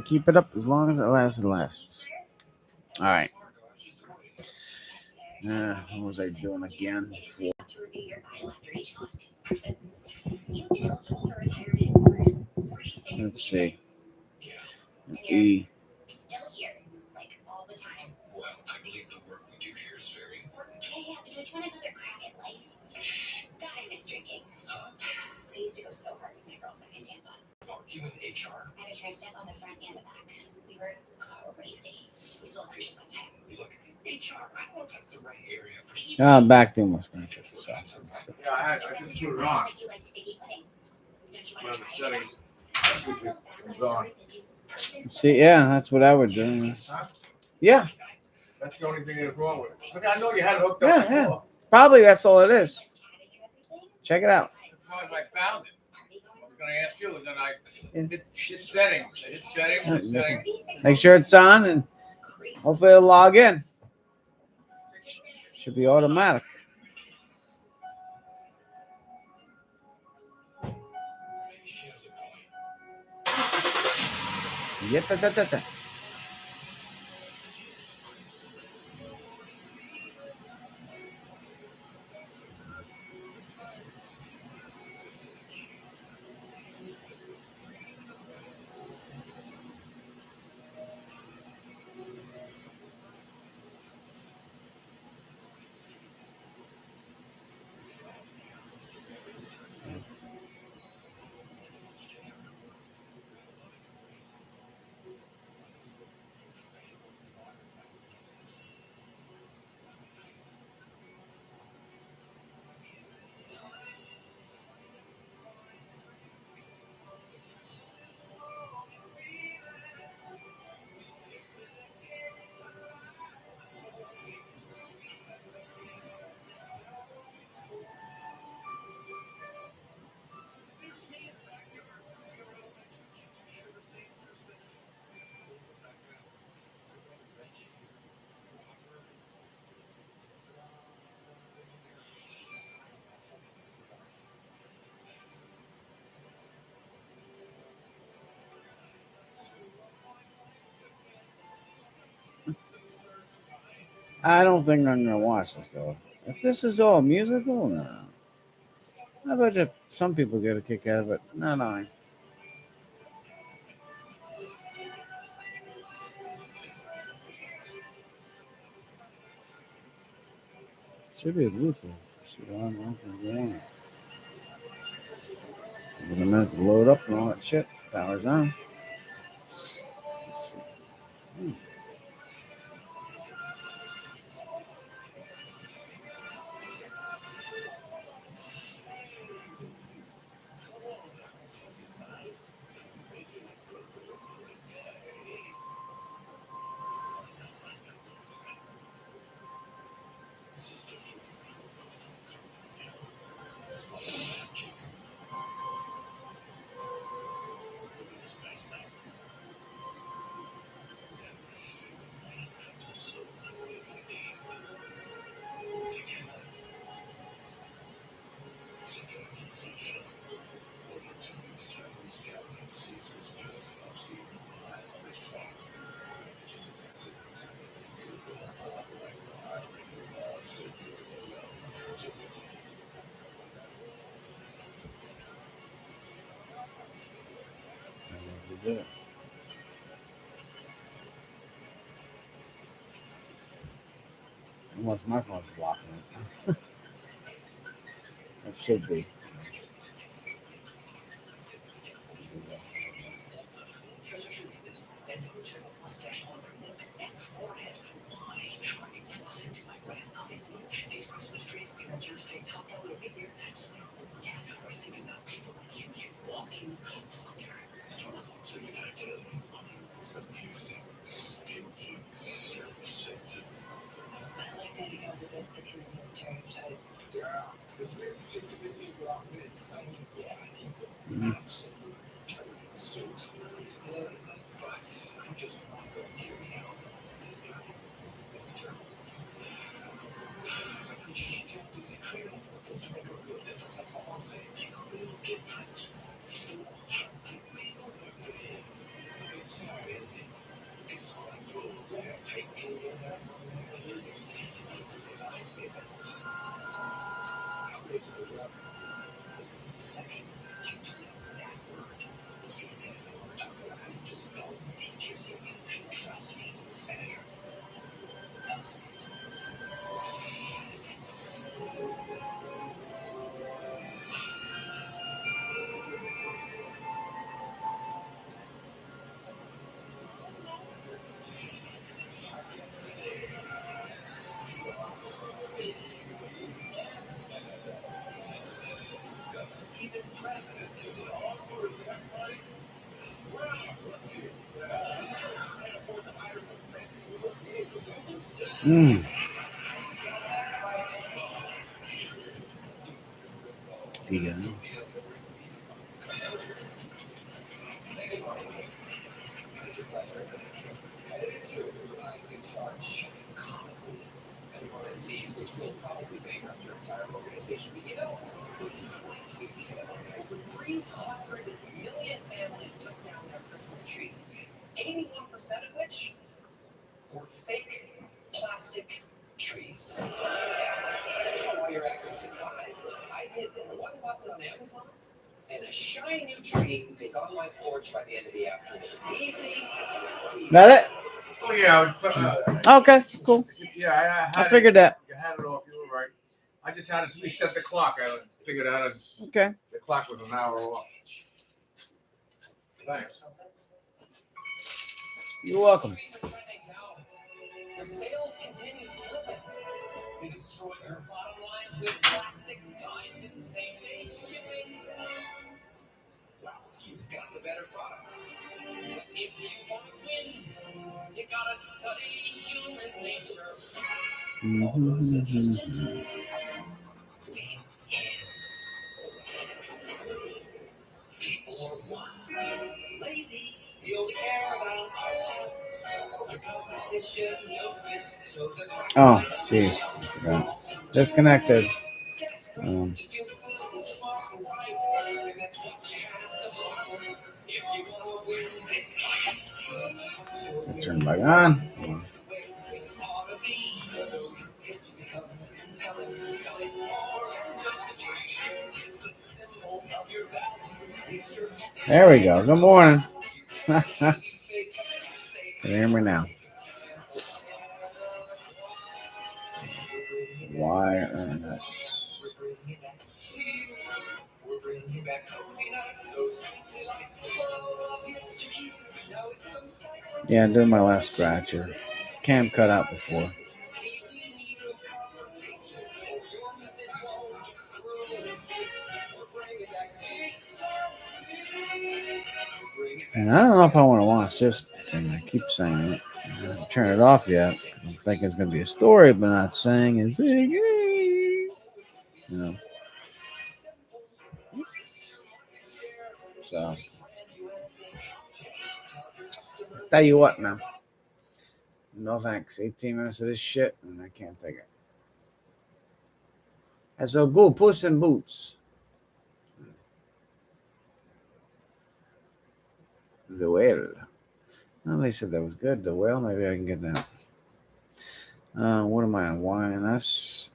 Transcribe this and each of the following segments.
keep it up as long as it lasts. All right. What was I doing again? Let's see. E. Back to my screen. Yeah, I just put it on. See, yeah, that's what I would do. Yeah. That's the only thing that's wrong with it. I mean, I know you had it hooked Yeah, up yeah. before. Probably that's all it is. Check it out. As long as I found it. I was going to ask you, and then I hit settings. I hit settings, settings. Make sure it's on, and hopefully it'll log in. Should be automatic. Yep. I don't think I'm gonna watch this though. If this is all musical, no. I bet you some people get a kick out of it. Not I. Should be a Bluetooth. Should I don't know. Give it a minute to load up and all that shit. Power's on. Unless my phone's blocking it. It should be. Mm. Yeah. That it? Oh yeah, Okay, cool. yeah. I figured that. You had it off. You were right. I just had to reset the clock. I figured out Okay. the clock was an hour off. Thanks. You're welcome. Mm-hmm. Oh, jeez. Disconnected. Um, turn back on. There we go. Good morning. Can you hear me now? Why on earth? Yeah, I'm doing my last scratcher. Cam cut out before. And I don't know if I want to watch this thing. I keep saying it. I haven't turned it off yet. I'm thinking it's going to be a story, but not saying it's big. You know. So, tell you what, man. No thanks. 18 minutes of this shit, and I can't take it. And so, go Puss in Boots. The Whale. Well, they said that was good. The Whale. Maybe I can get that. What am I on? YNS?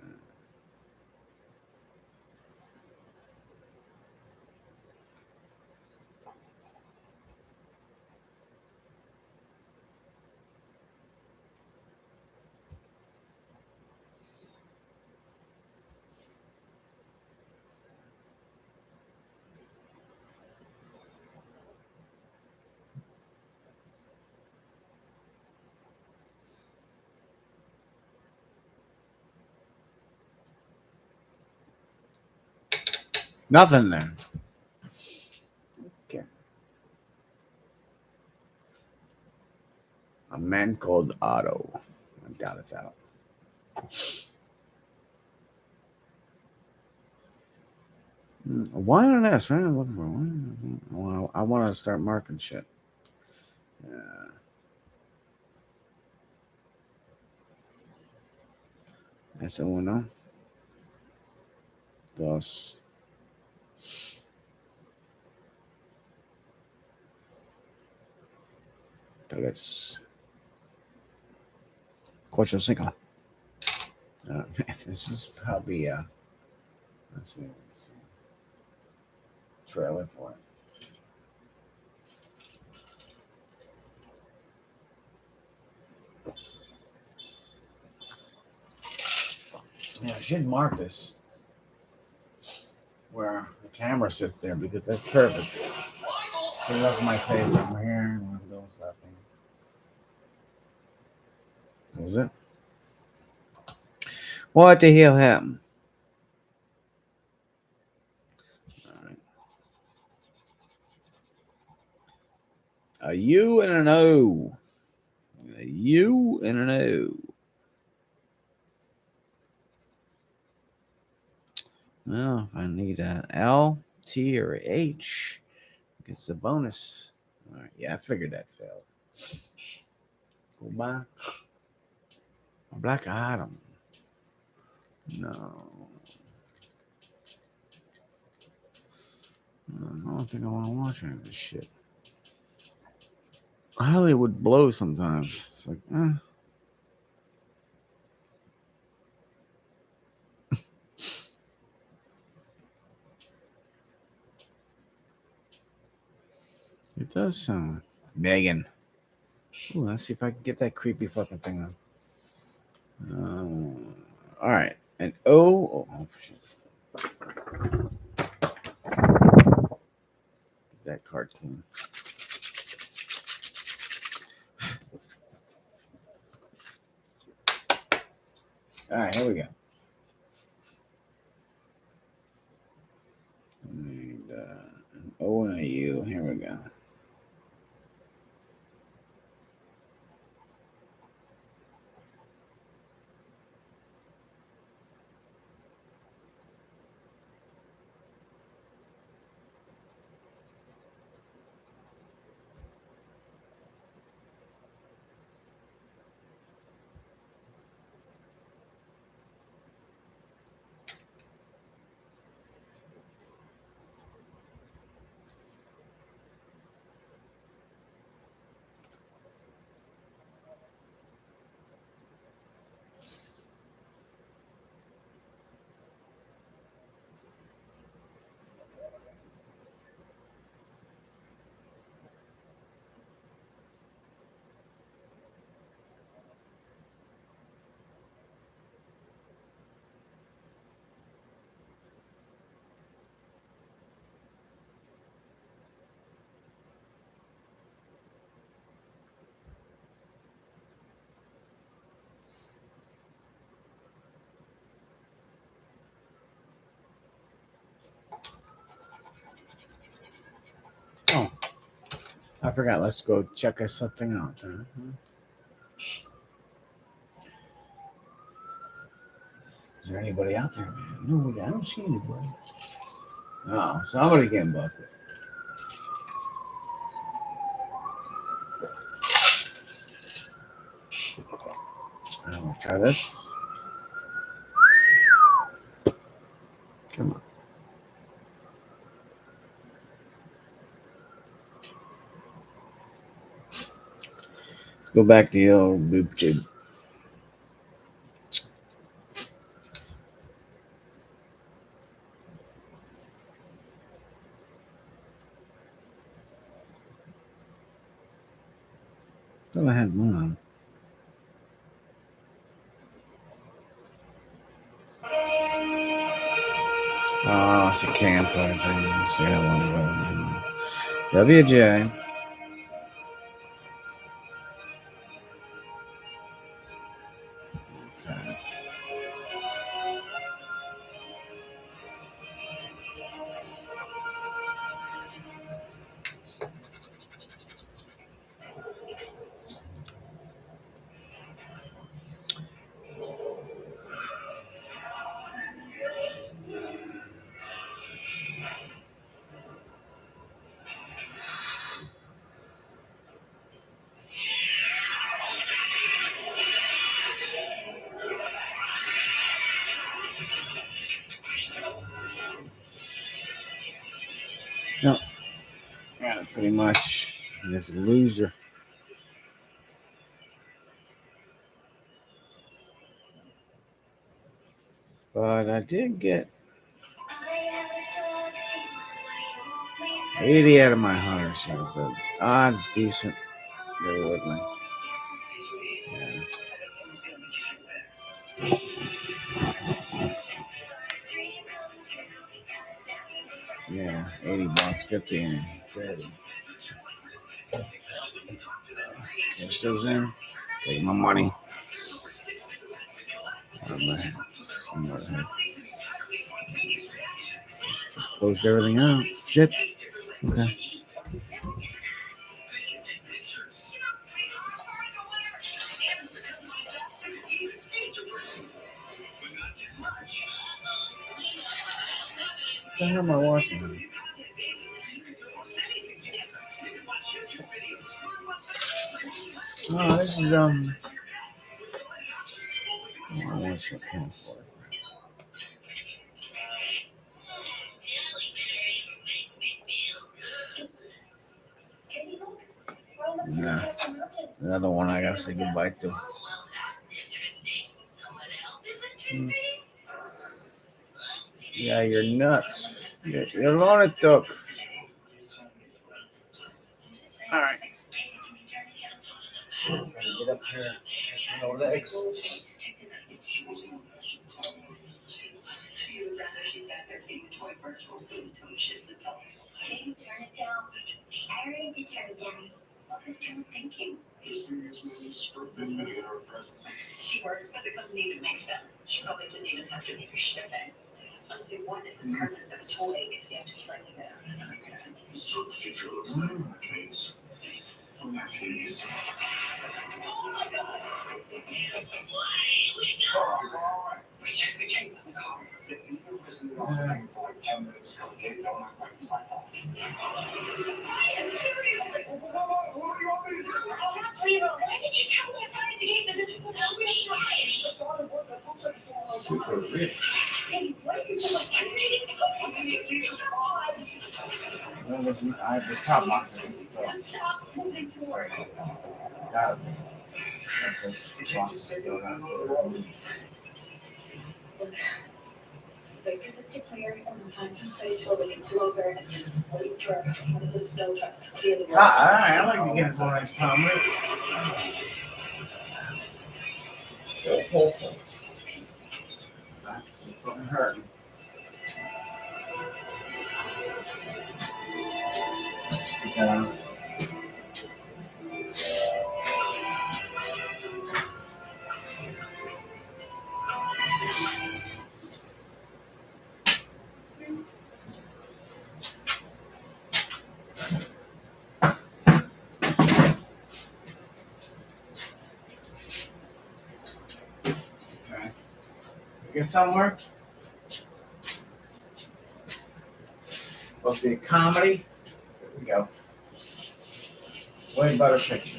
Nothing there. Okay. A man called Otto. I doubt it's out. Why on this, man? I'm looking for. I want to start marking shit. Ese uno. Dos. Tres. Cuatro, cinco. This is probably Let's see. Trailer for it. Yeah, I should mark this where the camera sits there because that's perfect. I love my face over here and one of those laughing. Was it? What the hell happened? All right. A U and an O. A U and an O. Well, if I need an L, T, or H, it's a bonus. All right, yeah, I figured that failed. Go back. Black Adam. No. I don't think I want to watch any of this shit. Hollywood blows sometimes. It's like, it does sound. Megan. Ooh, let's see if I can get that creepy fucking thing on. All right. And oh shit. That cartoon. All right, here we go. And an O and a U. Here we go. Oh, I forgot. Let's go check us something out. Is there anybody out there, man? No, I don't see anybody. Oh, somebody getting busted. I'm gonna try this. Come on. Let's go back to the old boob tube. Thought I had one. Oh, it's a camper thing. See that one. WJ. Okay. No, yeah, pretty much this loser. But I did get 80 out of my 100, so the odds decent. Bear with me. Yeah, 80 bucks, 50 and 30. Cash those in. Take my money. Just closed everything out. Shit. Okay. What the hell am I watching? Oh, this is I watch it. Nah, another one I gotta say goodbye to. Yeah, you're nuts. You're on it, Duck. All right. Get up here. No legs. I already turn it down. What was Jill thinking? She works for the company that makes them. She probably didn't even have to pay for shipping. Honestly, what is the purpose of a toy if you have to play with it? So the future looks like my case. Oh my god. We changed the car. The video visited on for like 10 minutes ago. They don't act like it's my fault. Seriously. What do you want me to do? Why did you tell me about the game that this is an algorithm drive? I thought it was. It looks like it's all super rich. Hey, what are you doing? I have the top box. Stop moving forward. Got it. Wait for this to clear and we'll find some place where we can pull over and just wait for one of the snow trucks to clear the road. I like to get into a nice Tom Rick. That's fucking hurting. Yeah. Get somewhere? Supposed to be a comedy. There we go. Way better picture.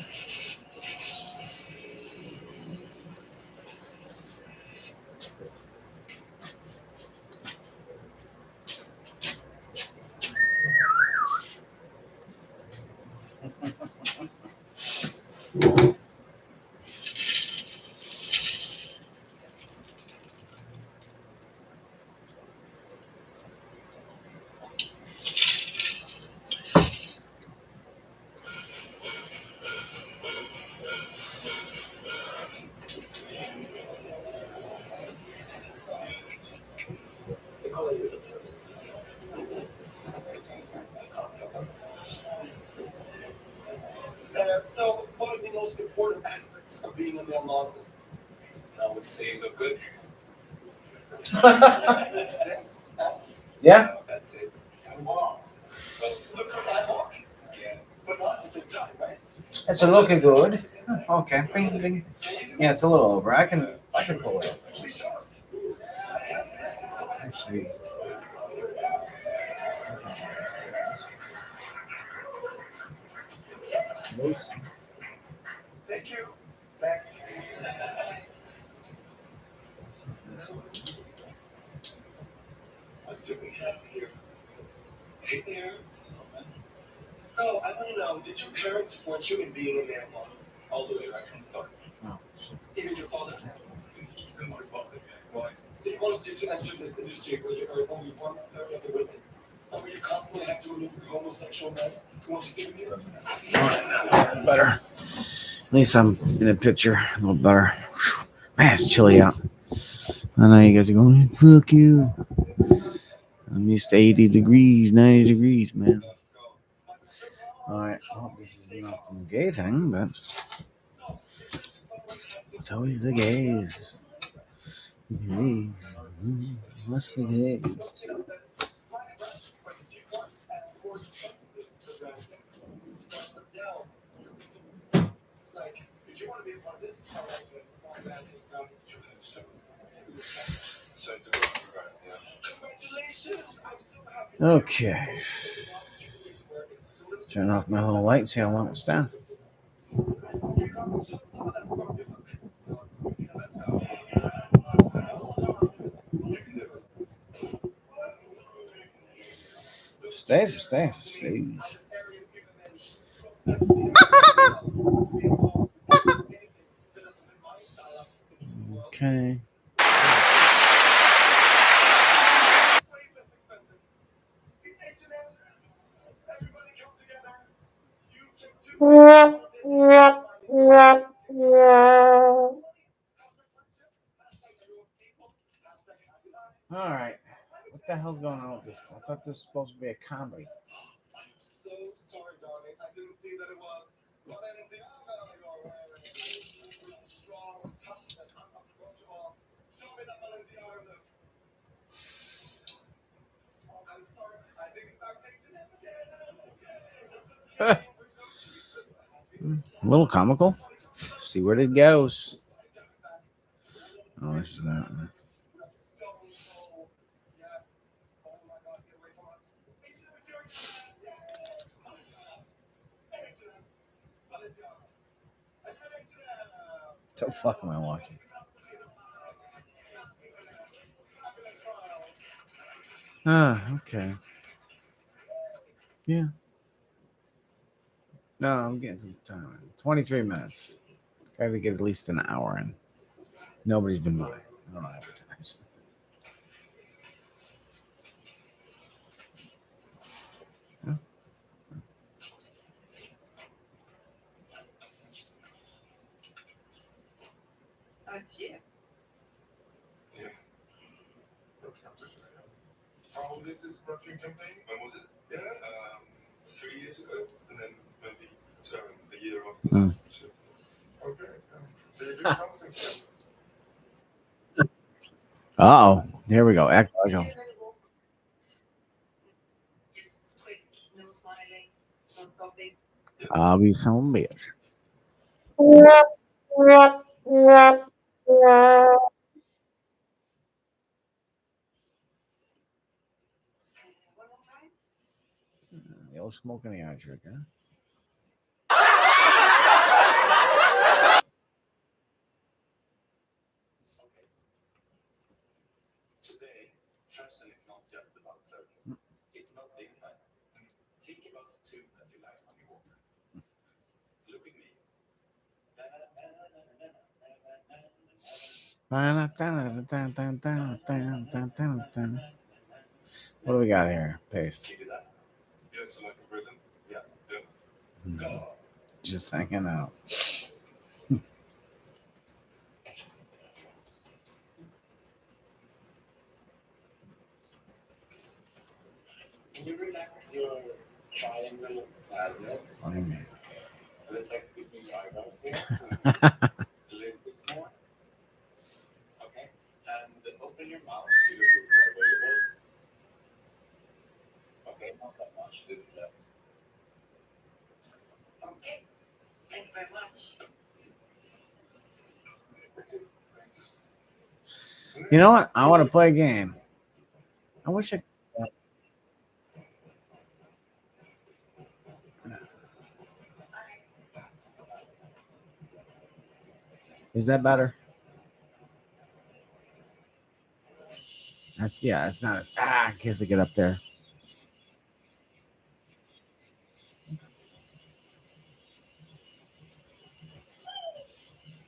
So, what are the most important aspects of being a male model? I would say look good. That's Yeah? That's it. wow. Look at my walk. Yeah. But not at the same time, right? It's a looking good. Okay. Yeah, it's a little over. I can pull it up. Please show us. Yes, go ahead. Actually. Thank you. Next. What do we have here? Hey there. So, I want to know, did your parents support you in being a male model? All the way right from the start. Oh, Even your father? Even my father. Why? So you wanted to enter this industry where you earn only 1/3 of the women? Or will you constantly have to remove your homosexual men who want to stay with you? Better. At least I'm in the picture a little better. Whew. Man, it's chilly out. I know you guys are going, fuck you. I'm used to 80 degrees, 90 degrees, man. All right. Well, this is not the gay thing, but it's always the gays. Gays. What's the gays? Like, if you want to be a part of this, I like the so it's a good program, yeah. Congratulations! I'm so happy. Okay. Turn off my little light, see how long it's down. Stays. Okay. All right. What the hell's going on with this? I thought this was supposed to be a comedy. I'm so sorry, darling. I didn't see that it was. Balenciaga, strong, tough, and unapproachable. Show me that Balenciaga look. I'm sorry. I think it's about taking it again. A little comical. See where it goes. Oh, this is not. What the fuck am I watching? Okay. Yeah. No, I'm getting to the time. 23 minutes. Gotta get at least an hour in. Nobody's been by. I don't advertise. Huh? Oh, it's you. Yeah. Oh, this is perfume campaign? When was it? Yeah, 3 years ago, and then maybe a year after that. Okay. So you're doing something since Oh, here we go. Act like a Just quick, no smiling, no stopping. I'll be some bitch. One more time. The old smoking the eye trick, huh? Today, fashion is not just about surface. It's about the inside. Think about the tune that you like when you walk. Look at me. What do we got here? Paste. Give you that. yes, like a rhythm. Yeah. Go. Just hanging out. Can you relax your triangle of sadness? What do you mean? Let's check between your eyebrows here. A little bit more. Okay. And open your mouth so you look more available. Okay, not that much. Do less. Okay. Thank you very much. Thanks. You know what? I want to play a game. I wish I. Is that better? That's yeah. It's not. I guess to get up there.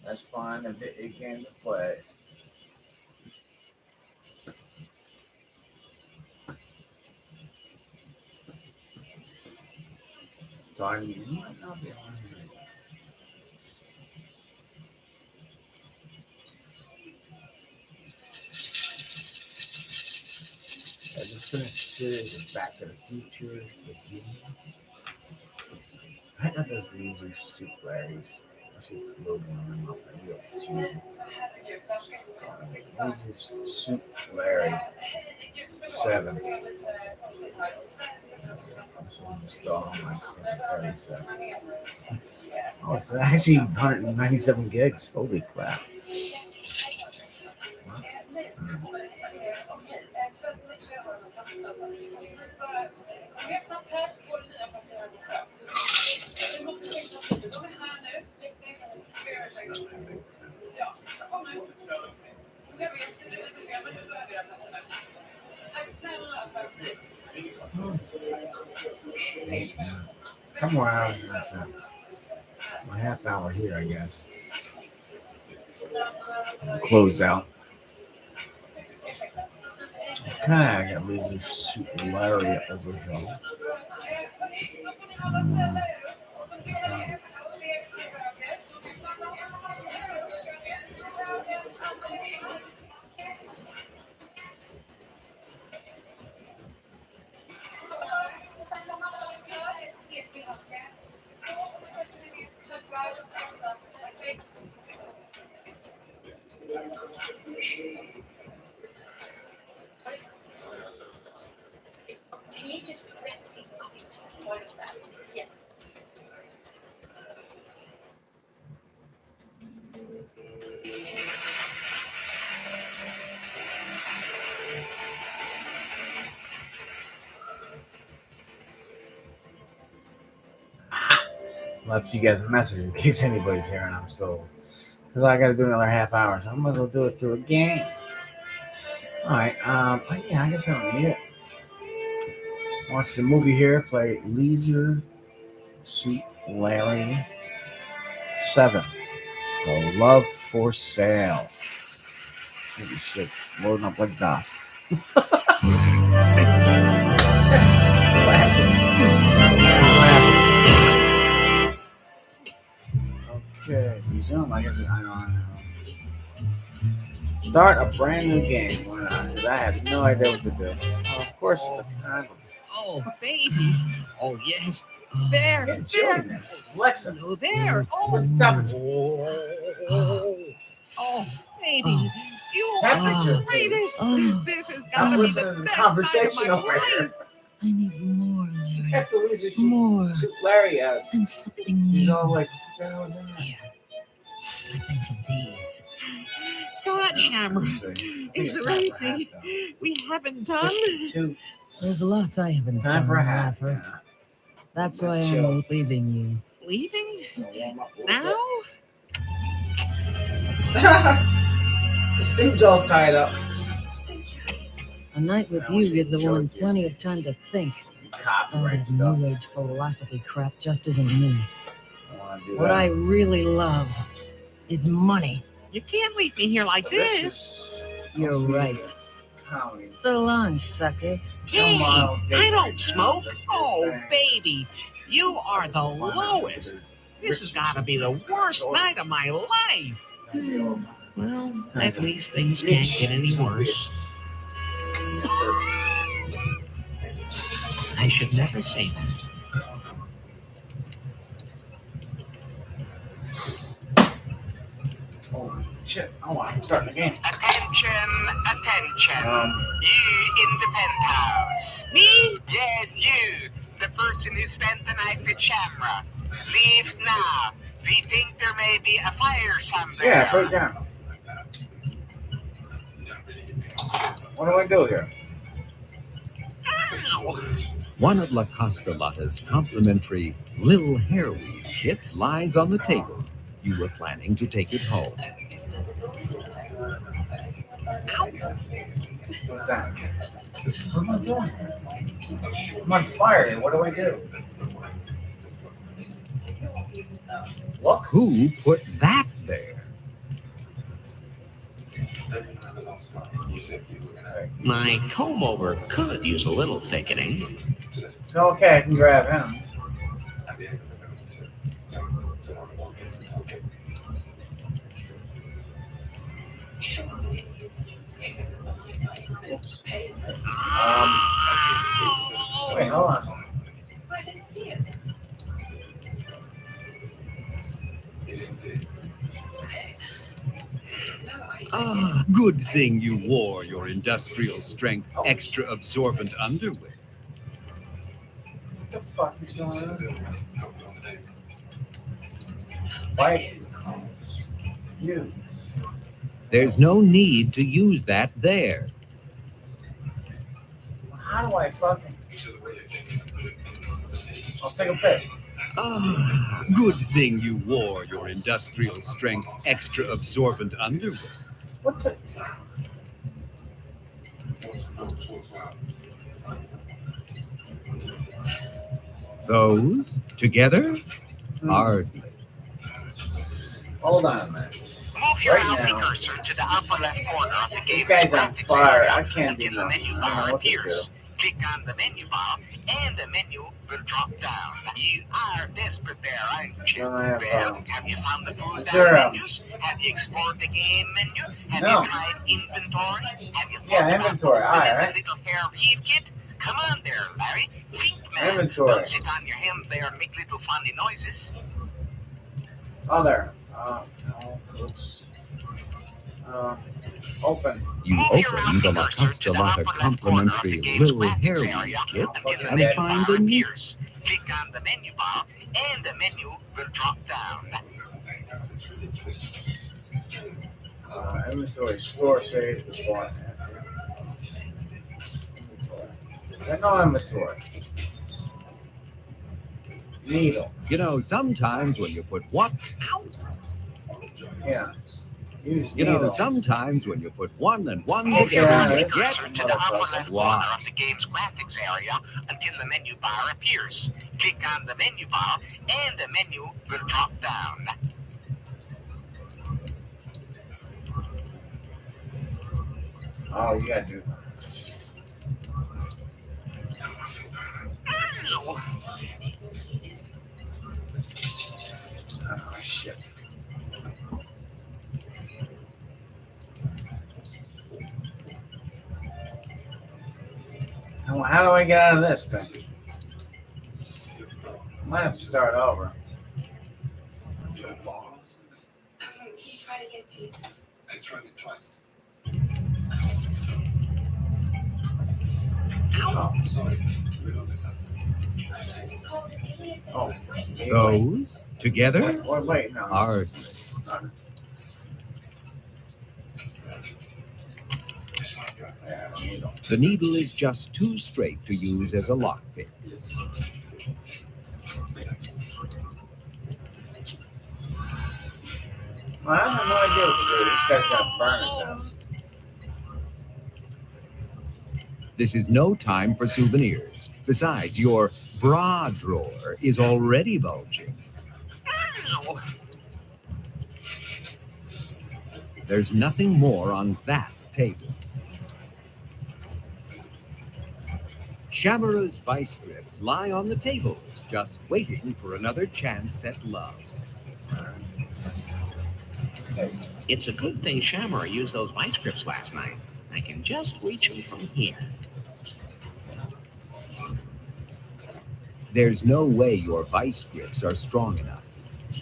That's fine. If it game to play. So I mean, you might not be on here. I just finished series of Back to the Future. I got those Leisure Suit Larrys. I should load one of them up. I do have two. Leisure Suit Larry 7. This one's still on my 37. Oh, it's actually 197 gigs. Holy crap. Come around. That's it. My half hour here, I guess. Close out. Okay, I got Leisure Suit Larry over here. Left you guys a message in case anybody's here and I'm still, because I got to do another half hour, so I'm gonna go do it through again. All right, but yeah, I guess I don't need it. Watch the movie here. Play Leisure Suit Larry 7. The Love for Sale. Holy shit, loading up like DOS. Classic. Okay, resume. I guess I don't know. Start a brand new game. Why not? Because I have no idea what to do. Oh, of course, it's a kind of Oh, baby. Oh, yes. There. getting chilly now. Alexa, Oh, there. what's the temperature? Oh, baby. You Temperature, are the greatest. Oh. This has I'm got to be listening the to the best conversation night of my over life. here. I need more, Larry. That's the Leisure More. Suit Larry out. And something She's new. all like, what the hell is in there? Here. Slip into these. God, Shamrock. Let's see. Is there Time for a anything hat, we haven't done? though. 62. There's lots I haven't Time done, for a hat. Laffer. Yeah. That's why Chill. I'm leaving you. Leaving? Gonna warm up a little Now? bit. This thing's all tied up. A night with Now you she gives a can woman show it to plenty you. of time to think. All Copyright that stuff. new age philosophy crap just isn't me. I want to do What that. I really love is money. You can't leave me here like This this. is You're supposed to be right. comedy. So long, suckers. Hey, Miles I Davis don't now. smoke. This is Oh, thing. baby. You are the lowest. This has got to be the worst night of my life. Well, at least things can't get any worse. I should never say that. Oh, shit. Oh, I'm starting the game. Attention, attention. You in the penthouse. Me? Yes, you. The person who spent the night with Shamrock. Leave now. We think there may be a fire somewhere. Yeah, it's right down. What do I do here? Ow. One of La Costa Lotta's complimentary Lil Hairweave kits lies on the table. You were planning to take it home. What's that? What am I doing? I'm on fire. What do I do? Look. Who put that there? My comb over could use a little thickening. So, okay, I can grab him. Oops. Wait, hold on. I didn't see it. You didn't see it. Ah, good thing you wore your industrial strength extra absorbent underwear. What the fuck is going on? Why? You. There's no need to use that there. How do I fucking? I'll take a piss. Ah, good thing you wore your industrial strength extra absorbent underwear. What the? Those together? Hardly. Hold on, man. Move your Right mousey now. cursor to the upper left corner of the This game's guy's on graphics fire. area I can't do until the nothing. menu I don't bar know what to do. appears. Click on the menu bar, and the menu will drop down. You are desperate there, aren't you? Don't I have, Well, have you found the pull is down there, menus? Have you explored the game menu? Have No. you tried inventory? Have you Yeah, thought about inventory. All opening right. the little hair weave kit? Come on there, Larry. Think, man. Inventory. Don't sit on your hands there and make little funny noises. Oh, there. No, oops. Open. You Move your open mousey the La cursor to the Costalata upper left corner of the complimentary game's little hair graphics weave area kit until the and menu find bar a new. appears. Click on the menu bar, and the menu will drop down. Inventory. Score save the one. Inventory. There's no inventory. Needle. You know, sometimes when you put what? Yeah. Use You know, needle. sometimes when you put one and one Move your Yeah, together, mousey you that's- get cursor to the upper left Wow. corner of the game's graphics area until the menu bar appears. Click on the menu bar, and the menu will drop down. Oh, you gotta do. Ow. Oh shit. How do I get out of this thing? Might have to start over. Can you try to get peace? I tried it twice. Oh, Sorry. We don't listen. oh. those together Wait, no. are Yeah, needle. the needle is just too straight to use as a lockpick. Well, I have no idea what to do. This guy's got to burn it down. This is no time for souvenirs. Besides, your bra drawer is already bulging. Ow. There's nothing more on that table. Shamara's vice grips lie on the table, just waiting for another chance at love. It's a good thing Shamara used those vice grips last night. I can just reach them from here. There's no way your vice grips are strong enough.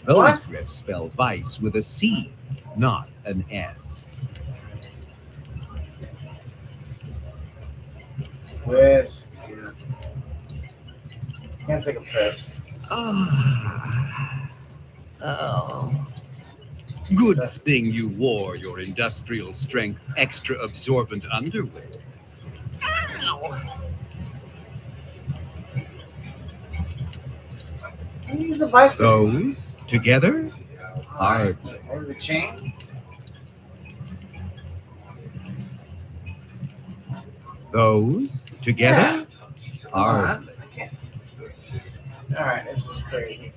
Those What? grips spell vice with a C, not an S. Whiz. Yeah. Can't take a piss. Oh. Good thing you wore your industrial strength extra absorbent underwear. Ow. Can you use the vice grip? Those together are Maybe the chain? those together are I can't. All right, this is crazy.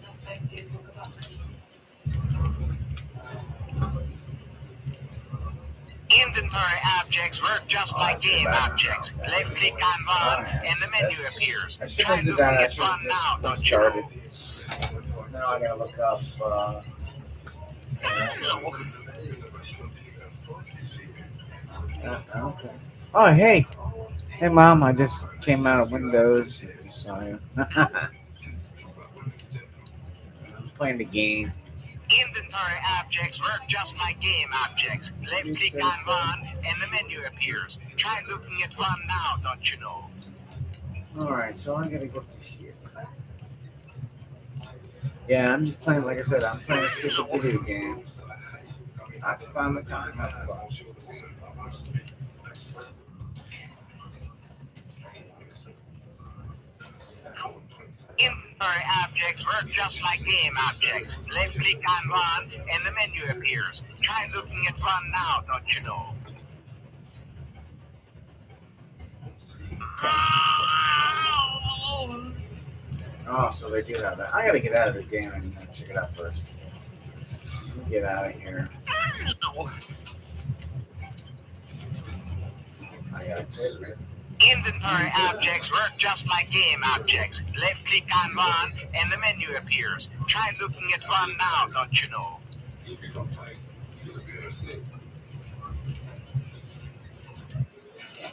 Inventory objects work just like game objects. Left click on one and the menu appears. I should Try have did looking that. I at should have one now, just don't you know? started. Now I gotta look up. Okay. Oh, hey. Hey, Mom. I just came out of Windows. Just saw you. I'm playing the game. Inventory objects work just like game objects. Left click on one and the menu appears. Try looking at one now, don't you know? All right, so I gotta get to here. Yeah, I'm just playing. Like I said, I'm playing a stupid video game. Occupy my time. Have fun. Inventory objects work just like game objects. Left click on one and the menu appears. Try looking at one now, don't you know? Oh, so they do have that. I gotta get out of the game and check it out first. Get out of here. I gotta quit it. Inventory objects work just like game objects. Left click on one and the menu appears. Try looking at one now, don't you know?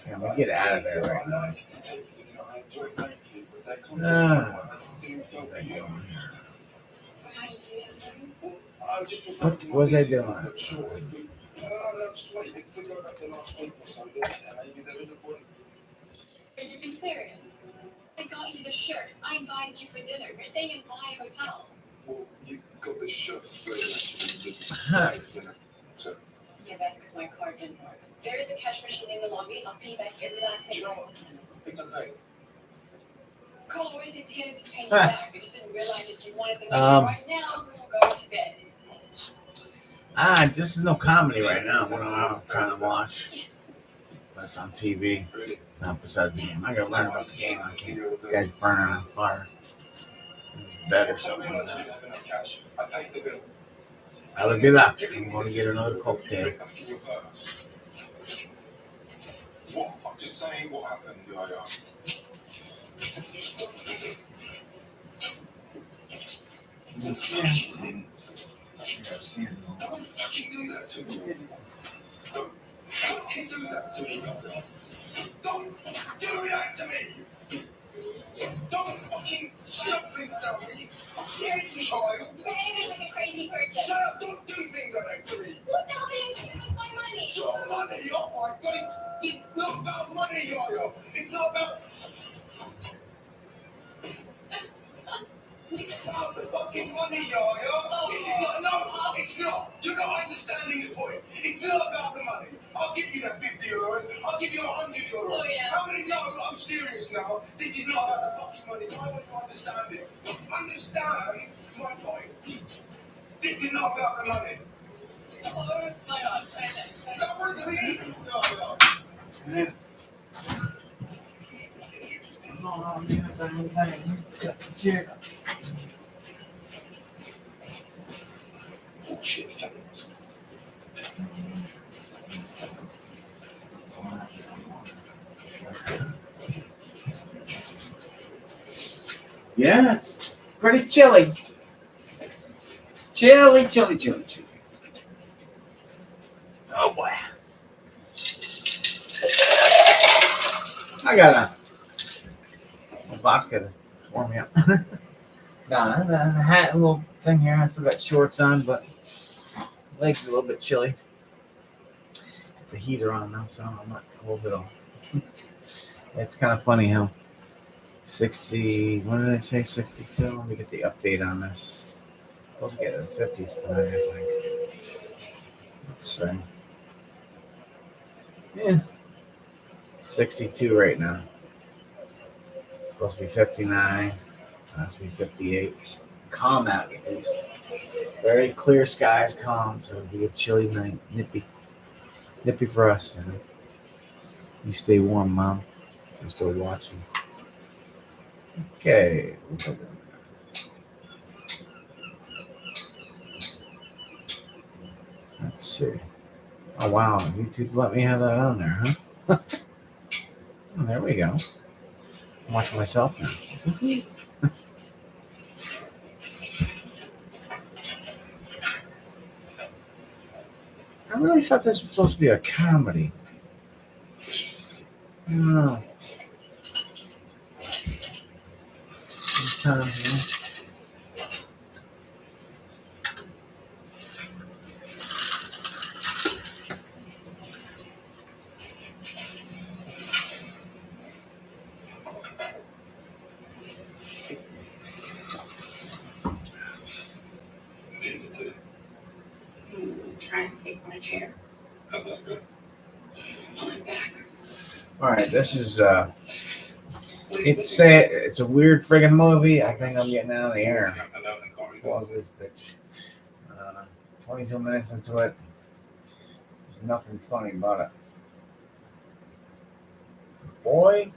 Yeah, we get out of there right now. What was I doing? Are you being serious? I got you the shirt. I invited you for dinner. We're staying in my hotel. Well, you got this shirt for So, Yeah, that's because my card didn't work. There is a cash machine in the lobby. I'll pay back every last you cent. know what? It's okay. Carl always intended to pay you back. I just didn't realize that you wanted the money right now. We'll go to bed. This is no comedy right now. What I'm trying to watch. Yes. That's on TV. Really? Not besides the game. I gotta learn about the game. I can't. This guy's burning on fire. It's better something than that. Cash. I paid the bill. I look it up. I'm going to get another cocktail. What? I'm just saying what happened, Yaya. Don't fucking do that to me. Don't fucking do that to me, Yaya. Don't do that to me. Don't fucking shove things down me. Seriously, Child. you're behaving like a crazy person. Shut up, don't do things like that to me. What the hell are you doing with my money? Your money, oh my god, it's not about money, Yaya. It's not about... It's about the fucking money, Yaya. This is not, no, it's not. You're not understanding the point. It's not about the money. I'll give you that €50. I'll give you €100. Oh, yeah. How many? No, I'm serious now. This is not about the fucking money. I want you to understand it. Understand my point. This is not about the money. Oh, my God. Don't worry to me. Yaya. Bullshit feminist. Yeah, it's pretty chilly. Chilly. Oh boy. I got a vodka to warm me up. Nah, the hat, little thing here. I still got shorts on, but legs are a little bit chilly. Got the heater on now, so I'm not cold at all. It's kind of funny how 60. What did I say? 62. Let me get the update on this. Supposed to get in the 50s tonight, I think. Let's see. Yeah. 62 right now. Supposed to be 59. Has to be 58. Calm out at least. Very clear skies, calm. So it'll be a chilly night. Nippy. Nippy for us, you know. You stay warm, Mom. I'm still watching. Okay. Let's see. Oh wow, YouTube let me have that on there, huh? Oh, there we go. I'm watching myself now. I really thought this was supposed to be a comedy. I don't know. Sometimes, you know. Trying to sleep on a chair. All right, this is it's a weird friggin' movie. I think I'm getting out of the air. Pause this bitch. 22 minutes into it. There's nothing funny about it. The boy,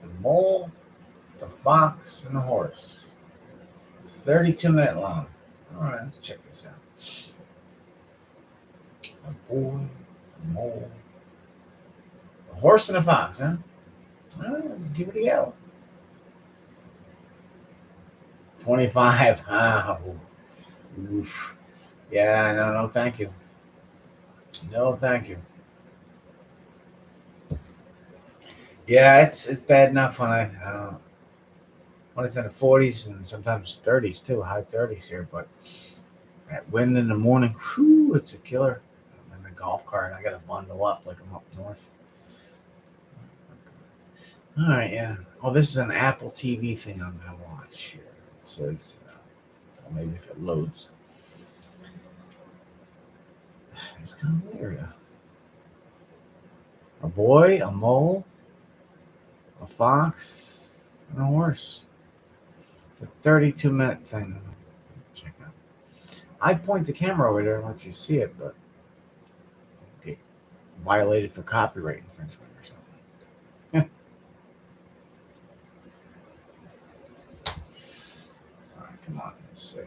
the mole, the fox, and the horse. It's 32 minutes long. All right, let's check this out. The boy, the mole, the horse, and the fox, huh? All right, let's give it a go. 25. Ah, oof. Yeah, no, thank you. No, thank you. Yeah, it's bad enough when it's in the 40s and sometimes 30s too, high 30s here. But that wind in the morning, whew, it's a killer. I'm in a golf cart. I got to bundle up like I'm up north. All right, yeah. Oh, this is an Apple TV thing I'm gonna watch here. It says, maybe if it loads. It's kind of weird. A boy, a mole, a fox, and a horse. It's a 32-minute thing. Check out. I point the camera over there and let you see it, but get violated for copyright infringement or something. All right, come on. Let's see.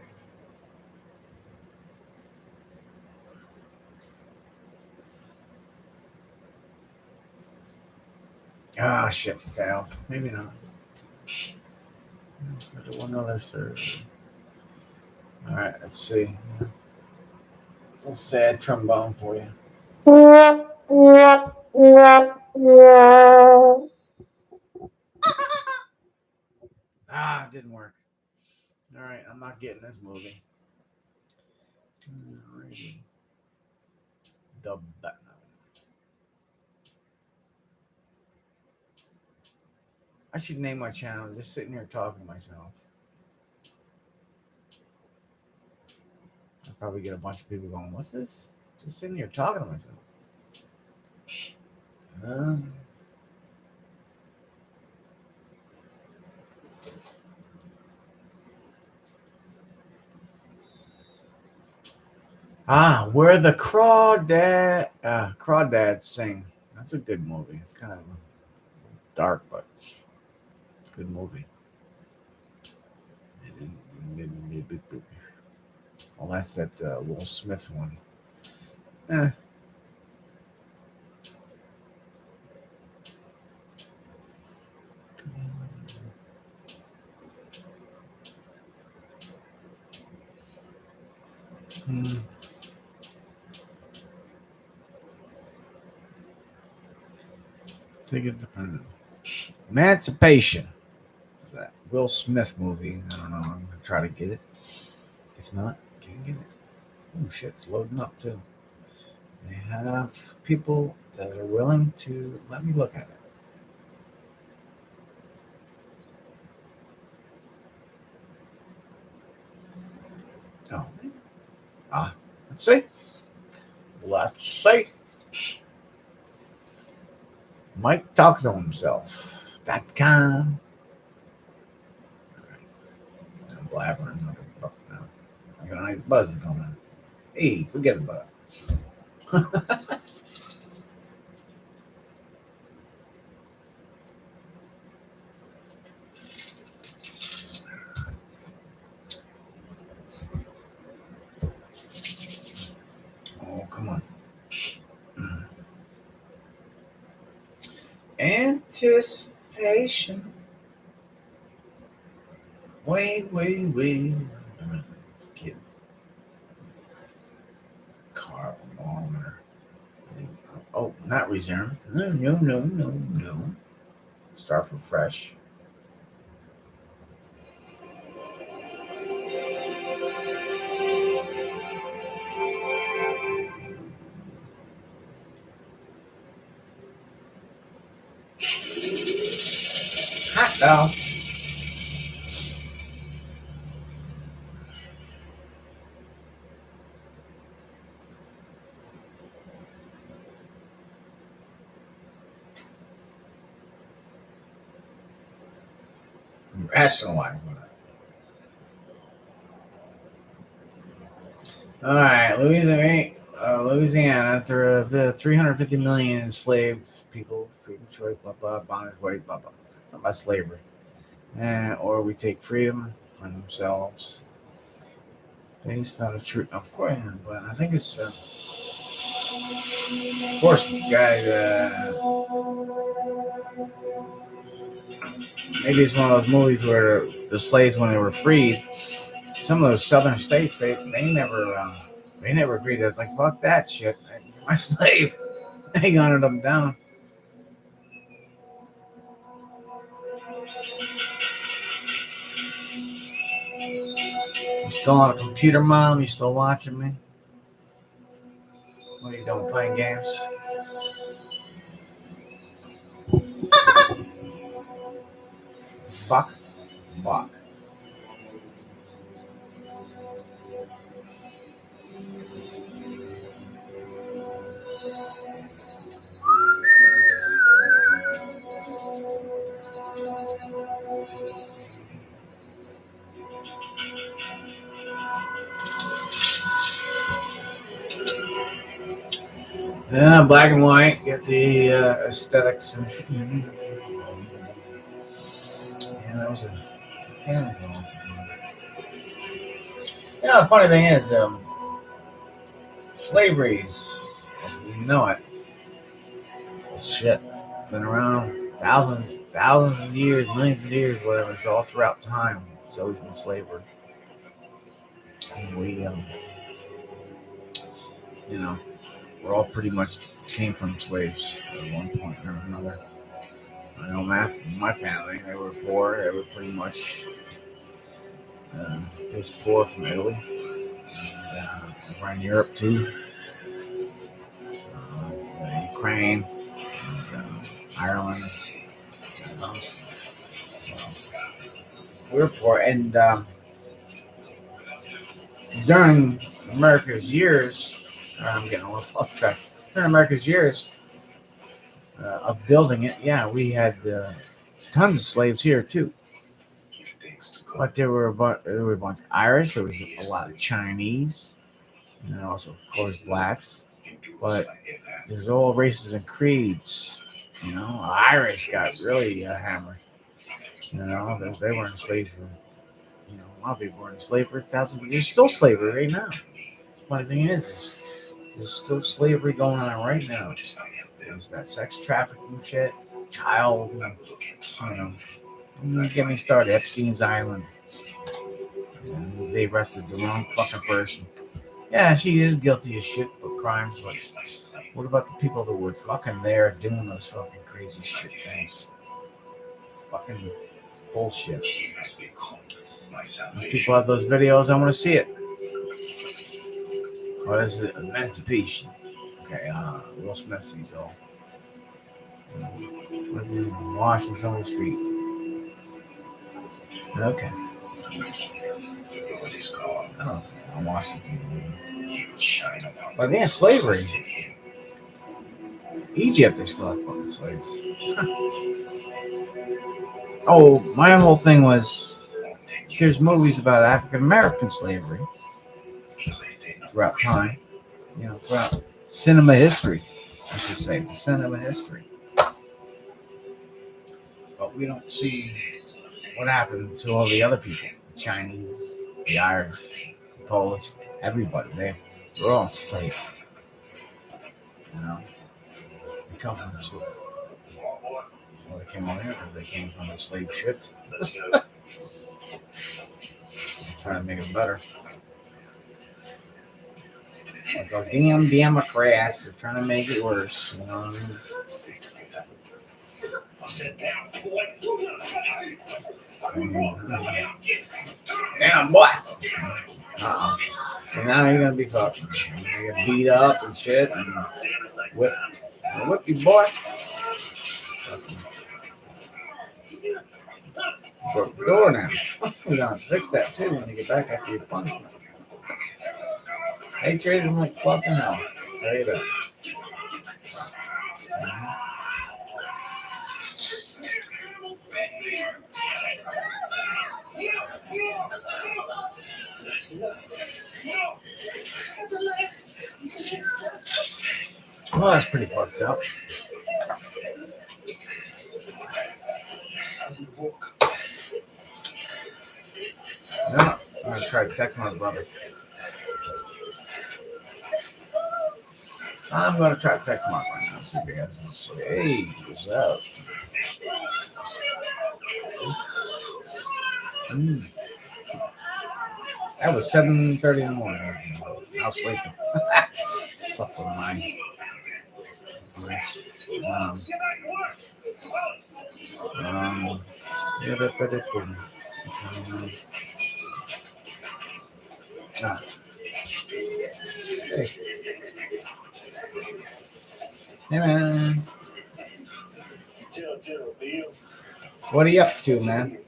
Ah, shit. Failed. Maybe not. There's one other search. All right, let's see. A little sad trombone for you. Ah, it didn't work. All right, I'm not getting this movie. Alrighty. The button. I should name my channel. I'm just sitting here talking to myself. I'll probably get a bunch of people going, what's this? Just sitting here talking to myself. Where the Crawdads Sing. That's a good movie. It's kind of dark, but good movie. Oh, that's that Will Smith one. Take it to Emancipation. It's that Will Smith movie. I don't know. I'm gonna try to get it. If not, can't get it. Oh shit, it's loading up too. They have people that are willing to let me look at it. Oh, let's see. Let's see. Mike talking to himself. .com. I'm blabbering. No. I got a nice buzz going on. Hey, forget about it. Oh, come on. anticipation. Wait. Kid. Carl Palmer. Oh, not resume. No. Start from fresh. Hot dog. Rationalize. All right, Louisiana, through 350 million enslaved people, freedom, choice, blah blah, bondage, weight, blah blah, not about slavery, or we take freedom from themselves based on a truth. Of course, but I think it's, of course, the guy. Maybe it's one of those movies where the slaves, when they were freed, some of those southern states, they never agreed. They're like, fuck that shit. You're my slave. They hunted them down. You still on a computer, Mom? You still watching me? What are you doing? Playing games? Buck. Yeah, black and white. Get the aesthetics. Yeah, that was a. Yeah. You know, the funny thing is, slavery's, as we know it, shit, been around thousands of years, millions of years, whatever. It's all throughout time. It's always been slavery. And we, we're all pretty much came from slaves at one point or another. I know my family, they were poor. They were pretty much just poor from Italy. Around Europe too. Ukraine, Ireland. So we were poor, and during America's years, I'm getting a little off track. During America's years of building it, we had tons of slaves here too. But there were a bunch of Irish. There was a lot of Chinese, and also, of course, blacks. But there's all races and creeds. Irish got really hammered. They were enslaved for. A lot of people were enslaved for thousands. There's still slavery right now. The funny thing is, there's still slavery going on right now. There's that sex trafficking shit, child. Don't get me started. Epstein's Island. They arrested the wrong fucking person. Yeah, she is guilty as shit for crimes, but what about the people that were fucking there doing those fucking crazy shit things? Fucking bullshit. People have those videos. I want to see it. What is it? Emancipation. Okay, Will Smith sees all. What's he washing someone's feet? Okay. I don't know. I'm watching people. But yeah, slavery. Egypt, they still have fucking slaves. Oh, my whole thing was there's movies about African American slavery throughout time. Throughout cinema history, I should say. Cinema history. But we don't see what happened to all the other people. The Chinese, the Irish, the Polish, everybody. They're all enslaved. They come from slavery. Well, they came over here because they came from the slave shit. Let's go. Trying to make it better. Like those damn Democrats are trying to make it worse. You know what I mean? Sit down, boy. Damn, boy. And now you're gonna be fucked. You're gonna get beat up and shit and whip you, boy. Broke the door now. We're gonna fix that too when you get back after your punishment. They treated him like fucking hell. Tell you that. Well, that's pretty fucked up. No, I'm gonna try to text my brother. I'm gonna try to text him up right now. See if he has one. Hey, what's up? That was 7:30 in the morning. I was sleeping. Slept till 9. Nice. Hey. Hey, man. What are you up to, man?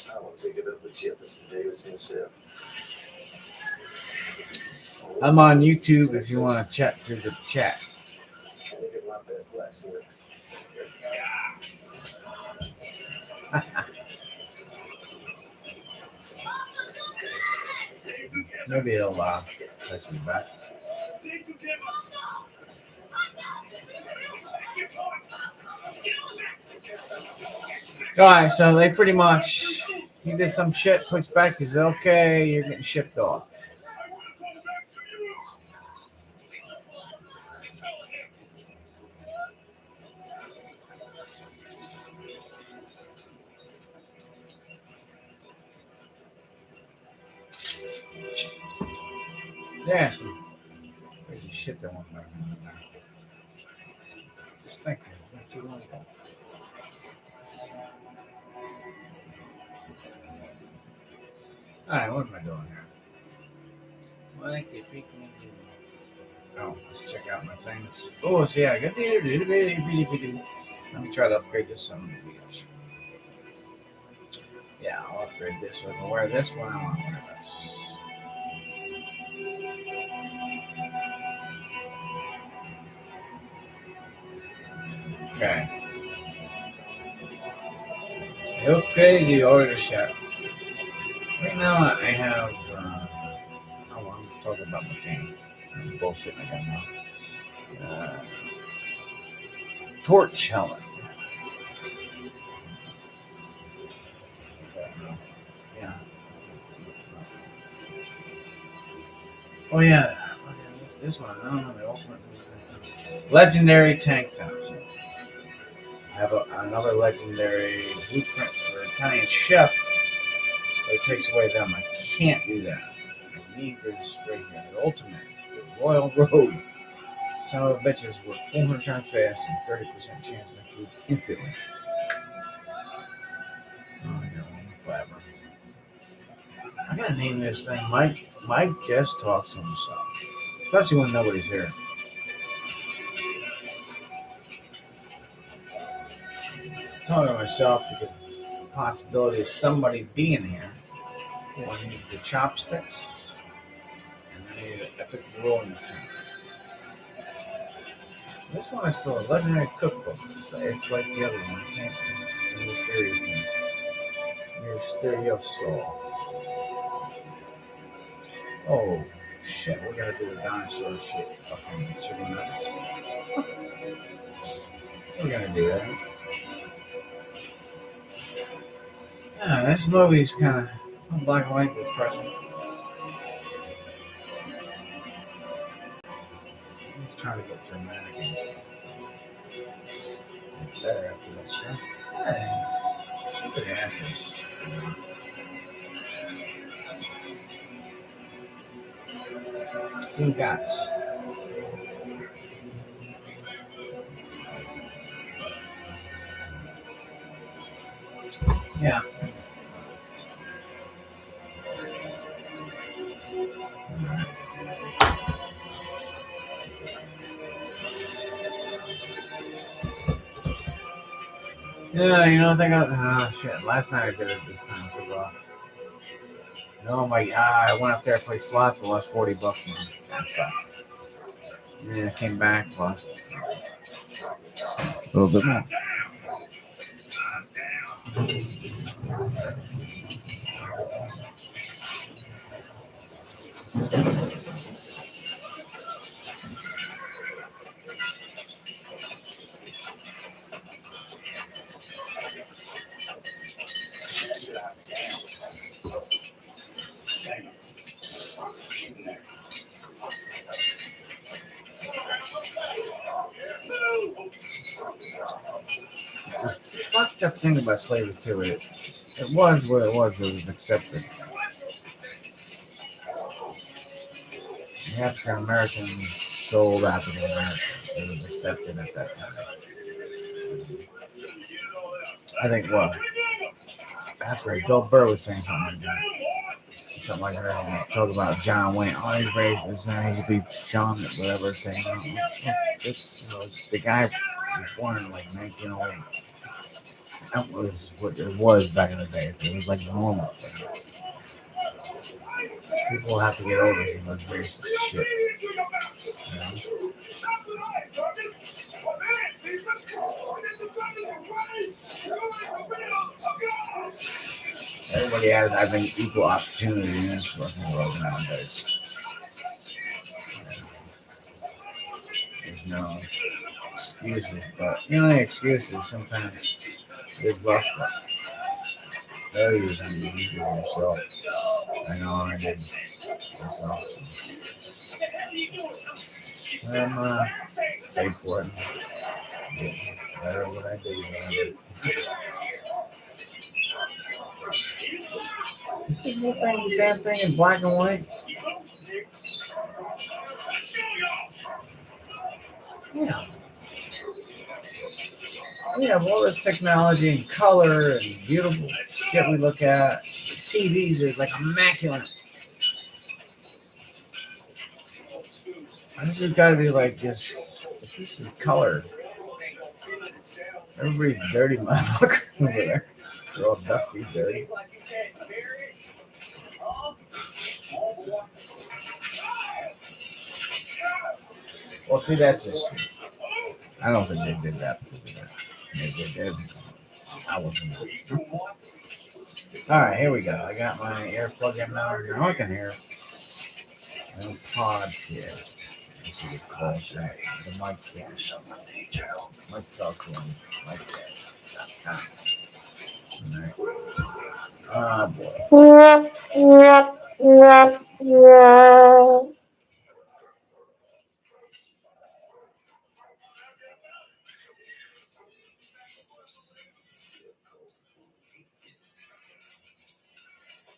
I will take it up with Jefferson Davis himself. I'm on YouTube if you want to chat through the chat. Maybe he'll text me back. Alright, so they pretty much, he did some shit, pushed back, he said, okay, you're getting shipped off. Yeah, some crazy shit that went back in there. Just thinking, not too long ago. Alright, what am I doing here? What the freak am I doing? Oh, let's check out my things. Oh, so yeah, I got the Let me try to upgrade this some videos. Yeah, I'll upgrade this. So I can wear this one. I want to wear this. Okay. Okay, the order shot. Right now, I have. I want to talk about my game. Bullshit I got now. Torch helmet. Yeah. Oh yeah. This one. I don't know the ultimate. Legendary tank tops. I have another legendary blueprint for Italian chef. But it takes away them. I can't do that. I need this right here. The ultimate. It's the Royal Road. Some of the bitches work 400 times fast and 30% chance of food instantly. Oh, I got one clever. I gotta name this thing Mike. Mike just talks to himself, especially when nobody's here. I'm talking to myself because the possibility of somebody being here. Oh, I need the chopsticks, and I need an epic rolling pin. This one is still a legendary cookbook. It's like the other one. The mysterious one. Mysterioso. Oh, shit. We're going to do a dinosaur shit. Fucking chicken nuggets. We're going to do that. Yeah, this movie's kind of black and white, depressing. He's trying to get dramatic. better after that shit. Hey, stupid asshole. Two guts. Yeah. Yeah, you know, shit. Last night I did it this time. Took off. No, I went up there to play slots and lost $40, man. That sucks. Yeah, I came back, lost a little bit more. Fucked up thing about slavery too. It was what it was. It was accepted. The African Americans sold African Americans. It was accepted at that time. I think that's where Bill Burr was saying something like that. Something like that. Talk about John Wayne. Oh, he's racist. He could be John, whatever. Saying, it's the guy was born in like 1908. That was what it was back in the day. It was like normal. People have to get over some of this racist shit. You know? Everybody has, I think, equal opportunity in this fucking world nowadays. There's no excuses, but the only excuses sometimes is rough. Very easy to use yourself. I know I did myself. I'm paid for it. Better what I did. Is this whole thing, damn thing in black and white? Yeah. We have all this technology and color and beautiful shit we look at. TVs are like immaculate. This has got to be like just, this is color. Everybody's dirty motherfucker over there. They're all dusty, dirty. Well, see, that's just, I don't think they did that. Maybe they did. I wasn't. All right, here we go. I got my ear plug in now. Now I can hear a podcast. This is called the Miccast. Mike Talk Room, Miccast.com. All right. Oh, boy.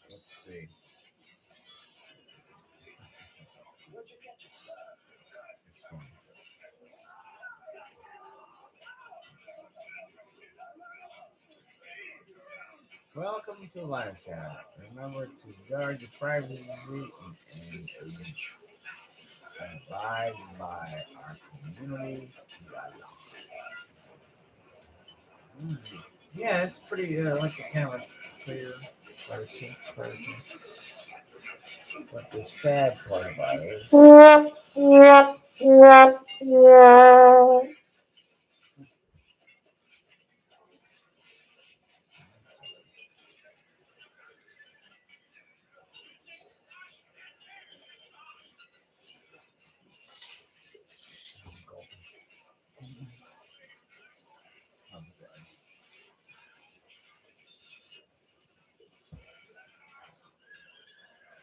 Let's see. Welcome to Live Chat. Remember to guard your privacy and abide by our community guidelines. Yeah, it's pretty, like the camera clear, clarity. But the sad part about it is,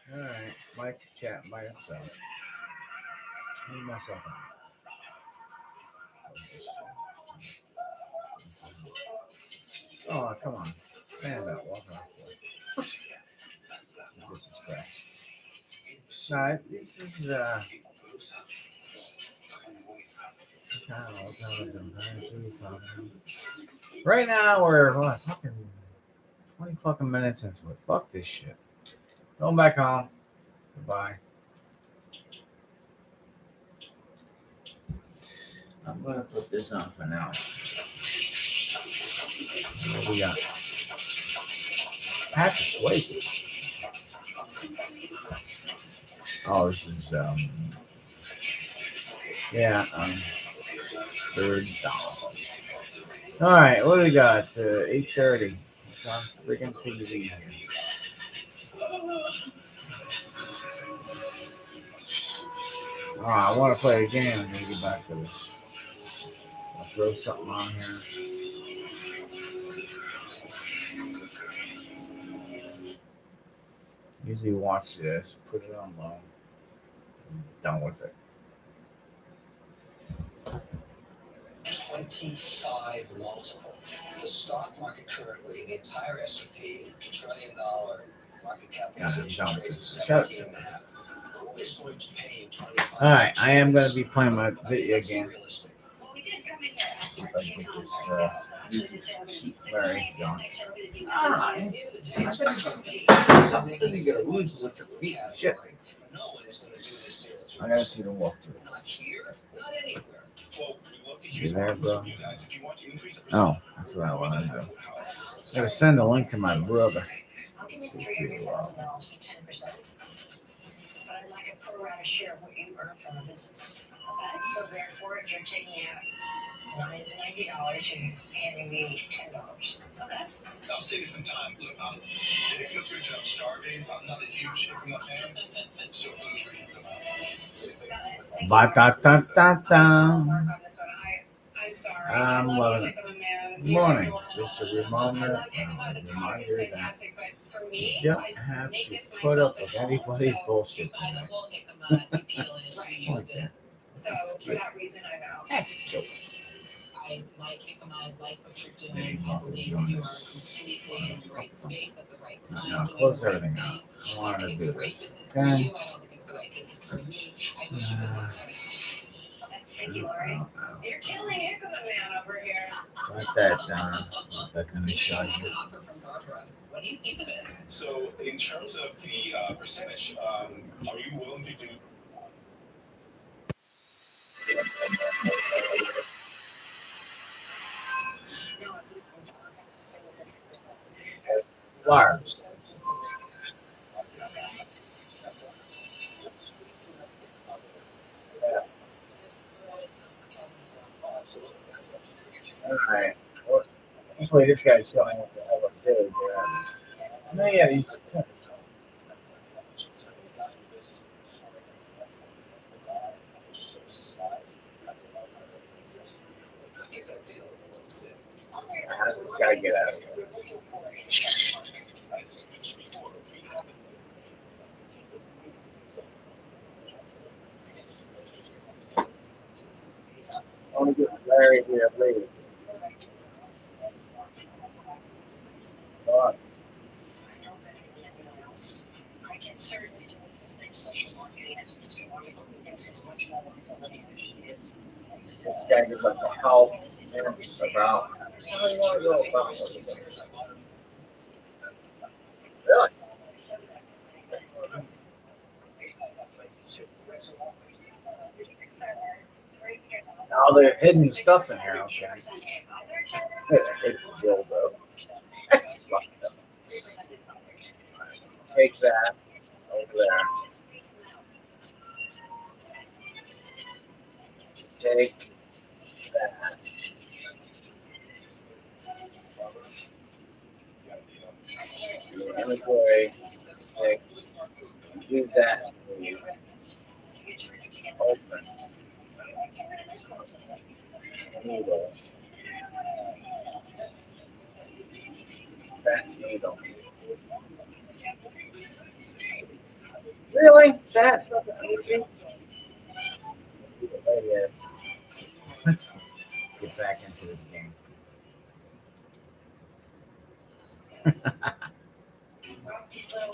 all right, Mike chat by yourself. Leave myself on. Oh, come on. Stand up. Walk off. This is scratch. No, this is right now we're what, fucking 20 fucking minutes into it. Fuck this shit. Going back home. Goodbye. I'm gonna put this on for now. What we got? Patrick Swayze. Oh, this is third dollar. All right, what do we got? 8:30. It's on freaking TV. Oh, I want to play a game. I'm gonna get back to this. I'll throw something on here. Usually watch this, put it on low. I'm done with it. 25 multiple. The stock market currently, the entire S&P, $1 trillion market capitalization trades at 17.5. Who is going to pay you 25? All right, I am going to be playing my video game. See if I can get this Larry going. All right. Something you got to lose with your feet. Shit. I got to see the walkthrough. Not here, not anywhere. You there, bro? Oh, that's what I want to do. I gotta send a link to my brother. I'll give you $300,000 for 10%. But I'd like a pro rata share of what you earn from the business. Okay, so therefore, if you're taking out $90, you're handing me $10. Okay. I'll save you some time. Look, I'm Hickam's rich. I'm starving. I'm not a huge Hickam fan. So for those reasons, Ba-da-da-da-da. I'm sorry. I'm loving it. Good morning. Just a reminder that you don't have to put up with anybody's bullshit. So for that reason, I'm out. That's cute. I like Hickam. I like what you're doing. I believe that you are completely in the right space at the right time. Now, doing close the right everything thing. out. I And I want think to it's do a great this. business for Okay. you. I don't think it's the right business for me. I wish you could work at it. Thank you, Lori. You're killing Hickam man over here. Write that down. That kind of Maybe I shot have you. an offer from Barbara. What do you think of it? So in terms of the percentage, are you willing to do? Wires. All right. Well, hopefully this guy's showing up to have a good. No, yeah, he's. How does this guy get out of here? I want to get Larry here later. Boss. I can certainly do the same social marketing as Mr. Wonderful. He thinks he's much more wonderful than he actually is. This guy just like to help and it's about. How do you want to go about it? Really? All the hidden stuff in here, okay. Hidden dildo. That's fucked up. Take that over there. Take that. Inventory. Take. Use that. Open. Needle. That needle. Really? That's fucking easy? Get back into this game. These little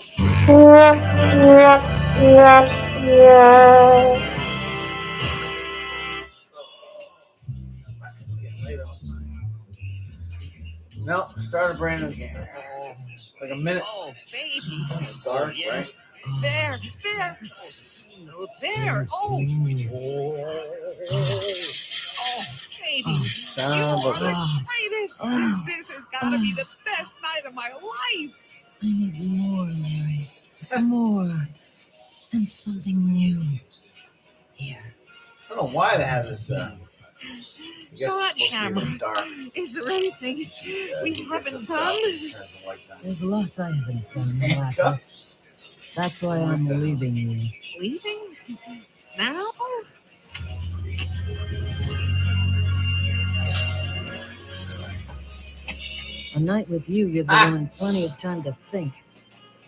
No, start a brand new game. Like a minute. Oh, baby. Dark, Oh, yes. right? There. No, there. Oh, baby. Son You of a are the bitch. greatest. Oh. This has got to be the best night of my life. I need more, Larry. More. And something new. Here. I don't know why they have this. I guess it's supposed to be Sledgehammer. in the dark. Is there anything we haven't done? There's lots I haven't done, Larry. That's why I'm leaving you. Leaving? Now? A night with you gives a woman plenty of time to think.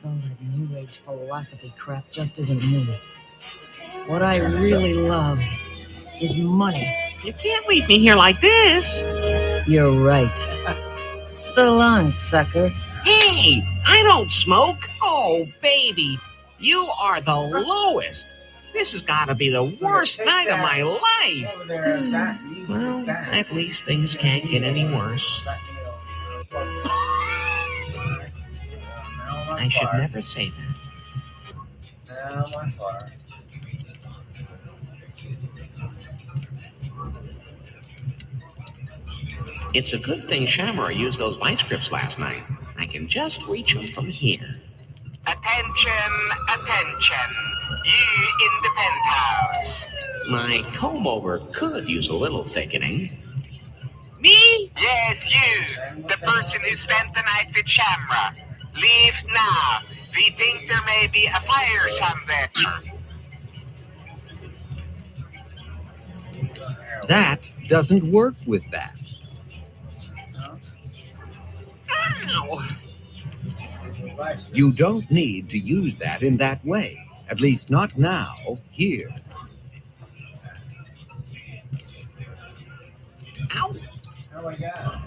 All that new age philosophy crap just isn't me. What I really love is money. You can't leave me here like this. You're right. So long, sucker. Hey, I don't smoke. Oh, baby, you are the lowest. This has got to be the worst night of my life. Over there, that. Well, at least things can't get any worse. I should never say that. No, my far. It's a good thing Shamrock used those vice grips last night. I can just reach them from here. Attention, attention. You in the penthouse. My comb-over could use a little thickening. Me? Yes, you. The person who spent the night with Shamrock. Leave now. We think there may be a fire somewhere. That doesn't work with that. Ow! You don't need to use that in that way. At least not now, here. Ow! Oh my god.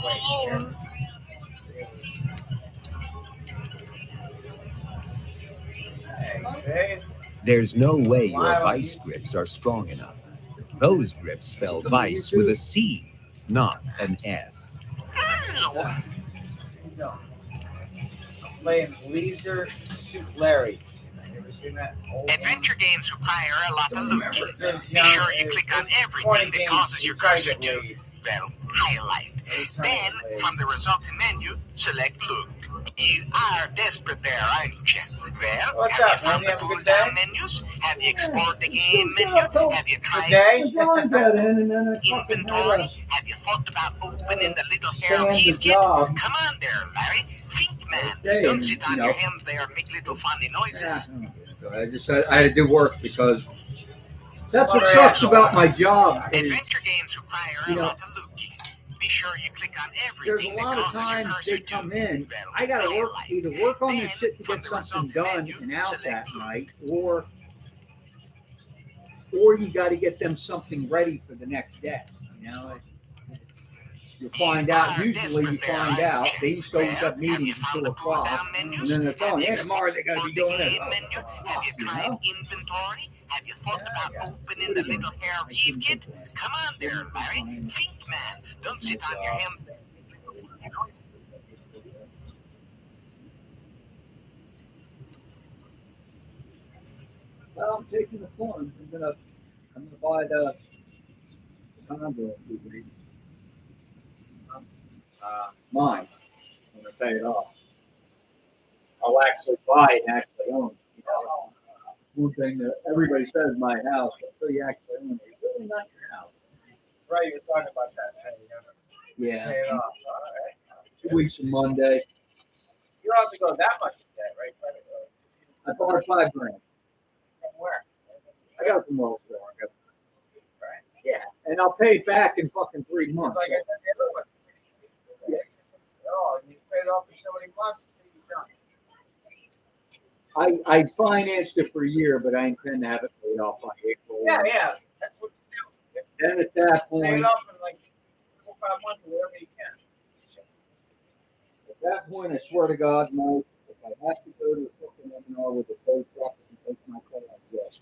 Ow! Hey, There's no way your vice grips are strong enough. Those grips spell vice with a C, not an S. Ow! I'm playing Leisure Suit Larry. You ever seen that? Adventure games require a lot of looking. This Be young- sure you click on this 20 everything that games causes your you try to cursor get to, laid. well, highlight. He's trying Then, to get laid. from the resulting menu, select look. You are desperate there, aren't you? Well, What's have up, you found man? You the have a good pull-down day? menus? Have you explored the game menu? Have you tried Today? inventory? Have you thought about opening the little hair weave kit? Come on there, Larry. Think, man. Don't sit on your hands there and make little funny noises. I had to do work because that's what sucks about my job is Adventure games require you a know, lot of looking. Be sure you click on there's everything a lot that of causes your times cursor they to, come in. well, I gotta work highlight. either work on this Then, shit to from get the something resulting done menu, and out select that look. night, or you got to get them something ready for the next day. You know, you find out. Usually, you find out they used to always have meetings at 2:00, and then they're telling you, tomorrow they're going to be doing this. Have you tried inventory? Have you thought about opening the little hair weave kit? Come on there, Larry. Think, man. Don't sit on your hands. Well, I'm taking the forms. I'm gonna buy the condo. Mine. I'm gonna pay it off. I'll actually buy it and actually own it. You know, one thing that everybody says my house, until you actually own it, it's really not your house. Right, you were talking about that. Hey, you gotta Yeah. pay it off. All right. 2 weeks from Monday. You don't have to go that much in debt, right? I bought it $5 grand. From where? I got it from Wells Fargo. Right. Yeah, and I'll pay it back in fucking 3 months. Like I said, hey, look, oh, you paid off for so many months. I financed it for a year, but I intend to have it paid off by April. Yeah. That's what you do. And at that Pay it point, off in like 4 or 5 months or whatever you can. at that point, I swear to God, Mike, if I have to go to a fucking webinar with a tow truck and take my car, yes.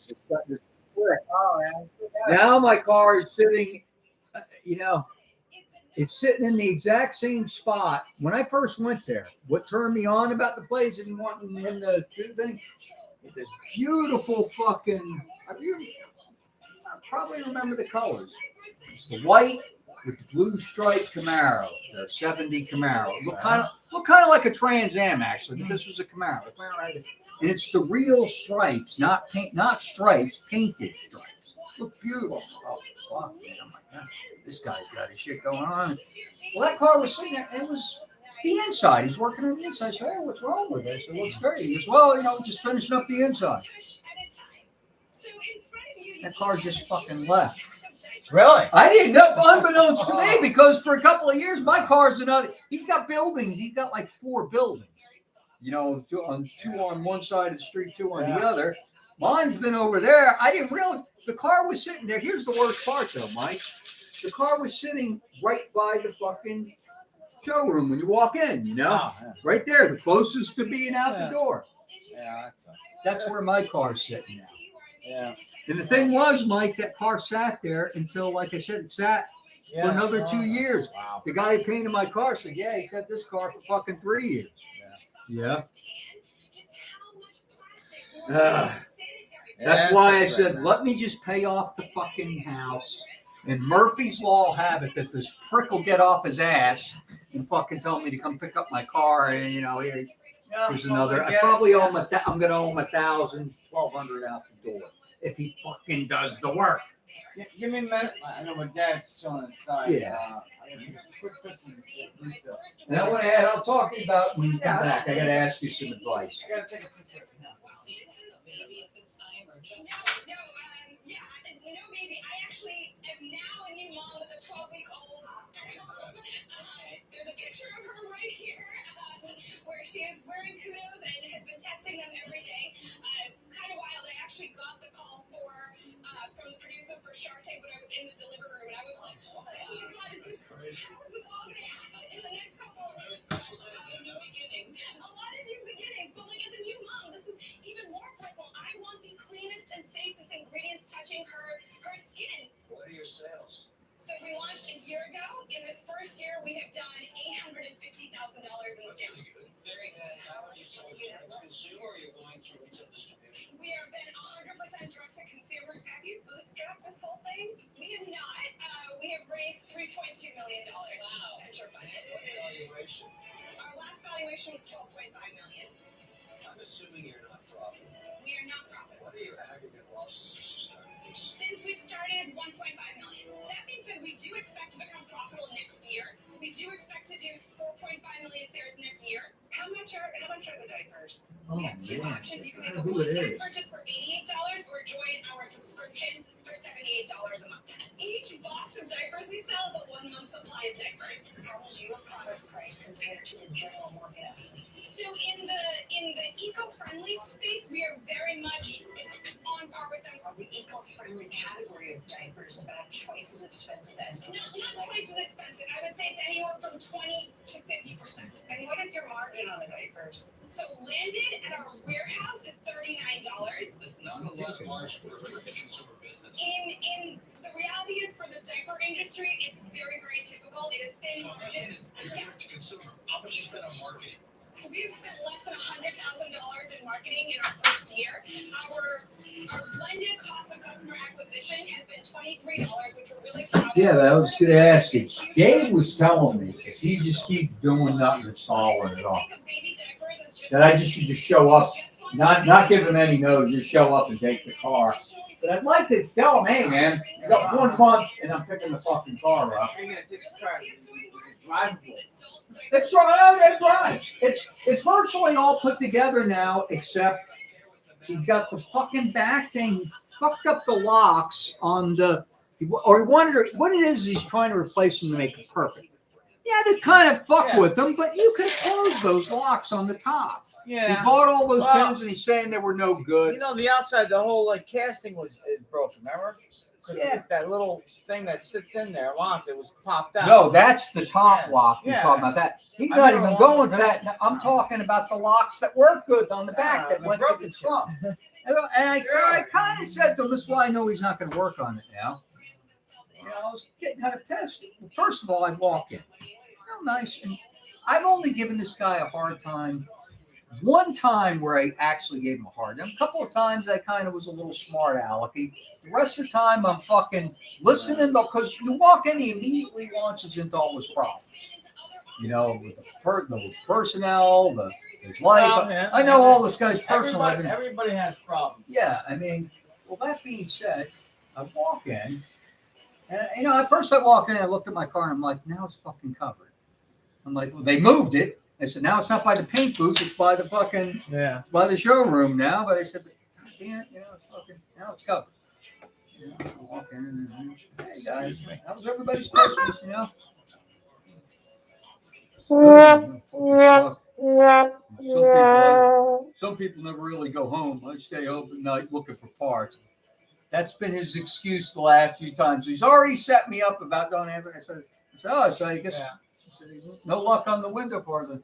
It's got this quick. Oh, man. Now my car is sitting, it's sitting in the exact same spot. When I first went there, what turned me on about the place and wanting him to do thing, it's this beautiful fucking, I probably remember the colors. It's the white with the blue striped Camaro, the 70 Camaro. Look kind of like a Trans Am actually, but this was a Camaro. And it's the real stripes, not stripes, painted stripes. Look beautiful. Oh fuck, man! I'm like, man, this guy's got his shit going on. Well, that car was sitting there. It was the inside. He's working on the inside. I said, hey, what's wrong with it? I said, looks great. He goes, well, just finishing up the inside. That car just fucking left. Really? I didn't know, unbeknownst to me, because for a couple of years, my car's another. He's got buildings. He's got like 4 buildings. Two on one side of the street, 2 on the other. Mine's been over there. I didn't realize the car was sitting there. Here's the worst part, though, Mike. The car was sitting right by the fucking showroom when you walk in, right there, the closest to being out the door. Yeah, that's where my car's sitting now. Yeah. And the thing was, Mike, that car sat there until, like I said, it sat for another 2 years. Wow. The guy who painted my car said, yeah, he had this car for fucking 3 years. Yeah. That's why I said, let me just pay off the fucking house. And Murphy's Law have it that this prick will get off his ass and fucking tell me to come pick up my car. And, here's another. I probably owe him I'm going to owe him $1,000, $1,200 out the door if he fucking does the work. Give me a minute. I know my dad's chilling inside. Yeah. And I'll talk to you about when you come back. I got to ask you some advice. I got to take a picture. Baby, I actually am now a new mom with a 12-week-old at home. There's a picture of her right here where she is wearing kudos and has been testing them every day. Kind of wild. I actually got the call from the producers for Shark Tank when I was in the delivery room, and I was like, oh my God, how is this all going to happen in the next couple of weeks? New beginnings. A lot of new beginnings, but like as a new mom, this is even more personal. I want the cleanest and safest ingredients touching her skin. What are your sales? So we launched a year ago. In this first year, we have done $850,000 in sales. It's very good. How are you sold direct to consumer, or are you going through retail distribution? We have been 100% direct to consumer. Have you bootstrapped this whole thing? We have not. We have raised $3.2 million. Wow. Venture funded. What valuation? Our last valuation was $12.5 million. I'm assuming you're not profitable. We are not profitable. What are your aggregate losses since you started this? Since we've started, $1.5 million. That being said, we do expect to become profitable next year. We do expect to do 4.5 million sales next year. How much are the diapers? We have 2 options. You can make a one-time purchase for $88 or join our subscription for $78 a month. Each box of diapers we sell is a 1-month supply of diapers. How is your product price compared to the general market? So in the eco-friendly space, we are very much on par with them. Are the eco-friendly category of diapers about twice as expensive as not twice as expensive. I would say it's anywhere from 20 to 50%. And what is your margin on the diapers? So landed at our warehouse is $39. That's not a lot of margin for a consumer business. In the reality is for the diaper industry, it's very, very typical. It is thin margins. Direct to consumer. How much you spend on marketing? We've spent less than $100,000 in marketing in our first year. Our blended cost of customer acquisition has been $23, which we're really proud of. Yeah, I was going to ask you. Gabe was telling me if he just keep doing nothing to solve it all, that I just should just show up, not give him any notice, just show up and take the car. But I'd like to tell him, hey man, I got 1 month and I'm picking the fucking car up. It's right. It's virtually all put together now, except he's got the fucking back thing. He fucked up the locks on the or he wanted to, what it is he's trying to replace them to make it perfect. Yeah, to kind of fuck with them, but you could close those locks on the top. Yeah. He bought all those Well, pins and he's saying they were no good. You know, the outside, the whole like casting is broken. Remember? So Yeah. That little thing that sits in there, locks, it was popped out. No, that's the top Yeah. lock. You're Yeah. talking about that. He's I not remember even one going was to that. I'm talking about the locks that were good on the back that the went to broken the trunk. And I kind of said to him, this is why I know he's not going to work on it now. You know, I was getting kind of tested. First of all, I walked in. So nice. And I've only given this guy a hard time. One time where I actually gave him a hard time. A couple of times I kind of was a little smart alecky. The rest of the time I'm fucking listening because you walk in, he immediately launches into all his problems. You know, with the personnel, his life. Well, man, I know all this guy's personal. Everybody has problems. Yeah, I mean, well, that being said, I walk in, and you know, at first I walk in, I looked at my car, and I'm like, now it's fucking covered. I'm like, well, they moved it. I said, now it's not by the paint booth, it's by the fucking, by the showroom now. But I said, God damn it, you know, it's fucking, now it's covered. You know, I walk in and, hey guys, how was everybody's Christmas, you know? Some people never really go home. I stay up at night looking for parts. That's been his excuse the last few times. He's already set me up about don't have it. I said, so I guess no luck on the window part of it.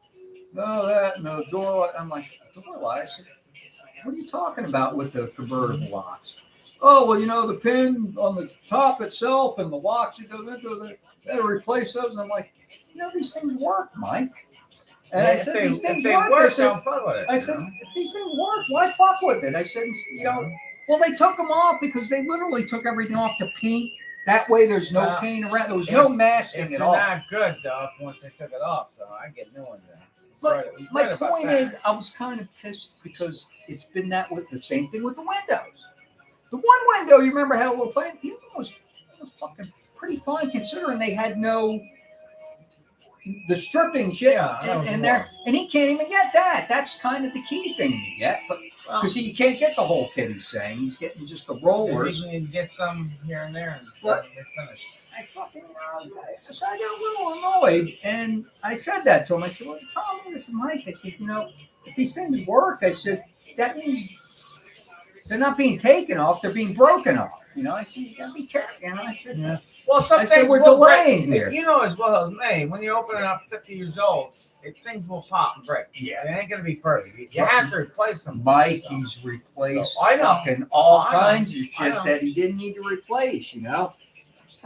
No, that, no door. I'm like, door lock. I said, what are you talking about with the convertible locks? Oh, well, you know, the pin on the top itself and the locks, you go into they replace those. And I'm like, you know, these things work, Mike. And I said, these things work. I said, if these things work, why fuck with it? I said, you know, well, they took them off because they literally took everything off to paint. That way, there's no paint around. There was no masking at all. They're not good, though, once they took it off. So I get new ones then. But my point is, I was kind of pissed because it's been that with the same thing with the windows. The one window, you remember, had a little plane. It was fucking pretty fine considering they had the stripping shit in there, and he can't even get that. That's kind of the key thing you get, but because he can't get the whole kit. He's saying he's getting just the rollers. You can get some here and there, and But they're finished. I fucking so I got a little annoyed, and I said that to him. I said, "Well, the problem is, Mike." I said, "You know, if these things work, I said that means they're not being taken off; they're being broken off." You know, I said, "You gotta be careful." You know, I said, Well, some I said, things we're will delaying break. here. You know as well as me, when you're opening up 50 years old, things will pop and break. Yeah, it ain't gonna be perfect. You have to replace them. Mike, he's replaced So, I know. fucking all I know. kinds of I shit know. that he didn't need to replace. You know,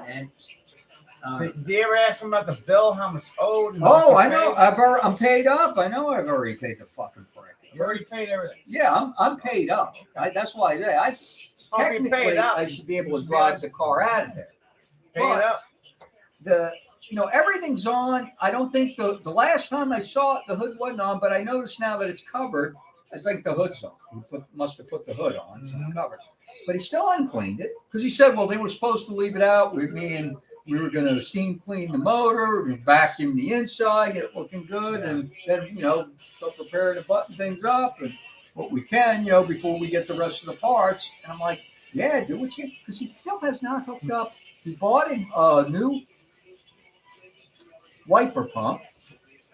and. Did you ever ask him about the bill? How much owed? and Oh, what I you know. paid? I'm paid up. I know I've already paid the fucking price. You already paid everything. Yeah, I'm paid up. That's why I technically I should be able to drive the car out of there. Pay it up. Everything's on. I don't think the last time I saw it, the hood wasn't on, but I noticed now that it's covered. I think the hood's on. He must have put the hood on, so it's covered. But he still uncleaned it because he said, well, they were supposed to leave it out with me and we were going to steam clean the motor and vacuum the inside, get it looking good, and then, start preparing to button things up and what we can, before we get the rest of the parts. And I'm like, yeah, do what you can, because he still has not hooked up. He bought a new wiper pump.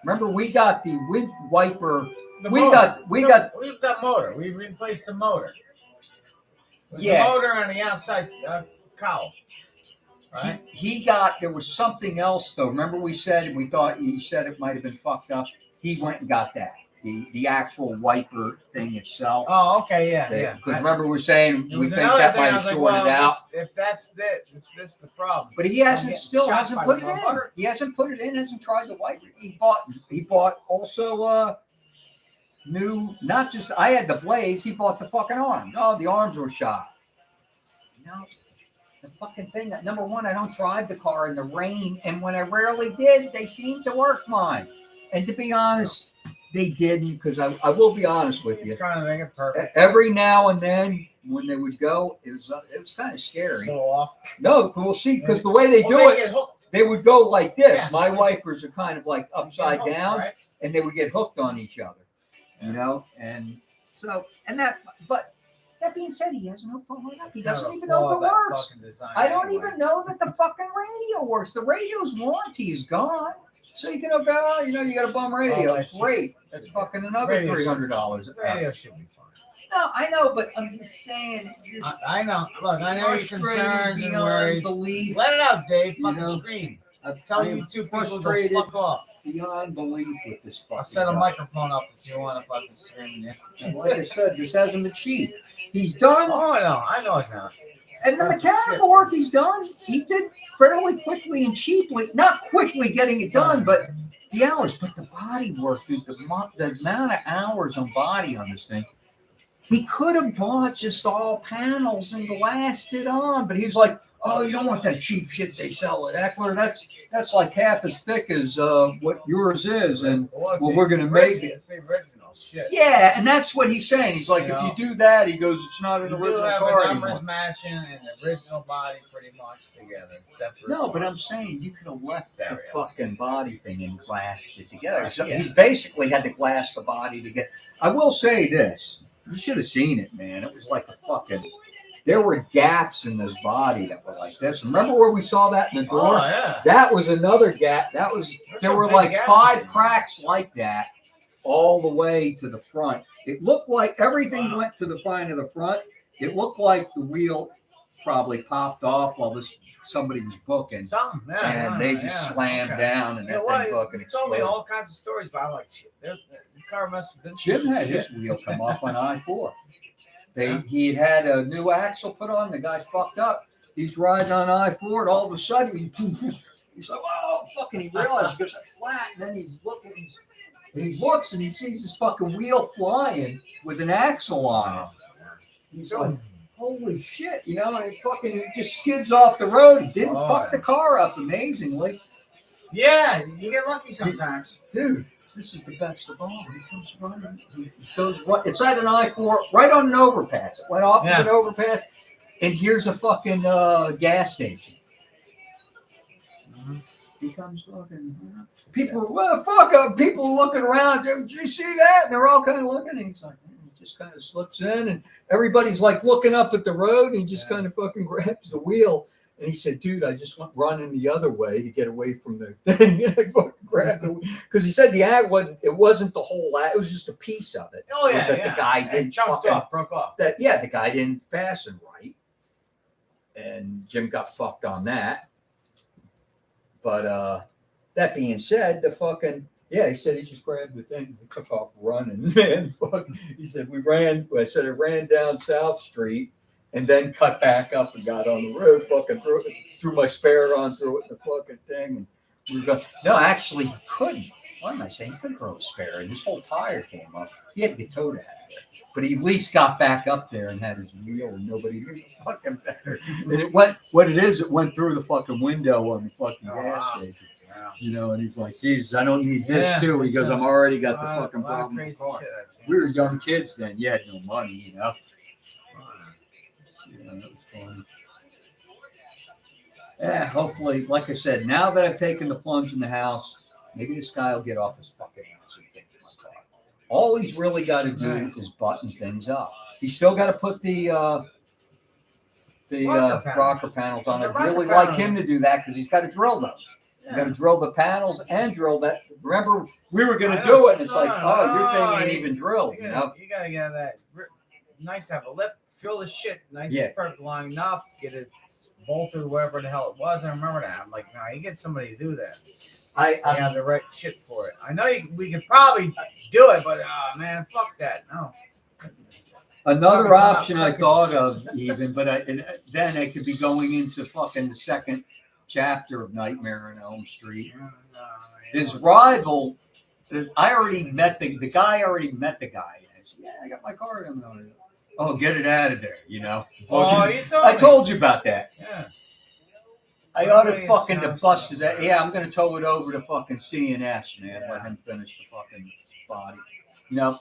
Remember, we got the wind wiper. We got that motor. We replaced the motor. The motor on the outside cowl. Right. There was something else though. Remember we said, we thought he said it might have been fucked up. He went and got that. The actual wiper thing itself. Oh, okay, yeah. Because remember we were saying we think that might have sorted it out. If that's this is the problem. But he hasn't put it in. He hasn't put it in, hasn't tried the wiper. He bought also new, not just I had the blades, he bought the fucking arms. Oh, the arms were shot. The fucking thing that number one, I don't drive the car in the rain, and when I rarely did, they seemed to work fine. And to be honest, they didn't, because I will be honest with you. Trying to make it perfect. Every now and then, when they would go, it was kind of scary. Go off. No, we'll see, because the way they do it, they would go like this. Yeah. My wipers are kind of like upside down, right? And they would get hooked on each other, and so, but That being said, he has no phone. He Kind of doesn't a even know flaw if it of that works. fucking design I don't anyway. even know that the fucking radio works. The radio's warranty is gone. So you can go, you know, you got a bum radio. Oh, It's great. That's fucking another Radio should- $300. Radio should be fine. No, I know, but I'm just saying. It's just I know. Look, I know you're frustrated concerned and beyond worried. belief. Let it out, Dave. You Fucking know, scream. I'm Tell I'm you two people to frustrated fuck off. beyond belief with this fucking I'll set a guy. microphone up if you want to fucking scream. And like I said, this hasn't been cheap. He's done. Oh, I know it's not. And the That's mechanical shit. work he's done, he did fairly quickly and cheaply. Not quickly getting it done, but the hours. But the body work, dude, the amount of hours on body on this thing, he could have bought just all panels and glassed it on. But he was like, oh, you don't want that cheap shit they sell at Eckler. That's like half as thick as what yours is. And Well, well, we're gonna make it. It's the original shit. Yeah, and that's what he's saying. He's like, You if know, you do that, he goes, it's not an You do original have car the numbers anymore. matching and the original body pretty much together, except for No, but I'm saying you could have left the Stereo. fucking body thing and glassed it together. So Yeah. he's basically had to glass the body together. I will say this. You should have seen it, man. It was like a fucking... There were gaps in this body that were like this. Remember where we saw that in the door? Oh, yeah. That was another gap. That was... There some were big like gaps. 5 cracks like that all the way to the front. It looked like everything went to the front of the front. It looked like the wheel probably popped off while somebody was booking. Something, yeah. And they just slammed okay. down and Yeah, that well, thing fucking you told me exploded. all kinds of stories, but I'm like, shit, the car must have been. Jim had his shit. wheel come off on I-4. He had a new axle put on. The guy fucked up. He's riding on I-4, and all of a sudden, he's like, oh, fucking, he realized he goes flat, and then he's looking, and he looks, and he sees his fucking wheel flying with an axle on it. He's like, holy shit, you know, and he just skids off the road. He didn't fuck the car up, amazingly. Yeah, you get lucky sometimes. Dude, this is the best of all. He comes running. He goes right. It's at an I-4, right on an overpass. It went off of an overpass, and here's a fucking gas station. He comes fucking. People, well, fuck up. People looking around. Did you see that? And they're all kind of looking. And he's like, he just kind of slips in, and everybody's like looking up at the road, and he just kind of fucking grabs the wheel. And he said, dude, I just went running the other way to get away from the thing. And I fucking grabbed the because he said the ag wasn't the whole ag, it was just a piece of it. Oh, yeah. That yeah. the guy And didn't jumped fucking, off, broke off. the guy didn't fasten right. And Jim got fucked on that. But that being said, he said he just grabbed the thing and took off running. Man, he said I said I ran down South Street and then cut back up and got on the road, fucking threw my spare on, threw it in the fucking thing. And we were going, no, actually, he couldn't. What am I saying? He couldn't throw a spare, and his whole tire came up. He had to get towed out of there. But he at least got back up there and had his wheel, and nobody knew fucking better. And it went through the fucking window on the fucking gas station. Wow. You know, and he's like, Jesus, I don't need this Yeah, too. He goes, I'm already got the fucking a lot of problem. crazy with the car. shit I've seen. We were young kids then. You had no money, you know. Yeah, that was fun. Yeah, hopefully, like I said, now that I've taken the plunge in the house, maybe this guy will get off his fucking ass and fix my car. All he's really got to do is button things up. He's still got to put the rocker panels on. I'd really like him to do that because he's got to drill those. You got to drill the panels and drill that. Remember, we were going to do it, and it's like, your thing ain't even drilled. You know? You gotta get that. Nice to have a lip. Drill the shit nice Yeah. and perfect lined up. Get it bolted wherever the hell it was. I remember that. I'm like, you get somebody to do that. I have the right shit for it. I know we could probably do it, but man, fuck that. No. Another option I thought of, even, but then I could be going into fucking the second chapter of Nightmare on Elm Street. His rival, I already met the guy. Already met the guy. And I said, yeah, I got my car. Oh, get it out of there, you know. Oh, you told I me. told you about that. Yeah. I ought to fucking bust his ass. Yeah, I'm gonna tow it over to fucking CNS, man. Let him finish the fucking body. You know,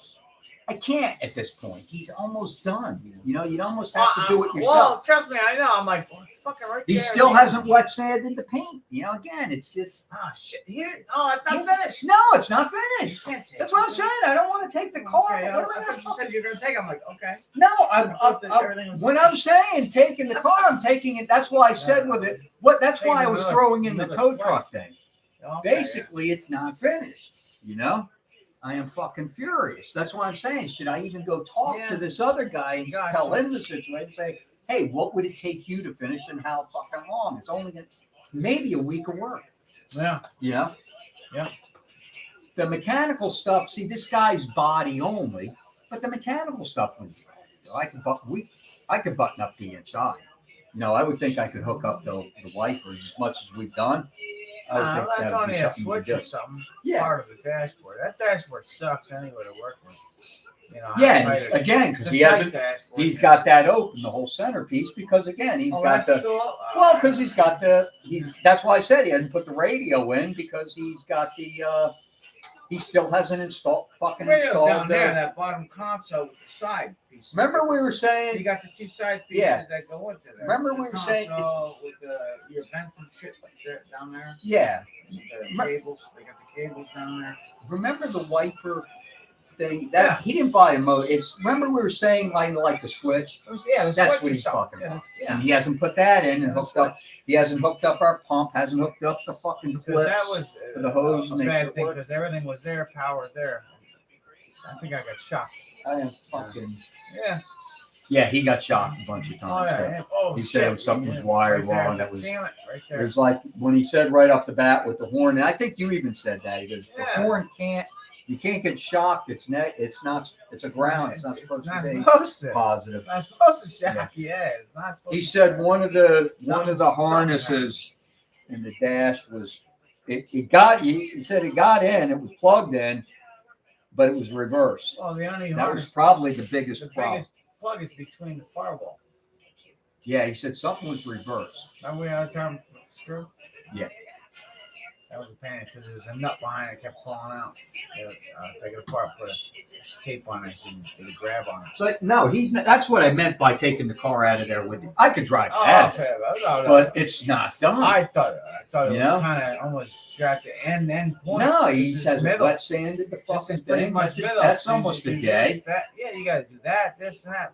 I can't at this point. He's almost done. You know, you'd almost have to do it yourself. Well, trust me, I know. I'm like, what fucking right He there. still hasn't wet sanded the paint. You know, again, it's just. Oh shit! It's not finished. No, it's not finished. That's what I'm saying. I don't want to take the car. Okay, what am I I going to thought you said you're gonna take. I'm like, okay. No, thought that everything was when I'm saying taking the car, I'm taking it. That's why I said with it. That's why I was throwing in the tow truck thing. Okay, Basically, it's not finished. You know, I am fucking furious. That's why I'm saying, should I even go talk to this other guy and tell him the situation? Say, hey, what would it take you to finish and how fucking long? It's only maybe a week of work. Yeah. You know? Yeah. The mechanical stuff, see, this guy's body only, but the mechanical stuff was, I could button up the inside. You know, I would think I could hook up the wipers as much as we've done. I would think That's that would be only a something switch to or do. something. Yeah. Part of the dashboard. That dashboard sucks anyway to work with. You know, Yeah, how and tight it is. again, because It's he a tight hasn't, dashboard, he's yeah. got that open, the whole centerpiece, because again, he's got that's the, still- well, because he's got the, that's why I said he hasn't put the radio in, because he's got the, he still hasn't fucking Radio installed down there, the, that bottom console with the side piece. remember we were saying, You got the two side pieces Yeah. that go into there. Remember The we were saying it's- console with your vents and shit like that down there. yeah, The cables, they got the cables down there. remember the wiper thing, that, he didn't buy a motor, it's, remember we were saying like the switch? Yeah, the That's switch what or he's something. talking about. Yeah. And he hasn't put that in and The hooked up, he hasn't hooked up our pump, hasn't hooked up the fucking Because clips that was for the hose a and make sure bad it thing works. because everything was there, power was there. I think I got shocked. I am fucking. Yeah. Yeah, he got shocked a bunch of Oh, times. yeah. too. yeah. Oh, He shit. said something was wired Right there. wrong. That was. Damn it, right It there. was like when he said right off the bat with the horn. And I think you even said that. He goes, Yeah. the horn can't. You can't get shocked. It's not. It's a ground. It's not supposed not to be supposed to. positive. It's not supposed to shock. Yeah, it's not supposed He to. said one of the Something harnesses in the dash was it got. He said it got in. It was plugged in, but it was reversed. Oh, the only That was harness- probably the biggest the problem. biggest plug is between the firewall. Yeah, he said something was reversed. Remember we had a term screw? Yeah. That was a pain because there was a nut behind it kept falling out. Take it apart, put a tape on it, and get a grab on it. So no, he's not. That's what I meant by taking the car out of there with him. I could drive Oh, that, okay. No, but it's not done. I thought it You was know? kind of almost got the end point. No, he This is has middle. wet sanded the This fucking is pretty thing. much That's, middle. that's So you almost do a this, day. Yeah, you got to do that, this, and that.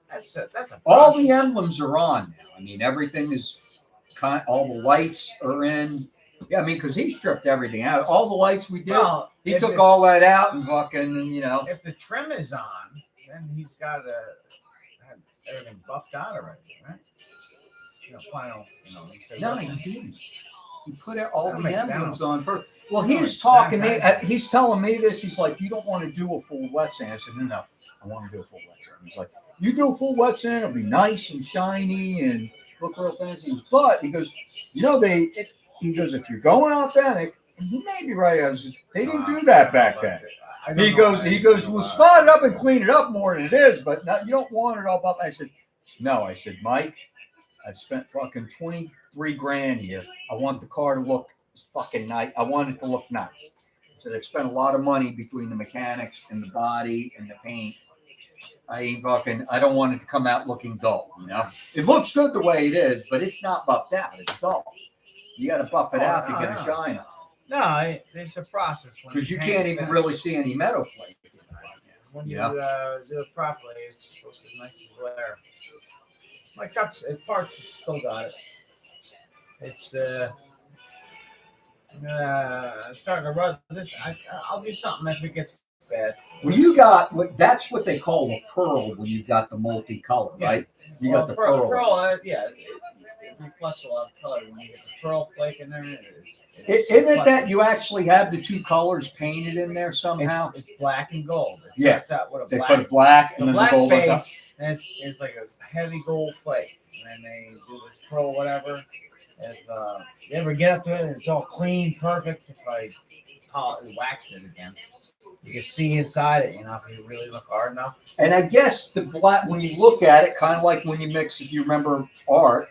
That's a All process. the emblems are on now. I mean, everything is all the lights are in. Yeah, I mean, because he stripped everything out. All the lights we did, Well, he if took it's- all that out and fucking, you know. If the trim is on, then he's got to have everything buffed out already, right? Final, you say. No, he didn't. He put all That'll the make it emblems down. on first. Well, That'll he's make talking me. sense. He's telling me this. He's like, you don't want to do a full wet sand. I said, no, I want to do a full wet sand. He's like, you do a full wet sand, it'll be nice and shiny and look real fancy. But he goes, you know, he goes, if you're going authentic, and he may be right. They didn't do that back then. He goes, we'll spot it up and clean it up more than it is, but not, you don't want it all up. I said, no. I said, Mike, I've spent fucking 23 grand here. I want the car to look fucking nice. I want it to look nice. So they spent a lot of money between the mechanics and the body and the paint. I don't want it to come out looking dull, you know? It looks good the way it is, but it's not buffed out. It's dull. You got to buff it out to get a shine on. No, there's a process. Because you can't even really see any metal flake. When you Yeah. do it properly, it's supposed to be nice and glare. My truck's parts still got it. It's starting to rust. This I'll do something if it gets bad. Well, you got that's what they call a pearl when you got the multicolor, right? You got the pearl. Yeah, it reflects a lot of color when you get the pearl flake in there. Isn't it that you actually have the two colors painted in there somehow? It's black and gold. It Yeah. starts out with a They black, put black and the then black the gold on top. base, and it's like a heavy gold flake, and then they do this pearl whatever. If you ever get up to it, and it's all clean, perfect. If I wax it again, you can see inside it. You know, if you really look hard enough. And I guess the black, when you look at it, kind of like when you mix, if you remember art,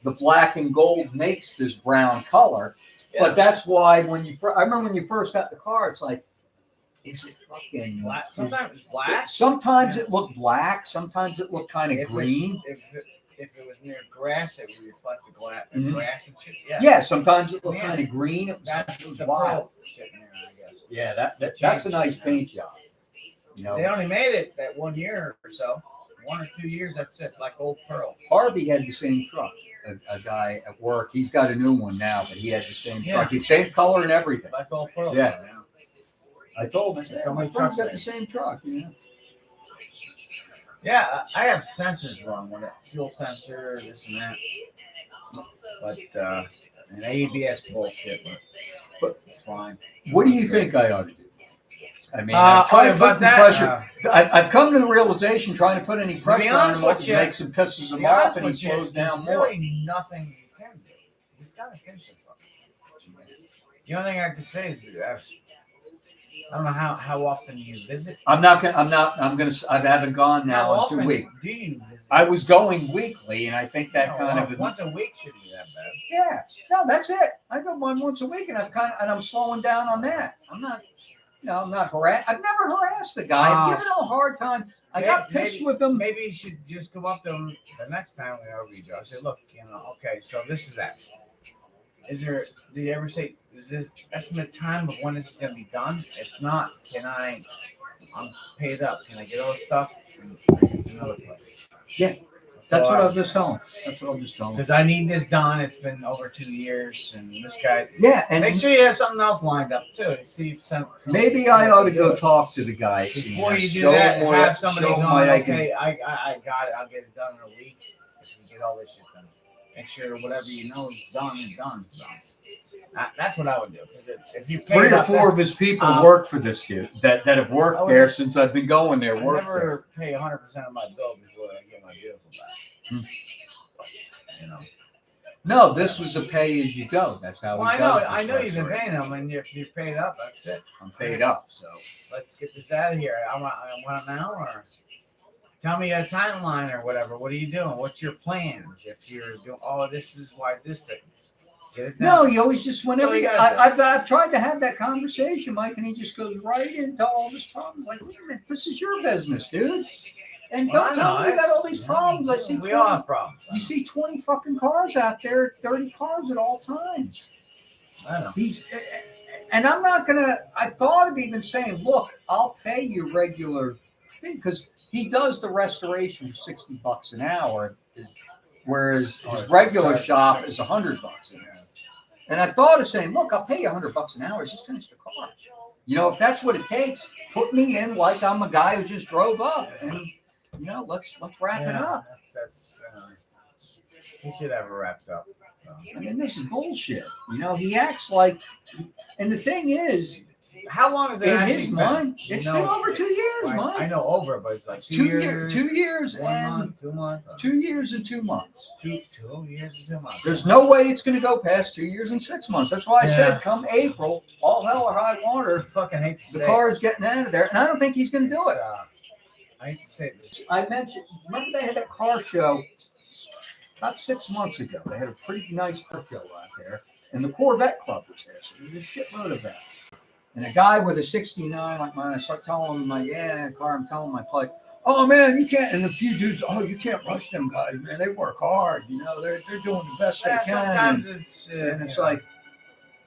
the black and gold makes this brown color. Yeah. But that's why when you, I remember when you first got the car, it's like, is it fucking Black. Sometimes it's black. Sometimes it looked black. Sometimes it looked kind of If green. If if it was near grass, it would reflect the Mhm. grass and shit. Yeah. Yeah, sometimes it looked Yeah. kind of green. It That's was the wild. pearl sitting there, I guess. Yeah, that's a nice paint job. You know, They only made it that 1 year or so. 1 or 2 years, that's it, like old pearl. Harvey had the same truck. A guy at work, he's got a new one now, but he had the same Yeah. truck. He's same color and everything. Like old pearl. Yeah. I told him, I said, So my many friend's trucks got there. the same truck. You know? Yeah, I have sensors wrong with it. Fuel sensor, this and that. But and ABS bullshit, but it's fine. What do you think I ought to do? I mean, I'm trying to put about the that, pressure. I've come to the realization trying to put any pressure on honest him with you, makes him pisses to him be off honest and he with you, slows down there's more. really nothing you can do. He's got to finish it. The only thing I could say is I don't know how often you visit. I haven't gone now How in 2 often weeks. do you visit? I was going weekly, and I think that No, kind of once a week shouldn't be that bad. yeah. No, that's it. I go once a week, and I'm slowing down on that. I'm not harassed. I've never harassed the guy. I've given him a hard time. I got pissed with him. Maybe you should just go up to him the next time we overread you. I say, look, okay, so this is that. Do you ever say, is this estimate time of when this is going to be done? If not, I'm paid up. Can I get all the stuff from another place? Yeah. That's what I'll just tell him. Because I need this done. It's been over 2 years, and this guy. Yeah, and make sure you have something else lined up too. See if maybe I ought to go talk to the guy before you do show that. him what- Have somebody show going. him what I Okay, can- I got it. I'll get it done in a week. Get all this shit done. Make sure whatever you know is done is done. So that's what I would do. If you pay 3 or up 4 that- of his people work for this dude that have worked I would- there since I've been going there. I Work there. never pay 100% of my bill before I get my vehicle back. You know. No, this was a pay as you go. That's how Well, he I know. does this I know you've been restoration. paying them, and if you're paid up, that's it. I'm paid up. So let's get this out of here. I want now, or tell me a timeline or whatever. What are you doing? What's your plans? If you're doing, this is why this takes. Get it No, done. he always just whenever you gotta do. I've tried to have that conversation, Mike, and he just goes right into all this problems. Like, wait a minute, this is your business, dude. And Well, don't I tell know, me you got all it's- these problems. I see We all have problems. You see 20 fucking cars out there, 30 cars at all times. I know. And I'm not gonna. I thought of even saying, look, I'll pay you regular thing because he does the restoration for $60 an hour, whereas his regular shop is $100 an hour. And I thought of saying, look, I'll pay you $100 an hour. Just finish the car. You know, if that's what it takes, put me in like I'm a guy who just drove up, and let's wrap it up. That's he should have it wrapped up. I mean, this is bullshit. He acts like, and the thing is, how long has it in actually his been? mind? You It's know, been over 2 years, Mike. I know over, but it's like 2 years, 2 years 1 and month, 2 months, 2 years and 2 months. 2 years and 2 months. There's no way it's going to go past 2 years and 6 months. That's why I Yeah. said, come April, all hell or high water, fucking hate to the say car is getting out of there, and I don't think he's going to do it. I hate to say this. I mentioned, remember they had that car show about 6 months ago. They had a pretty nice car show out there, and the Corvette Club was there, so there's a shitload of that. And a guy with a 69 like mine, I start telling him, like, yeah, car, I'm telling my plate, oh man, you can't, and a few dudes, oh, you can't rush them guys, man, they work hard, they're doing the best they can. Sometimes it's And it's like,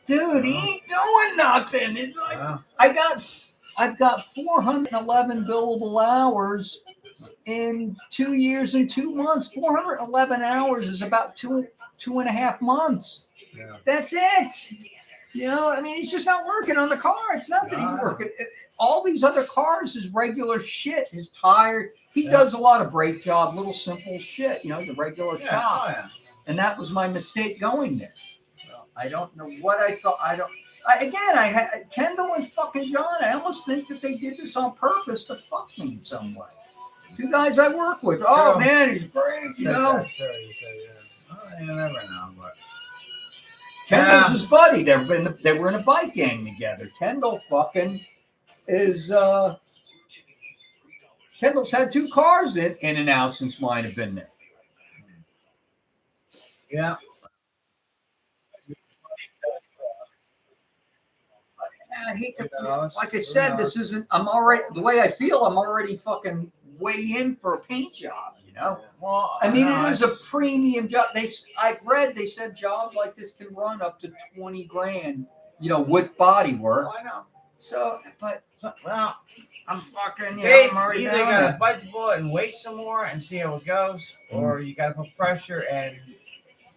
dude, he ain't doing nothing. It's like, I've got 411 billable hours in 2 years and 2 months. 411 hours is about two and a half months. Yeah. That's it. He's just not working on the car. It's not that he's working. All these other cars is regular shit. His tire. He does a lot of brake job, little simple shit, the regular shop. Oh, yeah. And that was my mistake going there. I don't know what I thought. I had Kendall and fucking John. I almost think that they did this on purpose to fuck me in some way. 2 guys I work with. Oh True. man, he's great. You never know, but Kendall's his buddy. They were in a bike gang together. Kendall fucking is. Kendall's had 2 cars in and out since mine have been there. yeah. I hate to, like I said, this isn't. I'm already the way I feel. I'm already fucking way in for a paint job. know. Well, I mean, no, it is a it's- premium job. I've read they said jobs like this can run up to 20 grand, you know, with body work. I know. So, but Well, I'm fucking, Dave, I'm already you either down gotta there. bite the bullet and wait some more and see how it goes, or you gotta put pressure and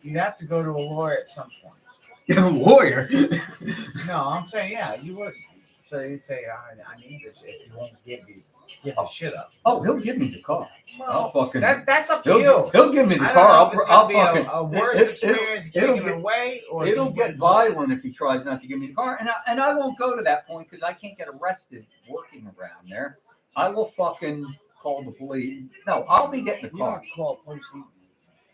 you'd have to go to a lawyer at some point. A lawyer. No, I'm saying, yeah, you would. So you say, I need this if you won't give the shit up. Oh, he'll give me the car. I'll fucking. That's up to He'll, you. he'll give me the I don't car. know if it's I'll gonna be fucking. a worse experience it'll taking it away, or it'll if you get wouldn't- violent if he tries not to give me the car, and I won't go to that point because I can't get arrested working around there. I will fucking call the police. No, I'll be getting the You car. don't call police.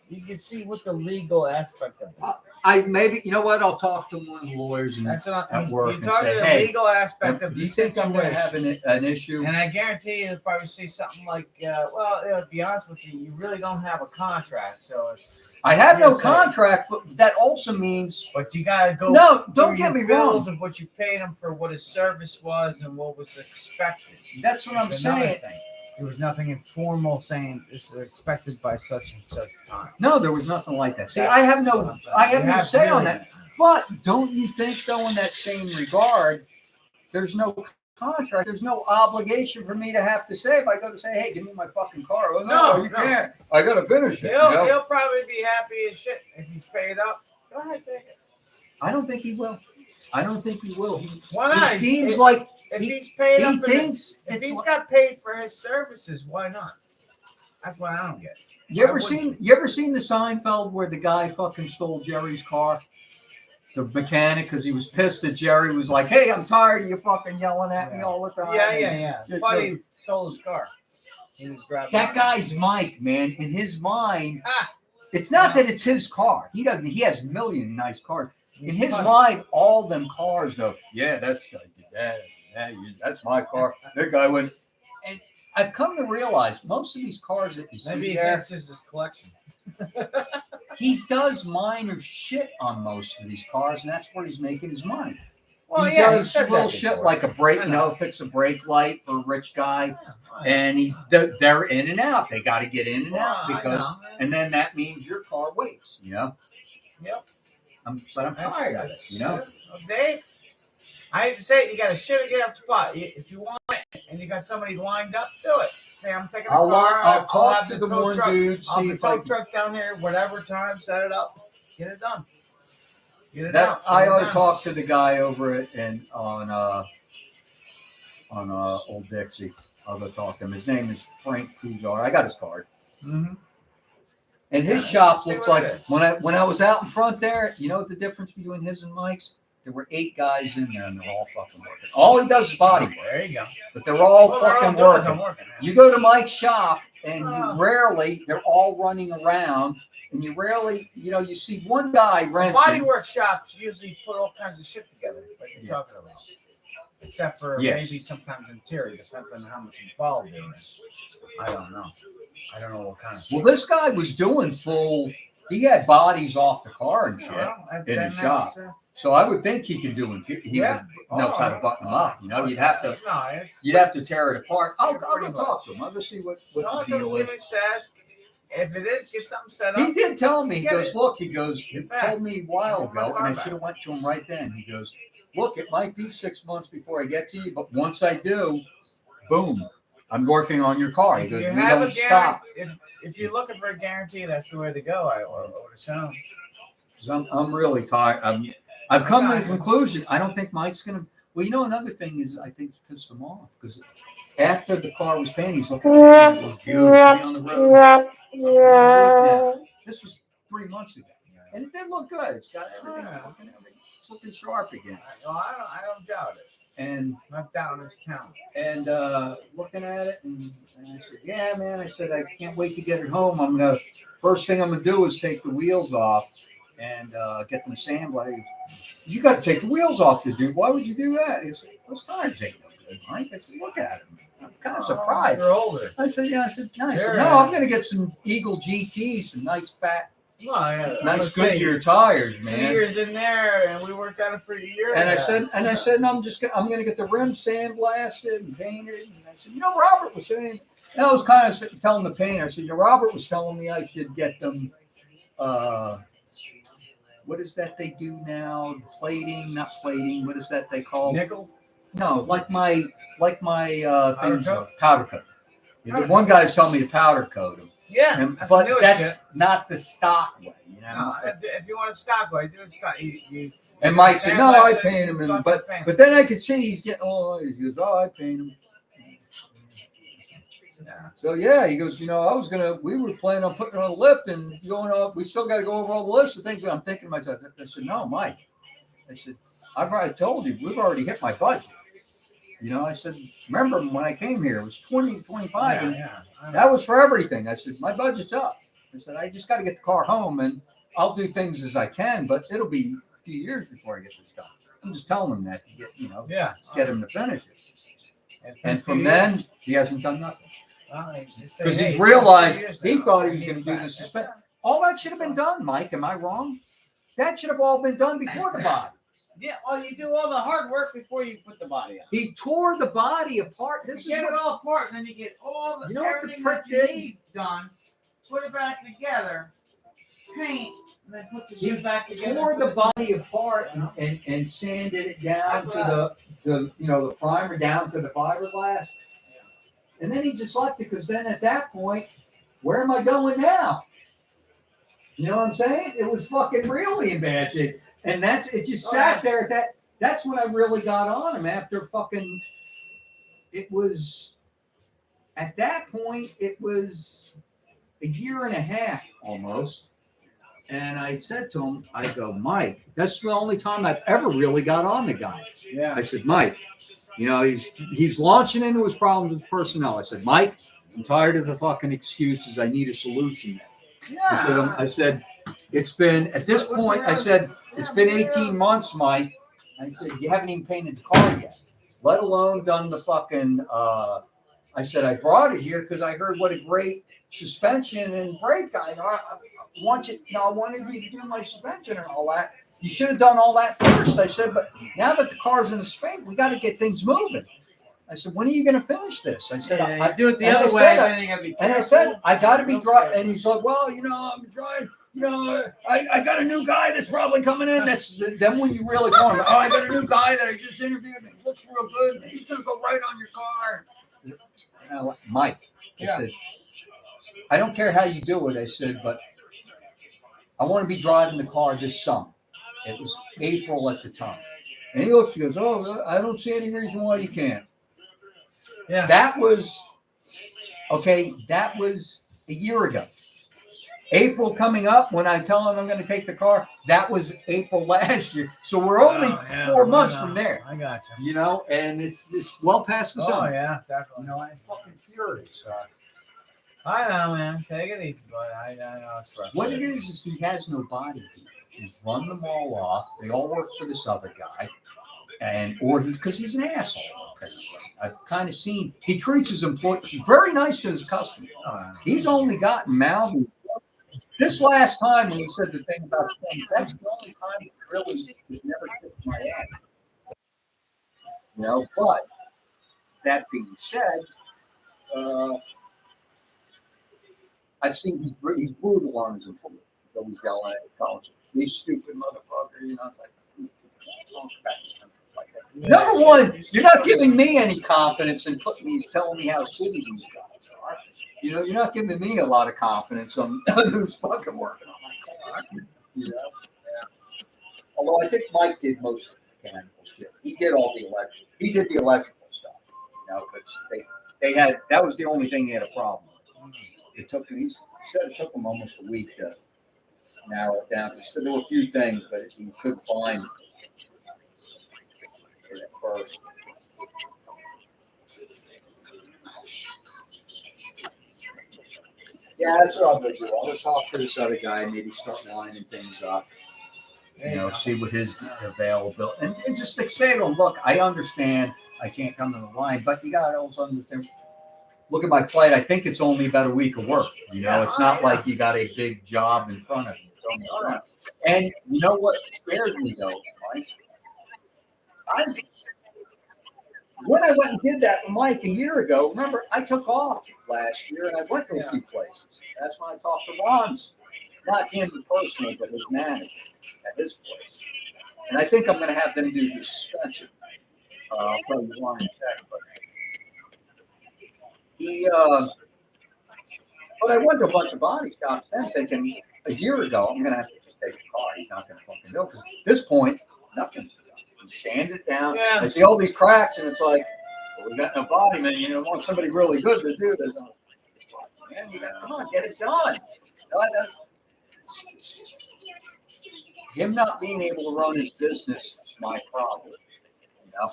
You can see what the legal aspect of it. I maybe you know what? I'll talk to one of the lawyers That's what at you work and talk to say, the hey, legal aspect of do you the think I'm going to situation. have an issue? And I guarantee you, if I would say something like, well, to be honest with you, you really don't have a contract, so it's. I have no hearsay. contract, but that also means. But you gotta go. No, don't through get your me wrong. bills of what you paid him for, what his service was, and what was expected. That's what I'm That's another saying. thing. There was nothing informal saying this is expected by such and such time. No, there was nothing like that. See, That's I have what no, I'm saying. I have You no have say on really- that. But don't you think, though, in that same regard, there's no contract, there's no obligation for me to have to say if I go to say, hey, give me my fucking car. Oh, no, you No. can't. I got to finish it. He'll, you know? he'll probably be happy as shit if he's paid up. Go ahead, take it. I don't think he will. I don't think he will. Why not? It seems If- like If he- he's paid he up, for thinks if it's he's like- got paid for his services, why not? That's what I don't get. You ever Why wouldn't seen the Seinfeld where the guy fucking stole Jerry's car? The mechanic, because he was pissed that Jerry was like, hey, I'm tired of you fucking yelling at me all the time. Yeah. It's Buddy stole his car. He was grabbing That it. guy's Mike, man. In his mind, Ah, it's not that it's his car. He doesn't. He has a million nice cars. In his funny. mind, all them cars, though. Yeah, that's my car. That guy went. And I've come to realize most of these cars that you see Maybe there, that's just his collection. he does minor shit on most of these cars, and that's where he's making his money. Well, He yeah, he does said little that shit before. like a brake, I you know. know, fix a brake light for a rich guy, Right. and they're in and out. They got to get in and Well, out I because, know. and then that means your car waits. You know, Yep. but I'm tired of it. You know, Well, Dave, I hate to say it, you got to shit or get up the pot. If you want it and you got somebody lined up, do it. Say, I'm taking a I'll car. talk have to the the tow one truck. dude, I'll see have if the I tow can- truck down here, whatever time, set it up, get it done. Get it that out. I get it ought to done. talk to the guy over it and on Old Dixie. I'll go talk to him. His name is Frank Kuzar. I got his card. Mhm. And his Yeah, shop see looks what like it is. when I was out in front there, you know what the difference between his and Mike's? There were 8 guys in there and they're all fucking working. All he does is body work, There you go. but they're all Well, they're all fucking doing working. some working. You go to Mike's shop and Ah. you rarely, they're all running around and you rarely, you know, you see one guy Body renting. work shops usually put all kinds of shit together, like you're Yeah. talking about. Except for Yes. maybe sometimes interior, depends on how much involved in it. I don't know. I don't know what kind of Well, shit. this guy was doing full, he had bodies off the car and shit Well, that- in then his shop. that's, So I would think he could do it. He Yeah. knows how to button them up. You know, you'd have to No, it's, you'd have to tear it apart. I'll go Pretty talk much. to him. I'll go see what so the I'll deal come see what is. he says. If it is, get something set up. He did tell me, he Get goes, it. look, he goes, he Get back. told me a while Get my ago, and car I back. should have went to him right then. He goes, look, it might be 6 months before I get to you, but once I do, boom, I'm working on your car. He If goes, you we have don't a stop. if you're looking for a guarantee, that's the way to go. I would assume. 'Cause I'm really tired. I've come to the conclusion. I don't think Mike's gonna. Well, you know, another thing is I think it's pissed him off because after the car was painted, he's looking at it. It was beautiful on the road. Now, this was 3 months ago, and it did look good. It's got everything. It's looking sharp again. Well, I don't doubt it. And Not down his count. and looking at it, and I said, "Yeah, man." I said, "I can't wait to get it home. I'm gonna first thing I'm gonna do is take the wheels off and get them sandblasted." You got to take the wheels off to do. Why would you do that? He said, "Those tires ain't no good, Mike." I said, "Look at them." I'm kind of surprised. You're older. I said, "Yeah." I said, "No." I said, Sure. "No, I'm gonna get some Eagle GTs, some nice fat, Well, yeah, nice Goodyear tires, 2 man." years in there, and we worked on it for a year. And I said, no, I'm gonna get the rim sandblasted and painted. And I said, you know, Robert was saying, And I was kind of telling the painter, I said, Robert was telling me I should get them, what is that they do now? Plating, not plating. What is that they call? Nickel? No, like my things, powder coat. One guy's telling me to powder coat them. Yeah, but that's not the stock way, you know. No, if you want a stock way, do it stock. And Mike said, "No, I paint him," but then I could see he's getting he goes, "Oh, I paint him." Yeah. So yeah, he goes, we were planning on putting on a lift and going up. We still got to go over all the list of things. And I'm thinking to myself, I said, no, Mike. I said, I've already told you, we've already hit my budget. I said, remember when I came here, it was 20, 25. And that was for everything. I said, my budget's up. I said, I just got to get the car home and I'll do things as I can, but it'll be a few years before I get this done. I'm just telling him that to get, get him to finish it. And from then, he hasn't done nothing. Because he's realized he thought he was going to do the suspension. All that should have been done, Mike. Am I wrong? That should have all been done before the body. Yeah, well, you do all the hard work before you put the body on. He tore the body apart. This you get it all apart, and then you get all the everything that you need done. Put it back together, paint, and then put the shit back together. He tore the body apart and sanded it down to the primer down to the fiberglass. And then he just left it because then at that point, where am I going now? You know what I'm saying? It was fucking really in bad shape. And it just sat there at that's when I really got on him after fucking, at that point, it was a year and a half almost. And I said to him, I go, Mike, that's the only time I've ever really got on the guy. Yeah. I said, Mike, he's launching into his problems with personnel. I said, Mike, I'm tired of the fucking excuses. I need a solution. Yeah. I said, it's been, at this point, I said, it's been 18 months, Mike. I said, you haven't even painted the car yet, let alone done the fucking, I said, I brought it here because I heard what a great suspension and brake guy. I wanted you to do my suspension and all that. You should have done all that first. I said, but now that the car's in the space, we got to get things moving. I said, when are you going to finish this? I said, I do it the other way. Then you got to be and I said, I got to be dry. And he's like, well, I'm trying. I got a new guy that's probably coming in. Then when you really go, I got a new guy that I just interviewed and he looks real good. And he's going to go right on your car. And Mike, I said, I don't care how you do it. I said, but I want to be driving the car this summer. It was April at the time. And he looks, he goes, oh, I don't see any reason why you can't. Yeah. That was a year ago. April coming up, when I tell him I'm going to take the car, that was April last year. So we're only 4 months from there. I got you. And it's well past the summer. Oh, yeah, definitely. I'm fucking furious. I know, man. Take it easy, but I know it's frustrating. What it is he has no body. He's run them all off. They all work for this other guy. Because he's an asshole. I've kind of seen, he treats his employees very nice to his customers. He's only gotten Malibu. This last time when he said the thing about things, that's the only time he really has never kicked my ass. But that being said, I've seen he's brutal on his employees. He's always yelling at college. You stupid motherfucker. It's like, number one, you're not giving me any confidence in telling me how shitty these guys are. You're not giving me a lot of confidence on who's fucking working on my car. Yeah. Although I think Mike did most of the mechanical shit. He did all the electrical. He did the electrical stuff. Because they had, that was the only thing he had a problem with. He said it took him almost a week to narrow it down. He said there were a few things, but he couldn't find it at first. Yeah, that's what I'm going to do. I'm going to talk to this other guy and maybe start lining things up. See what his availability and just say to him, look, I understand I can't come to the line, but you got to also understand. Look at my plate. I think it's only about a week of work. It's not like you got a big job in front of you. And you know what scares me though, Mike? when I went and did that with Mike a year ago, remember, I took off last year and I went to a few places. That's when I talked to Ron's, not him personally, but his manager at his place. And I think I'm going to have them do the suspension. I'll tell you why in a second. But I went to a bunch of body shops then thinking a year ago, I'm going to have to just take a car. He's not going to fucking do it. Because at this point, nothing's done. You sand it down. Yeah. I see all these cracks, and it's like, well, we got no body, man. You want somebody really good to do this. Man, you got, come on, get it done. Him not being able to run his business is my problem. You know,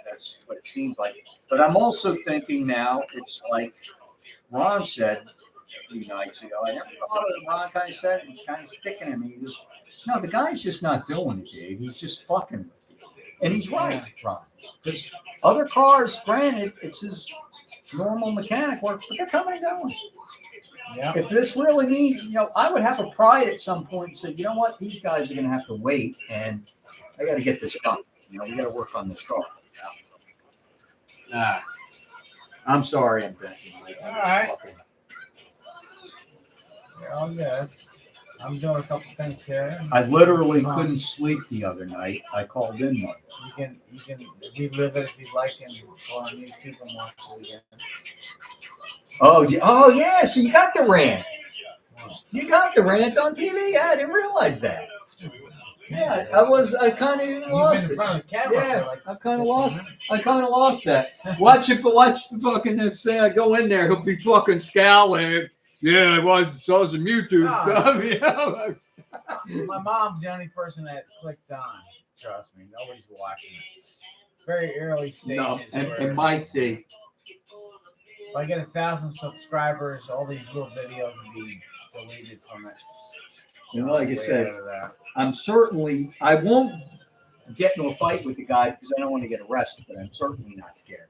that's what it seems like. But I'm also thinking now, it's like Ron said a few nights ago. I never thought of it. Ron kind of said it. It's kind of sticking in me. He goes, no, the guy's just not doing it, Dave. He's just fucking with you. And he's right, Ron. Because other cars, granted, it's his normal mechanic work, but they're coming and going. Yeah. If this really needs, I would have a pride at some point and say, you know what, these guys are going to have to wait, and I got to get this done. We got to work on this car. I'm sorry, I'm thinking. All right. You're all good. I'm doing a couple things here. I literally couldn't sleep the other night. I called in one. You can relive it if you like and go on YouTube and watch it again. Oh yeah. So you got the rant. You got the rant on TV. I didn't realize that. Yeah, I kind of lost it. Yeah, I kind of lost that. Watch it, but watch the fucking next thing. I go in there, he'll be fucking scowling. Yeah, I saw some YouTube stuff. My mom's the only person that clicked on. Trust me, nobody's watching it. Very early stages. No, and Mike say, if I get 1,000 subscribers, all these little videos will be deleted from it. Like I said, I won't get into a fight with the guy because I don't want to get arrested, but I'm certainly not scared.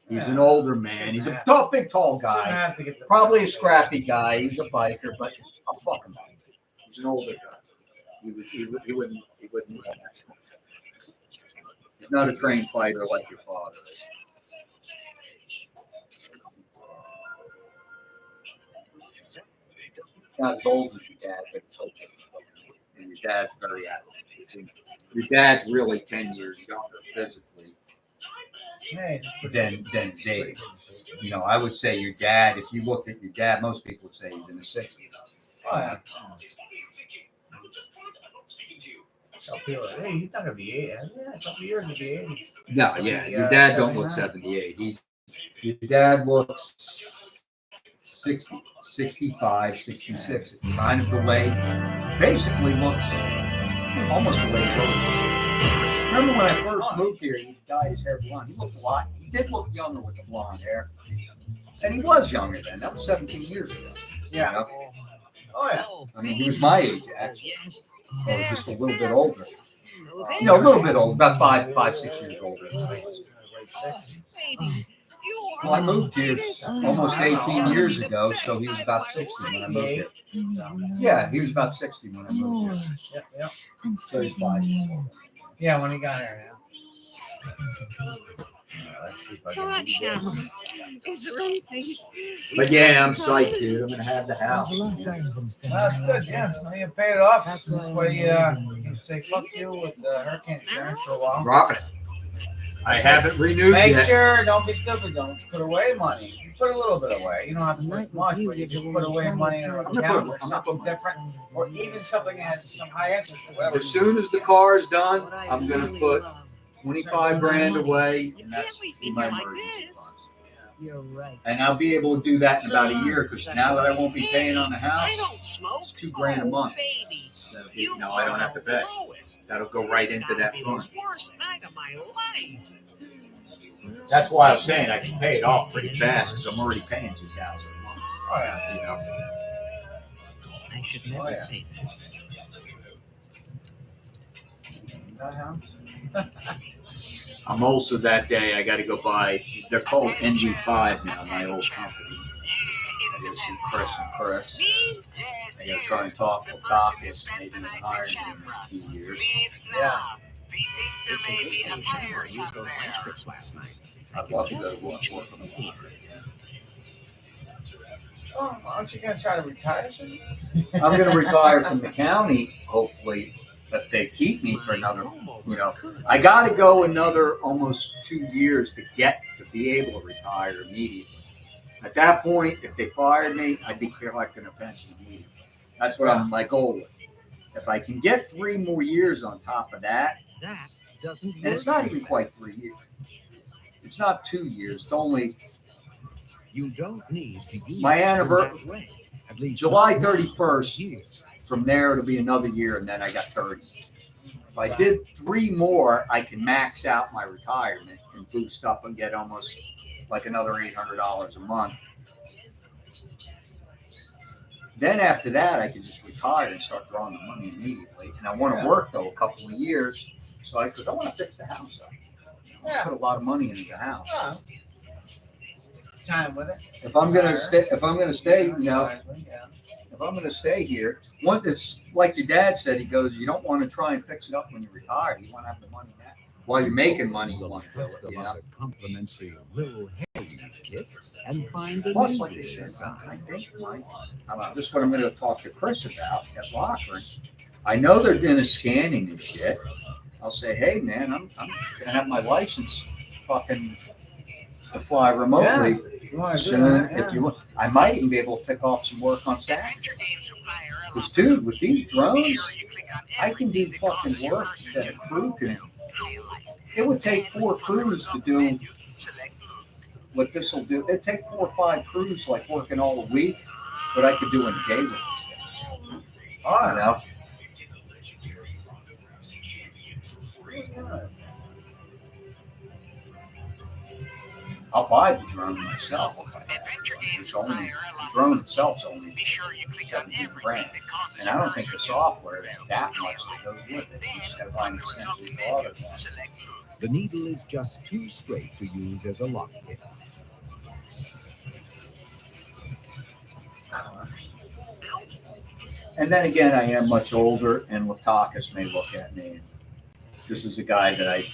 He's an older man. He's a big, tall guy. Probably a scrappy guy. He's a biker, but I'll fuck him. He's an older guy. He wouldn't. He's not a trained fighter like your father is. Not as old as your dad, but he's older. And your dad's very active. Your dad's really 10 years younger physically than Dave. I would say your dad, if you looked at your dad, most people would say he's in the 60s. Oh, yeah. Hey, he's not going to be 80. Yeah, a couple years to be 80. No, yeah. Your dad don't look 78. Your dad looks 60, 65, 66. Kind of the way, basically looks almost the way he's old. Remember when I first moved here, he dyed his hair blonde. He looked a lot. He did look younger with the blonde hair. And he was younger then. That was 17 years ago. Yeah. Oh, yeah. I mean, he was my age, actually. Oh, just a little bit older. A little bit older. About 5, 6 years older. Well, I moved here almost 18 years ago, so he was about 60 when I moved here. Yeah, he was about 60 when I moved here. Yep. So he's 5 years old. Yeah, when he got here, let's see if I can do this. Is there anything? But yeah, I'm psyched, dude. I'm going to have the house. Well, that's good, yeah. Well, you paid it off. This way you can say fuck you with hurricane insurance for a while. Dropping it. I haven't renewed Make yet. sure, don't be stupid. Don't put away money. You put a little bit away. You don't have to put much, but you can put away money in an account or something different, or even something that has some high interest or whatever. As soon as the car is done, I'm going to put 25 grand away, and that's my emergency funds. You're right. And I'll be able to do that in about a year, because now that I won't be paying on the house, it's $2 grand a month. No, I don't have to pay. That'll go right into that fund. That's why I was saying I can pay it off pretty fast, because I'm already paying $2,000 a month. Oh yeah. I should never say that. I'm also that day, I got to go buy, they're called NG5 now, my old company. I got to see Chris and Chris. I got to try and talk to Doc, maybe hiring him in a few years. Yeah. There may be a fire somewhere. Scripts last night. I'd love to go to work on the floor. Oh, aren't you gonna try to retire soon? I'm going to retire from the county, hopefully, if they keep me for another, you know. I got to go another almost 2 years to be able to retire immediately. At that point, if they fired me, I'd be collecting a pension immediately. That's what my goal is. If I can get 3 more years on top of that, That doesn't and it's not even quite 3 years. It's not 2 years. It's only You don't need to use my it anniversary. that way. At least July 31st. From there, it'll be another year, and then I got 30. If I did 3 more, I can max out my retirement and boost up and get almost like another $800 a month. Then after that, I can just retire and start drawing the money immediately. And I want to work, though, a couple of years. So I want to fix the house up. I put a lot of money into the house. Time with it. If I'm gonna stay, you know, if I'm gonna stay here, it's like your dad said. He goes, you don't want to try and fix it up when you retire. You want to have the money now. While you're making money, you want to do it. You know? Complimentary little Harry kit and find a Plus, new like I deal. said, I think this is what I'm going to talk to Chris about at Lockern. I know they're doing a scanning and shit. I'll say, hey man, I'm gonna have my license fucking to fly remotely. If you want to do Soon, that, if you want, I might even be able to pick off some work on Saturday. Because, dude, with these drones, I can do fucking work that a crew can. It would take 4 crews to do what this will do. It'd take 4 or 5 crews, like working all the week, but I could do in a day with this thing. You know? I'll buy the drone myself. It's only the drone itself's only 17 grand, and I don't think the software is that much that goes with it. You just got to buy an extension for AutoCAD. The needle is just too straight to use as a lock pick. And then again, I am much older, and Latakis may look at me. And this is a guy that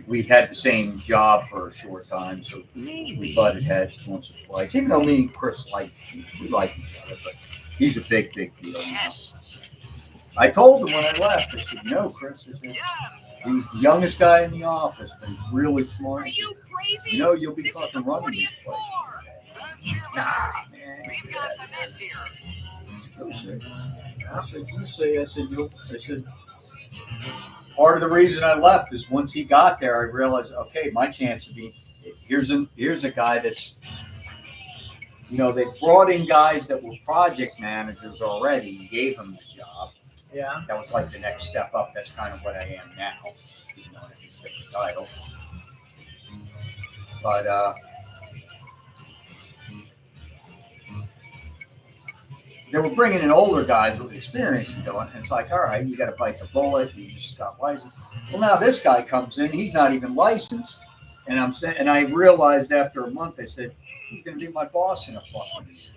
we had the same job for a short time, so we butted heads once or twice. Even though me and Chris we like each other, but he's a big deal now. I told him when I left, I said, you know, Chris, I said, he's the youngest guy in the office, but he's really smart. Said, you know, you'll be fucking running this place. Nah, man. I said, part of the reason I left is once he got there, I realized, okay, my chance to be here's a guy that's, you know, they brought in guys that were project managers already and gave them the job. Yeah. That was like the next step up. That's kind of what I am now. You know, it's a different title. But they were bringing in older guys with experience and doing it. And it's like, all right, you got to bite the bullet. You just got licensed. Well, now this guy comes in. He's not even licensed. And I'm saying, and I realized after a month, I said, he's going to be my boss in a fucking year.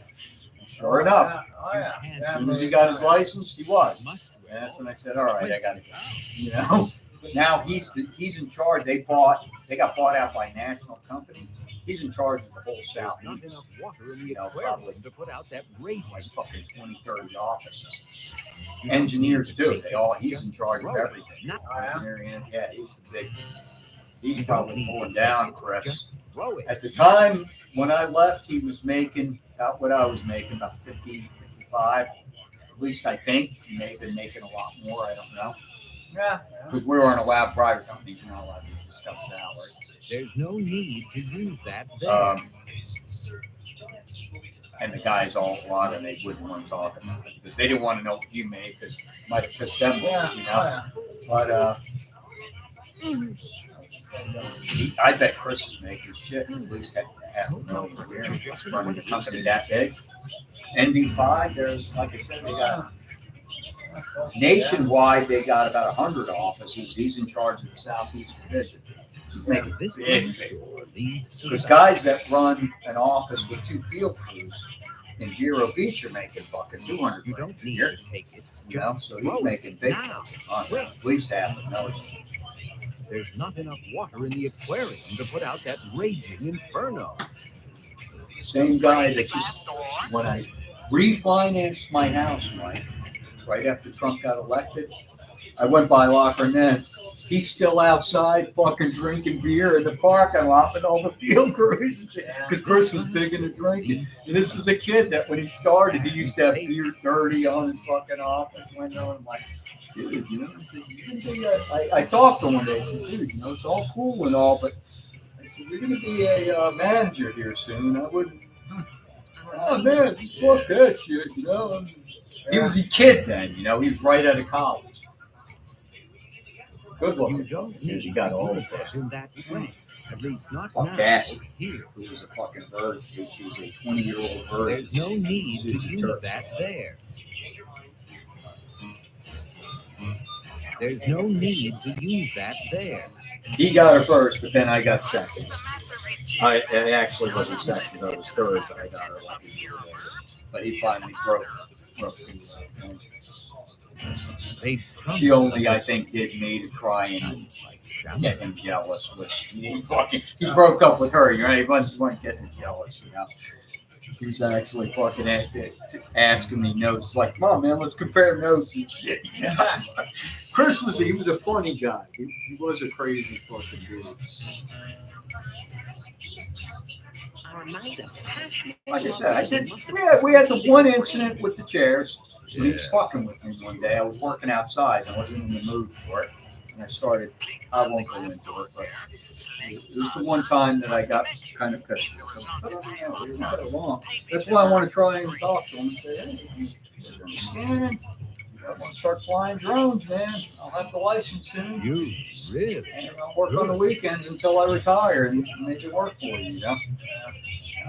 Sure enough. As soon as he got his license, he was. And that's when I said, all right, I got to go. You know, but now he's in charge. They got bought out by a national company. He's in charge of the whole South. Not enough water in the You know, aquarium probably to put out that rage. like fucking 20, 30 offices. Engineers do. He's in charge of everything. Engineering, yeah, he's probably pulling down, Chris. At the time when I left, he was making about what I was making, about 50, 55. At least I think he may have been making a lot more. I don't know. Yeah. Because we were in a lab private company, you're not allowed to discuss salary. There's no need to use that there. And the guys all a and they wouldn't want to talk about it because they didn't want to know what you made because it might have pissed them off, you know. But I bet Chris is making shit at least $500,000 a year running a company that big. NV5, there's, like I said, they got nationwide. They got about 100 offices. He's in charge of the Southeast Division. He's making big. Because guys that run an office with 2 field crews, in Vero Beach are making fucking 200 You grand don't a need year. to take it. You know, so he's making big now. money, at least half a million. There's not enough water in the aquarium to put out that raging inferno. Same guy that just, when I refinanced my house, Mike, right after Trump got elected, I went by Locker Net. He's still outside fucking drinking beer in the parking lot with all the field crews and shit. Because Chris was big into drinking. And this was a kid that when he started, he used to have beer dirty on his fucking office window. And I'm like, dude, you know, I said, you're gonna be I talked to him one day. I said, dude, you know, it's all cool and all, but I said, you're going to be a manager here soon. I wouldn't. Oh, man, fuck that shit, you know. He was a kid then, you know. He was right out of college. Good looking. He got all of us. In that way. At least not Fuck now. Cassie, Here. who was a fucking virgin. She was a 20-year-old virgin. There's no need to use that there. There's no need to use that there. He got her first, but then I got second. I actually wasn't second, I was third, but I got her like a year later. But he finally broke things. She only, I think, did me to try and get him jealous, which he broke up with her. You know, he wasn't getting jealous, you know. He was actually fucking asking me notes. It's like, come on, man, let's compare notes and shit. Chris was a funny guy. He was a crazy fucking dude. Like I said, we had the one incident with the chairs. He was fucking with me one day. I was working outside. I wasn't in the mood for it. And I won't go into it, but it was the one time that I got kind of pissed off. But we got along. That's why I want to try and talk to him and say, hey, understand? I want to start flying drones, man. I'll have the license soon. You really? And I'll work on the weekends until I retire and make it work for you, you know?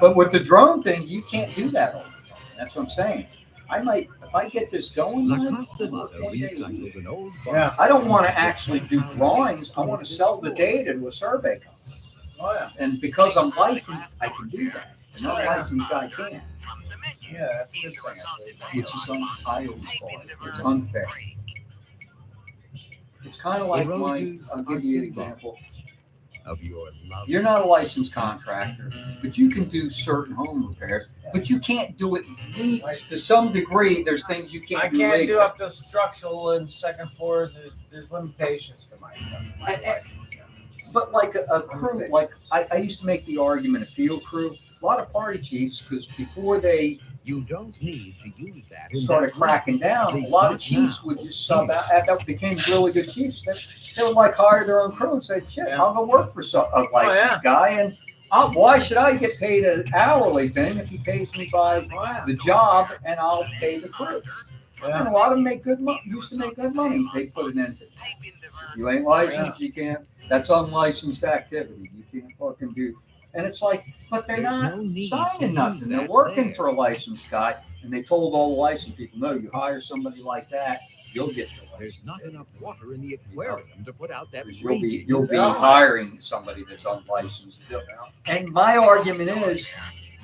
But with the drone thing, you can't do that all the time. That's what I'm saying. I might, if I get this going, I don't want to actually do drawings. I want to sell the data to a survey company. Oh, yeah. And because I'm licensed, I can do that. No licensed guy can't. Yeah, that's a good thing. Which is I always call it. It's unfair. It's kind of like I'll give you an example. Of your love. You're not a licensed contractor, but you can do certain home repairs, but you can't do it to some degree. There's things you can't do. I can't legally. do up to structural and second floors. There's limitations to my stuff. But like a crew, like I used to make the argument, a field crew, a lot of party chiefs, because before they don't need to use that. started cracking down, a lot of chiefs would just sub out. That became really good chiefs. They would like hire their own crew and say, shit, I'll go work for a licensed guy. And why should I get paid an hourly thing if he pays me by the job and I'll pay the crew? And a lot of them make good money, used to make good money. They put an end to it. If you ain't licensed, you can't. That's unlicensed activity. You can't fucking do. And it's like, but they're not signing nothing. They're working for a licensed guy. And they told all the licensed people, no, you hire somebody like that, you'll get your license. There's not enough water in the aquarium to put out that. You'll be hiring somebody that's unlicensed. And my argument is,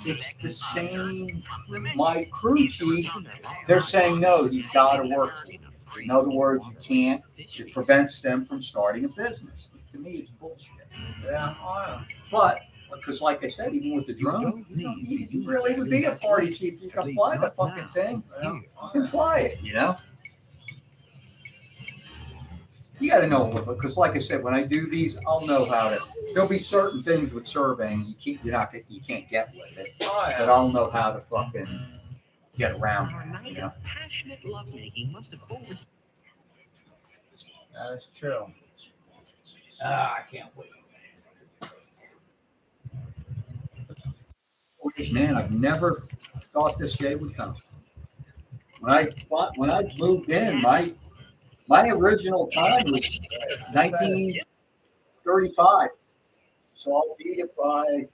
it's the same. My crew chief, they're saying, no, he's got to work for you. In other words, you can't. It prevents them from starting a business. To me, it's bullshit. Yeah. But because, like I said, even with the drone, you really would be a party chief. You can fly the fucking thing. You can fly it, you know. You got to know, because, like I said, when I do these, I'll know how to. There'll be certain things with surveying you can't get with it, but I'll know how to fucking get around that, you know. Passionate lovemaking must have over. That is true. I can't wait. Man, I've never thought this day would come. When I moved in, my original time was 1935. So I'll beat it by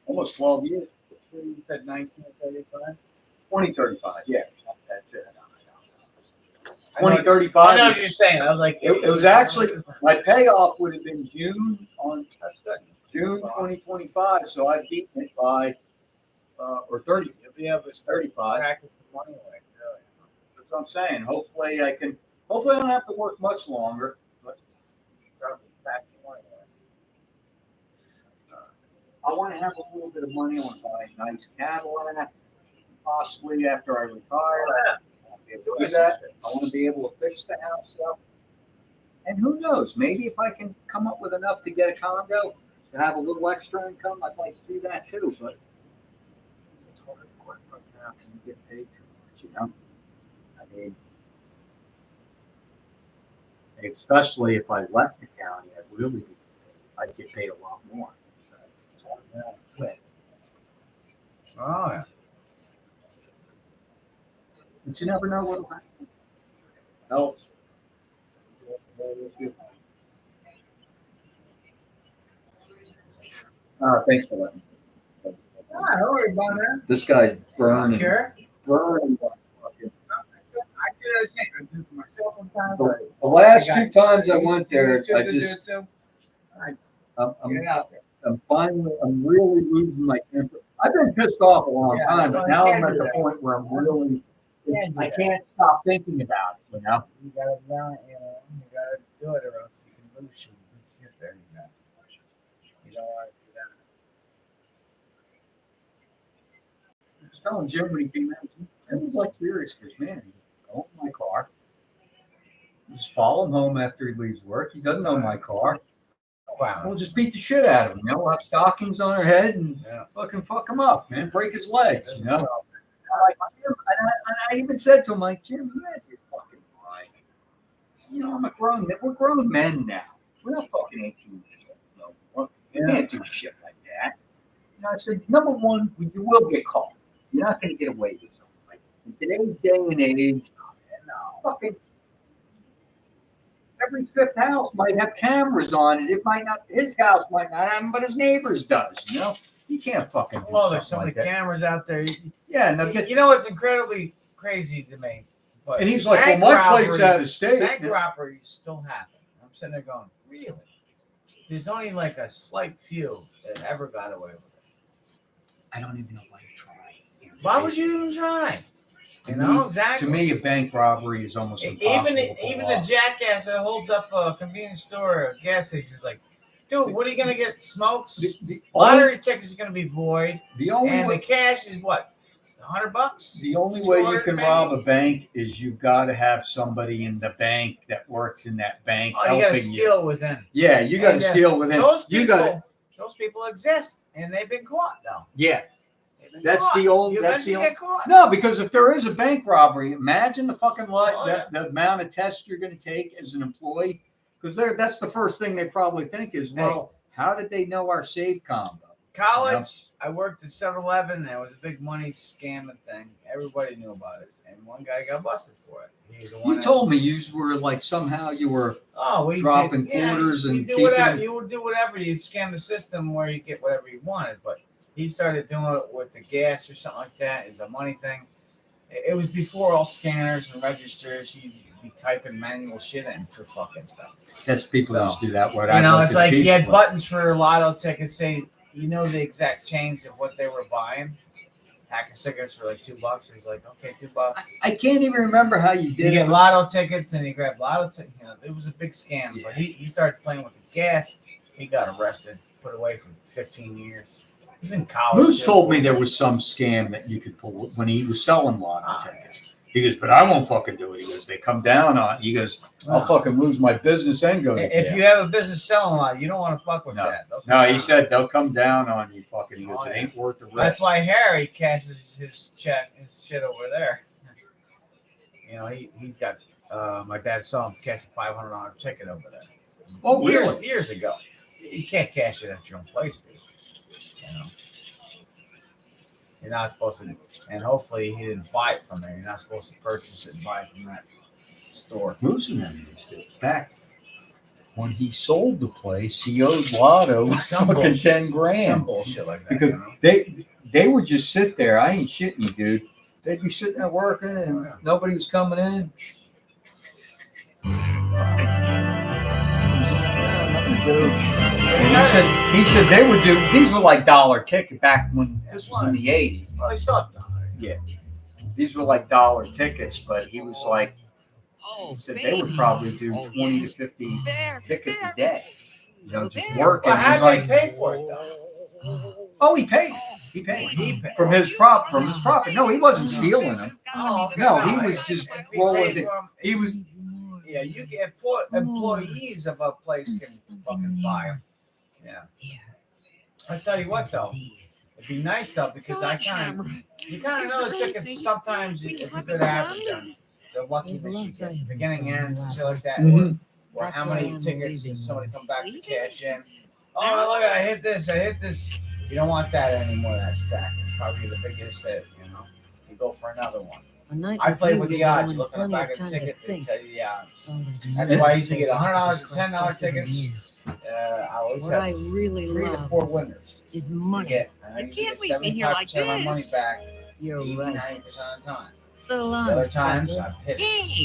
almost 12 years. You said 1935? 2035, yeah. That's it. 2035. I know what you're saying. I was like, it was actually, my payoff would have been June 2025. So I beat it by or 30. You'll be able to start 35. practice the money away. Really. That's what I'm saying. Hopefully I don't have to work much longer. But Start practicing money away. I want to have a little bit of money. I want to buy a nice Cadillac. Possibly after I retire. I want to be able to do that. I want to be able to fix the house up. And who knows? Maybe if I can come up with enough to get a condo to have a little extra income, I'd like to do that too. But it's hard to work right now because you get paid too much, you know? I mean, especially if I left the county, I'd get paid a lot more. Oh, yeah. But you never know what'll happen. Health. Thanks for letting me. Don't worry about that. This guy's burning. Sure. Burning. I do the same. I do for myself sometimes. The last two times I went there, I'm really losing my temper. I've been pissed off a long time, but now I'm at the point where I'm really, I can't stop thinking about it, you know? You gotta do it or else you can lose some shit there. You don't want to do that. I was telling Jim when he came out, Jim was like furious because, man, he don't own my car. Just follow him home after he leaves work. He doesn't own my car. Wow. We'll just beat the shit out of him. You know, we'll have stockings on our head and fucking fuck him up, man. Break his legs, you know? I even said to him, like, Jim, you're fucking fine. You know, we're grown men now. We're not fucking 18 years old. No. You can't do shit like that. You know, I said, number one, you will get caught. You're not going to get away with something like that. In today's day and age, fucking every fifth house might have cameras on it. It might not, his house might not have them, but his neighbor's does, you know? You can't fucking do Well, there's so something many like that. cameras out there. Yeah, no, get, You know what's incredibly crazy to me? But and he's like, well, bank my robbery- plate's out of state. Bank robberies still happen. I'm sitting there going, really? There's only like a slight few that ever got away with it. I don't even know why you try. Why would you even try? You know, exactly. To me, a bank robbery is almost impossible. Even the jackass that holds up a convenience store or a gas station is like, dude, what are you gonna get? Smokes? The Lottery tickets are gonna be void. The only and way, the cash is what? $100? the only way you can $200 rob a bank is you've got to have somebody in the bank that works in that bank Oh, you gotta helping steal within. Yeah, you got to And, steal within. Those You people, got to. those people exist, and they've been caught though. Yeah, They've been that's caught. the only. You That's the eventually only. get caught. No, because if there is a bank robbery, imagine the fucking Oh, yeah. the amount of tests you're going to take as an employee. Because that's the first thing they probably think is, well, how did they know our save combo? College, I worked at 7-Eleven, and it was a big money scamming thing. Everybody knew about it, and one guy got busted for it. He was the one You told me you were like somehow you were we dropping did, yeah, quarters you and do keeping whatever. them. You would do whatever. You scam the system where you get whatever you wanted. But he started doing it with the gas or something like that, the money thing. It was before all scanners and registers. You'd be typing manual shit in for fucking stuff. That's people So, used to do that. What You know, I it's like you had buttons for lotto tickets. Say you know the exact change of what they were buying. Pack of cigarettes for like $2. He's like, okay, $2. I can't even remember how you You did get it. lotto tickets, and he grabbed lotto tickets. You know, it was a big scam. But he started playing with the gas. He got arrested, put away for 15 years. He was in college. Moose told me there was some scam that you could pull when he was selling lotto tickets. He goes, but I won't fucking do it. He goes, they come down on. He goes, I'll fucking lose my business and go to jail. If you have a business selling a lot, you don't want to fuck with that. They'll come No, he down. said they'll come down on you. Fucking. He goes, Oh, it yeah. ain't worth the risk. That's why Harry cashes his shit over there. You know, he's got. My dad saw him cash a $500 ticket over there. Oh, really? Years ago. You can't cash it at your own place, dude. You know. You're not supposed to, and hopefully he didn't buy it from there. You're not supposed to purchase it and buy it from that store. Moose and them used to. Back when he sold the place, he owed Lotto Some fucking bullshit. 10 grand. Some bullshit like that. Because you know? they would just sit there. I ain't shitting you, dude. They'd be sitting there working and nobody was coming in. And he said they would do, these were like $1 ticket back when this was in the 80s. Well, they stopped. Yeah. These were like $1 tickets, but he was like, he said they would probably do 20 to 50 tickets a day. You know, just working. Well, how He's did like, they pay for it though? oh, he paid. He paid from his profit. No, he wasn't stealing them. Oh, No, he was just rolling it. He was. Yeah, you get employees of a place can fucking buy them. Yeah. I tell you what though, it'd be nice though because you kind of know the tickets. Sometimes it's a good average. The lucky that you get beginning end shit like that. Or how many tickets does somebody come back to cash in? Oh look, I hit this. You don't want that anymore. That stack. It's probably the biggest hit. You know, you go for another one. I played with the odds. You look at the back of the ticket, they tell you the odds. That's why I used to get $100 and $10 tickets. I always have really 3 to 4 winners. Is money. I usually get 75% of my money back. You're 80, right. 90% of the time. So long. The other times I've hit.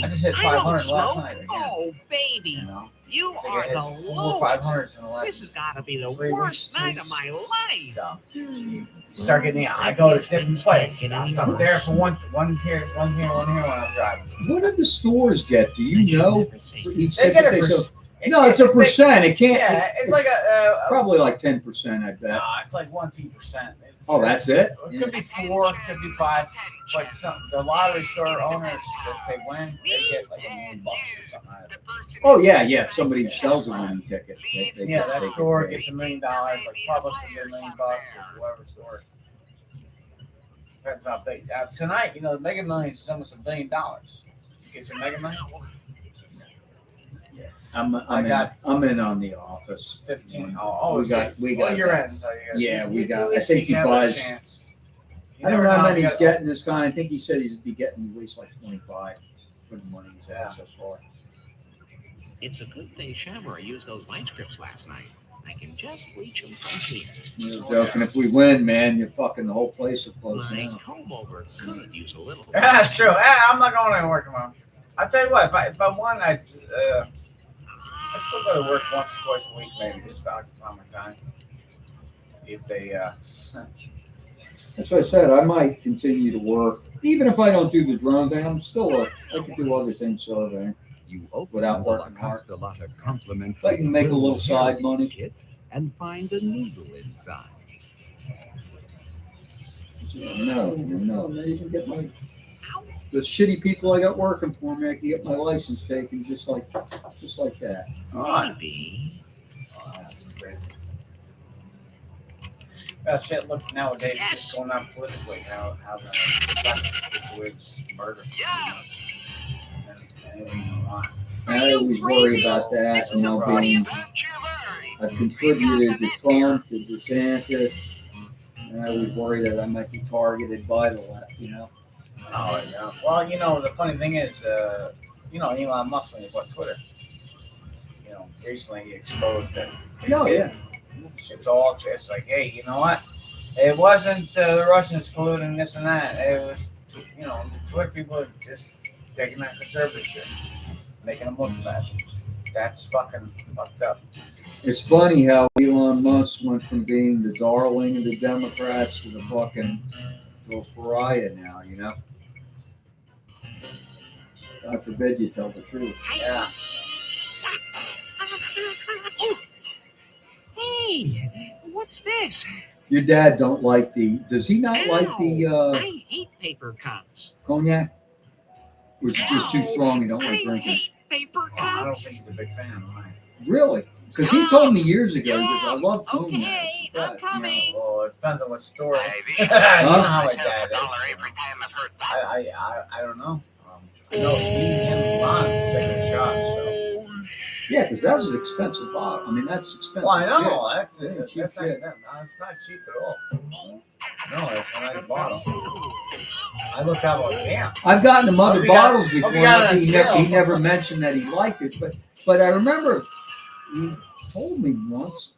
I just hit 500 last night again. Oh, baby. You know, You I think are I hit the 4 or lowest. 500s in the last This has got to be the 3 worst weeks, night of my life. So, you start getting I go to different places. I stop there for one here when I'm driving. What did the stores get? Do you know? For each They get ticket a they sell? percent. No, it's a percent. It can't. Yeah, it's like a probably like 10%. I bet. no, it's like 1-2%. Oh, that's it. It could be 4, it could be 5. But the lottery store owners, if they win, they get like $1 million or something out of it. Oh yeah. If somebody sells a winning ticket, they Yeah, that they store get gets $1 million. Like Publix will get $1 million, or whatever store. Depends how big. Tonight, the Mega Millions is almost $1 billion. You get your Mega Millions. I'm in on the Office. 15. We got your that. ends. Yeah, we got. At I least think you he have a buys. chance. You I don't never know how know, many you he's got- getting this time. I think he said he'd be getting at least like 25 for the money he's had so far. It's a good thing Shamrock used those mind scripts last night. I can just reach them from here. You're joking. If we win, man, you're fucking the whole place will close My down. comb over could use a little. That's true. I'm not going to work tomorrow. I'll tell you what, if I won, I still go to work once or twice a week, maybe, just to occupy my time. See if they, As I said, I might continue to work. Even if I don't do the drone thing, I'm still I can do other things surveying. You open Without the La working hard. Costa Lotta complimentary If I can make a little side Harry's money. kit and find a needle inside. No, you can get my the shitty people I got working for me. I can get my license taken just like that. Maybe. shit, look, nowadays, it's going on politically, how this was murder. Yeah. I always worry about that, being I've contributed to Trump, to DeSantis, and I always worry that I might be targeted by the left, Oh, yeah. Well, the funny thing is, Elon Musk, when he bought Twitter, recently he exposed that. Oh, yeah. It's like, hey, you know what? It wasn't the Russians colluding this and that. It was, the Twitter people are just taking that conservative shit, making them look bad. That's fucking fucked up. It's funny how Elon Musk went from being the darling of the Democrats to the fucking pariah now, God forbid you tell the truth. Yeah. Hey, what's this? Your dad don't like does he not like the I hate paper cups. cognac? Or is it just too strong, you don't like I drinking? hate paper Well, I don't cups. think he's a big fan of mine. Really? Because he told me years ago, he goes, I love cognac. Okay, I'm coming. Well, it depends on what story. Ivy. You know how my Myself dad $1 is. every time I've heard that. I don't know. Him and Lon taking shots. So. Yeah, because that was an expensive bottle. I mean, that's expensive. Well, I know. shit. That's it. Cheap That's not, shit. it's not cheap at all. No, it's a nice bottle. I looked out like, damn. I've gotten him other Hope you got- bottles hope you before. got it on He sale. never mentioned that he liked it, but I remember he told me once,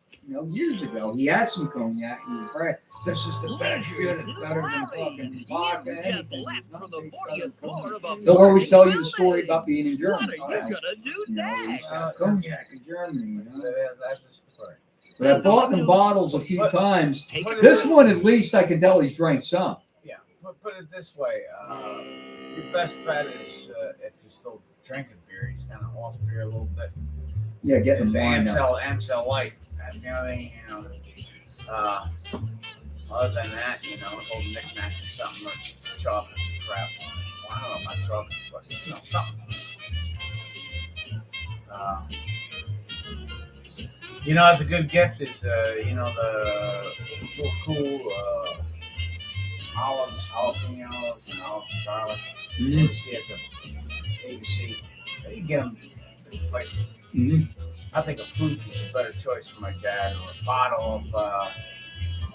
years ago, he had some cognac. He was right. This is the best shit. It's better than fucking vodka. Anything. There's nothing better than cognac. They'll always tell you the story about being in Germany. What are you gonna do They next? used to have cognac in Germany. That's the story. But I bought them bottles a few times. Take What it. This one, at least, I can tell he's drank some. Yeah, put it this way. Your best bet is if you're still drinking beer, he's kind of off beer a little bit. Yeah, getting It's them lined up. Amstel Light. That's the only thing, you know. Other than that, you know, a whole knick-knack or something like chocolates and crap. Well, I don't know about chocolates, but, you know, something. You know, it's a good gift is, you know, the little cool olives, jalapenos, and olives and garlic. Mhm. You see at the ABC. You can get them different places. Mhm. I think a fruit is a better choice for my dad, or a bottle of,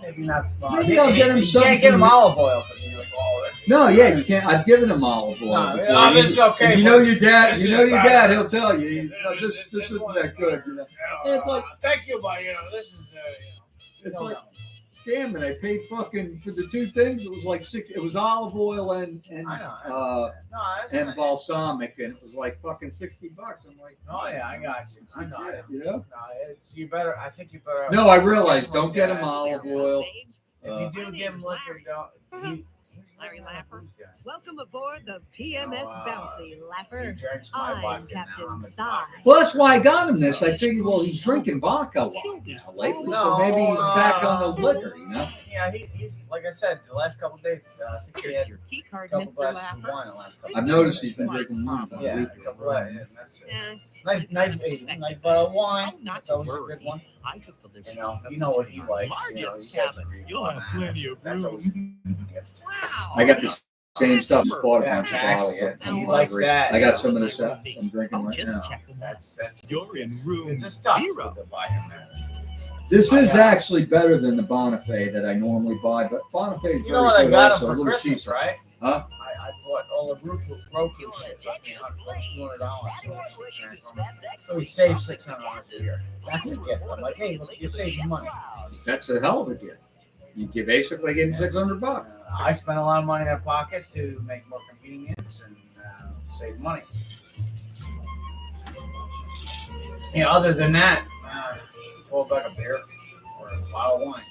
maybe not. Maybe I'll get him you something can't get him from- olive oil, but you're like, oh, that's No, yeah, you can't. I've given him olive oil No, before. no, this is okay, And you know but your dad. this You is know your better. dad. He'll tell you. No, this isn't one that is good. better. You know. You know, It's like- thank you, but you know, this is, It's no, like, no. damn it! I paid fucking for the two things. It was like $6. It was olive oil and I know. uh No, that's and nice. balsamic, and it was like fucking $60. I'm like, Oh yeah, I got you. I know. yeah, you know. No, it's you better. I think you better. No, I realize. Get Don't get him dad. olive oil. If you do give him liquor, don't. Larry Laffer. Welcome aboard the PMS Oh, Bouncy, He Laffer. drinks my I'm vodka now. Captain I'm a Thigh. vodka. Well, that's why I got him this. I figured, well, he's drinking vodka a lot now lately, so maybe he's back on the liquor. You know. Yeah, he's like I said, the last couple of days. I think he Here's had your key a card, couple Mr. glasses of Laffer. wine the last couple. I've of noticed days. he's been drinking wine about a Yeah, week a ago. couple of, yeah, that's it. Yeah. Nice bottle of wine. Oh, not That's to always a worry. good one. I took the list. You know what he likes. You know, Largest you guys cabin. agree You'll on have that. plenty of That's room. always a good gift. Wow. I got the same stuff. Just bought a Yeah, bunch of exactly, bottles. yeah. of He likes Marguerite. that. I got some of this up. I'm drinking Oh, right just now. checking. That's You're in room it's just tough zero. to buy him that. This I is got- actually better than the Bonifay that I normally buy, but Bonifay is You know very what I good got also, him a for little Christmas, cheaper. right? Huh? I bought all the Roku shit. $200. So we saved $600 a year. That's a gift. I'm like, hey, look, you're saving money. That's a hell of a gift. You basically give him $600. I spent a lot of money in my pocket to make more convenience and save money. You know, other than that, $12 a beer or a bottle of wine.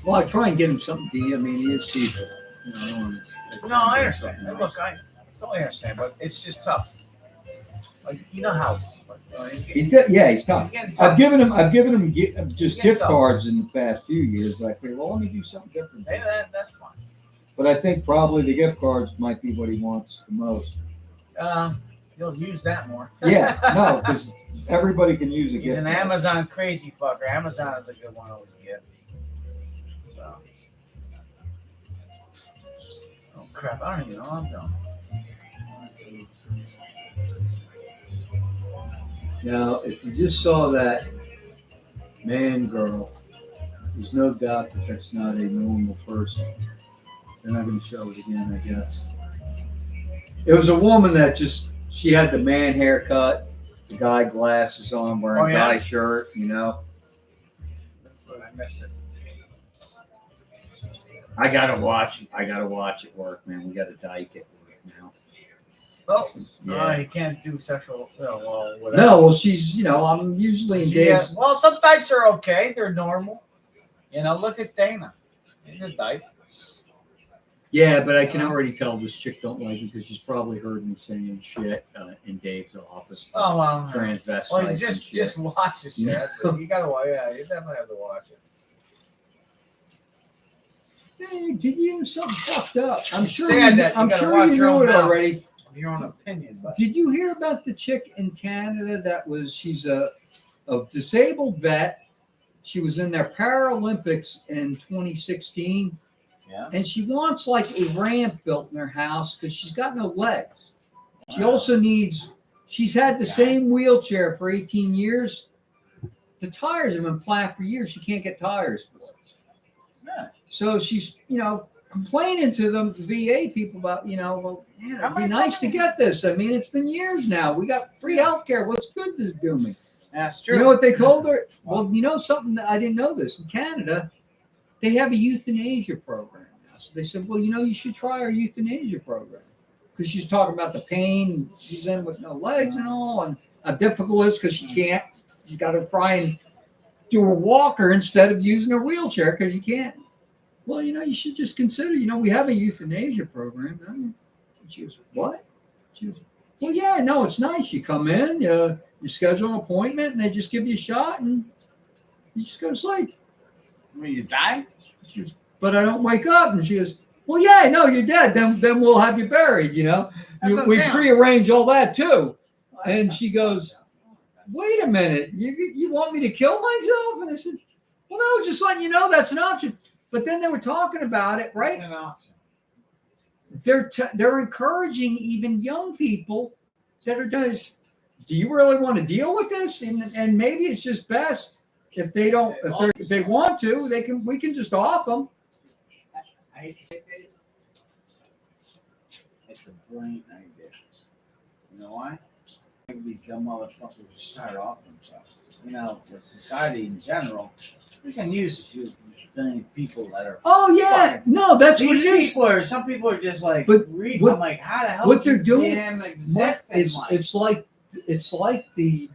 Well, I try and get him something to eat. I mean, he is cheaper. You know, I don't wanna- No, I understand. Look, I totally understand, but it's just tough. Like, you know how He's tough. He's getting tough. I've given him just getting gift tough. cards in the past few years, but I figured, well, let me do something different. Hey, that's fine. But I think probably the gift cards might be what he wants the most. You'll use that more. Yeah, no, because everybody can use a He's gift an card. Amazon crazy fucker. Amazon is a good one to always give. So. Oh crap! I don't even know what I'm doing. Let's see. Now, if you just saw that man girl, there's no doubt that that's not a normal person. They're not going to show it again, I guess. It was a woman that she had the man haircut, the guy glasses on, wearing Oh, yeah? guy shirt, you know. I missed it. I gotta watch it work, man. We gotta dike it now. Oh, Yeah. he can't do sexual. Well, whatever. No, well, she's, I'm usually in Dave's. Well, some dykes are okay. They're normal. You know, look at Dana. He's a dyke. Yeah, but I can already tell this chick don't like it because she's probably heard me saying shit in Dave's office. Oh, well. Transvestites Well, and just shit. watch the shit. Yeah. You gotta watch. Yeah, you definitely have to watch it. Hey, did you hear something fucked up? I'm It's sure. sad that you I'm gotta sure watch you your know own it mouth. already. Your own opinion, but Did you hear about the chick in Canada she's a disabled vet? She was in their Paralympics in 2016. yeah. And she wants like a ramp built in her house because she's got no legs. She also she's had the same wheelchair for 18 years. The tires have been flat for years. She can't get tires for it. Yeah. So she's, complaining to them, the VA people about, well, man, it'd be nice to get this. I mean, it's been years now. We got free healthcare. What's good this do me? That's true. You know what they told her? Well, something that I didn't know this. In Canada, they have a euthanasia program now. So they said, well, you should try our euthanasia program. Because she's talking about the pain. She's in with no legs and all, and how difficult it is because she can't You got to try and do a walker instead of using a wheelchair because you can't. Well, you should just consider, we have a euthanasia program. And she was, what? She was, well, yeah, no, it's nice. You come in, you schedule an appointment, and they just give you a shot, and you just go to sleep. When you die? She goes, but I don't wake up. And she goes, well, yeah, no, you're dead. Then we'll have you buried, We prearrange all that, too. And she goes, wait a minute. You want me to kill myself? And I said, well, no, just letting you know that's an option. But then they were talking about it, right? That's an option. They're encouraging even young people that are just, do you really want to deal with this? And maybe it's just best if they don't, if they want to, we can just off them. I hate to say it. It's a brilliant idea. You know why? These dumb motherfuckers just start off themselves. The society in general, we can use a few billion people that are. Oh yeah, fucking, no, that's what it is. Some people are just like. But I'm like, how the hell? What they're doing? It's like the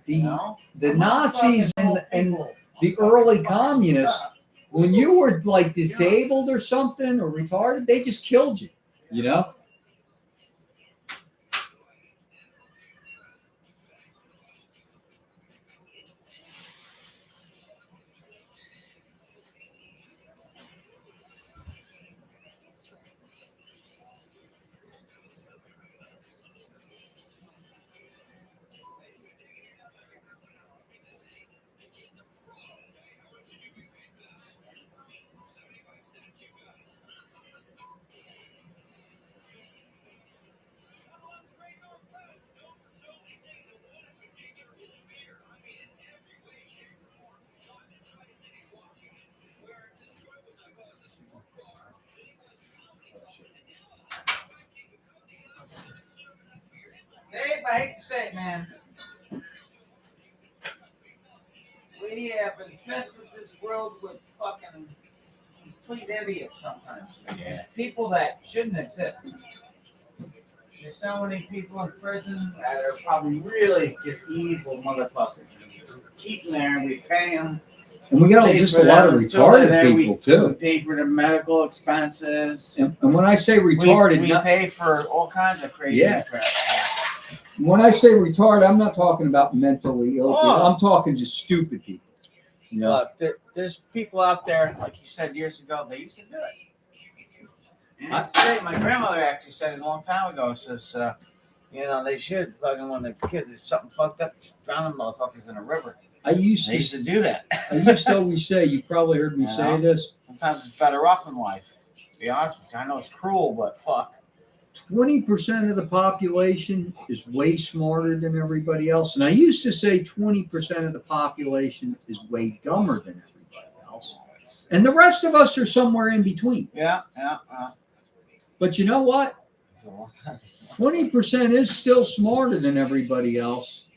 Nazis and the early communists. When you were like disabled or something or retarded, they just killed you. Dave, I hate to say it, man. We have infested this world with fucking complete idiots sometimes. Yeah. People that shouldn't exist. There's so many people in prison that are probably really just evil motherfuckers. Keep them there, we pay them. And we got just a lot of retarded people, too. We pay for their medical expenses. And when I say retarded, we pay for all kinds of crazy crap. When I say retarded, I'm not talking about mentally ill. Oh. I'm talking just stupid people. Look, there's people out there, like you said years ago, they used to do it. My grandmother actually said it a long time ago. Says, they should fucking when the kids if something fucked up, drown them motherfuckers in a river. I used to do that. I used to always say, you probably heard me say this. Sometimes it's better off in life. To be honest with you, I know it's cruel, but fuck. 20% of the population is way smarter than everybody else. And I used to say 20% of the population is way dumber than everybody else. And the rest of us are somewhere in between. Yeah. But you know what? 20% is still smarter than everybody else.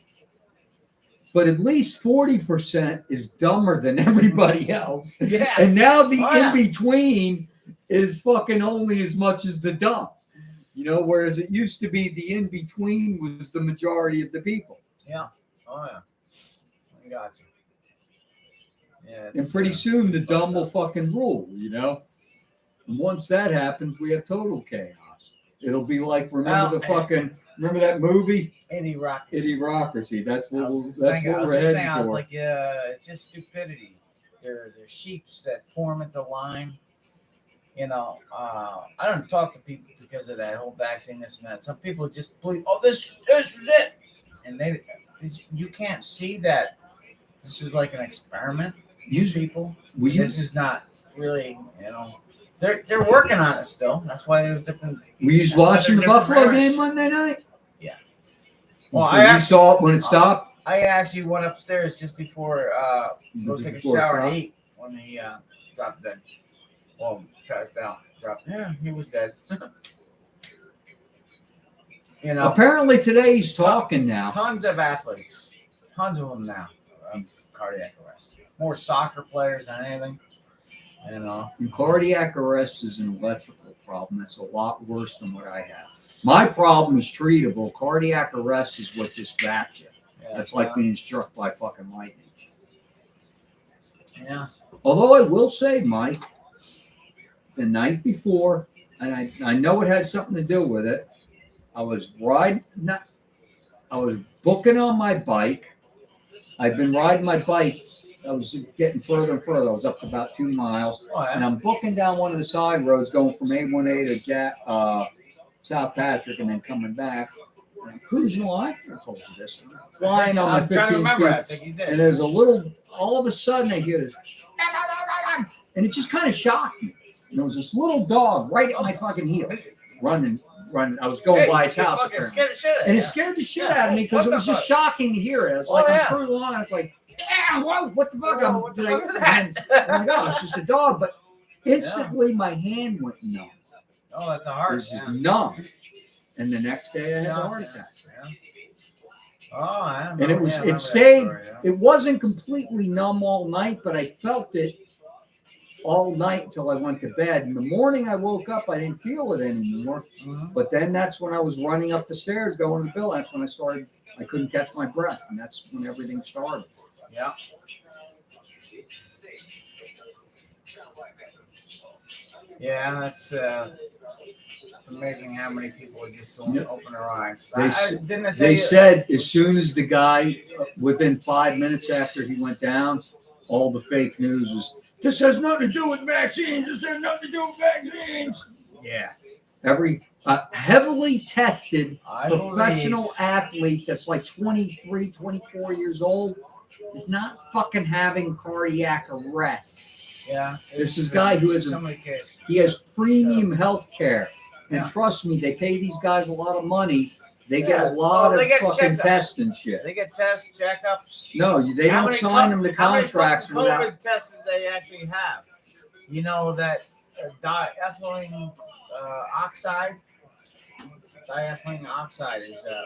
But at least 40% is dumber than everybody else. Yeah. And now the in-between is fucking only as much as the dumb. Whereas it used to be the in-between was the majority of the people. Yeah. Oh, yeah. I got you. Yeah. And pretty soon the dumb will fucking rule, And once that happens, we have total chaos. It'll be like, remember that movie? Idiocracy. That's what we're heading for. Like, it's just stupidity. They're sheeps that form into line. I don't talk to people because of that whole vaccine, this and that. Some people just believe, this is it, and you can't see that this is like an experiment. Use people. This is not really, they're working on it still. That's why there's different. Were you watching the Buffalo game Monday night? Yeah. Well, you saw it when it stopped. I actually went upstairs just before go take a shower and eat when he dropped dead. Well, passed out. Yeah, he was dead. Apparently today he's talking now. Tons of athletes, tons of them now, cardiac arrest. More soccer players than anything. And cardiac arrest is an electrical problem. That's a lot worse than what I have. My problem is treatable. Cardiac arrest is what just zaps you. That's like being struck by fucking lightning. Yeah. Although I will say, Mike, the night before, and I know it had something to do with it. I was booking on my bike. I've been riding my bike. I was getting further and further. I was up to about 2 miles, and I'm booking down one of the side roads, going from A1A to South Patrick, and then coming back. And I'm cruising along. I told you this. Flying on my 15 speed, and there's a little. All of a sudden, I hear this, and it just kind of shocked me. And there was this little dog right at my fucking heel, running. I was going by its house, and it scared the shit out of me because it was just shocking to hear it. It's like I'm cruising along. It's like, yeah, what the fuck? Oh my God, it's just a dog. But instantly, my hand went numb. Oh, that's a heart. It was just numb. And the next day, I had a heart attack. Oh, I don't know. And it stayed. It wasn't completely numb all night, but I felt it all night until I went to bed. In the morning, I woke up. I didn't feel it anymore. But then that's when I was running up the stairs going to the bill. That's when I couldn't catch my breath, and that's when everything started. Yeah. Yeah, that's amazing how many people just don't open their eyes. They said as soon as the guy, within 5 minutes after he went down, all the fake news was, this has nothing to do with vaccines. This has nothing to do with vaccines. Yeah. Every heavily tested professional athlete that's like 23, 24 years old is not fucking having cardiac arrest. Yeah. This is a guy who he has premium health care. And trust me, they pay these guys a lot of money. They get a lot of fucking tests and shit. They get tests, checkups. No, they don't sign them to contracts without. How many COVID tests do they actually have? You know that diethylene oxide. Diethylene oxide is a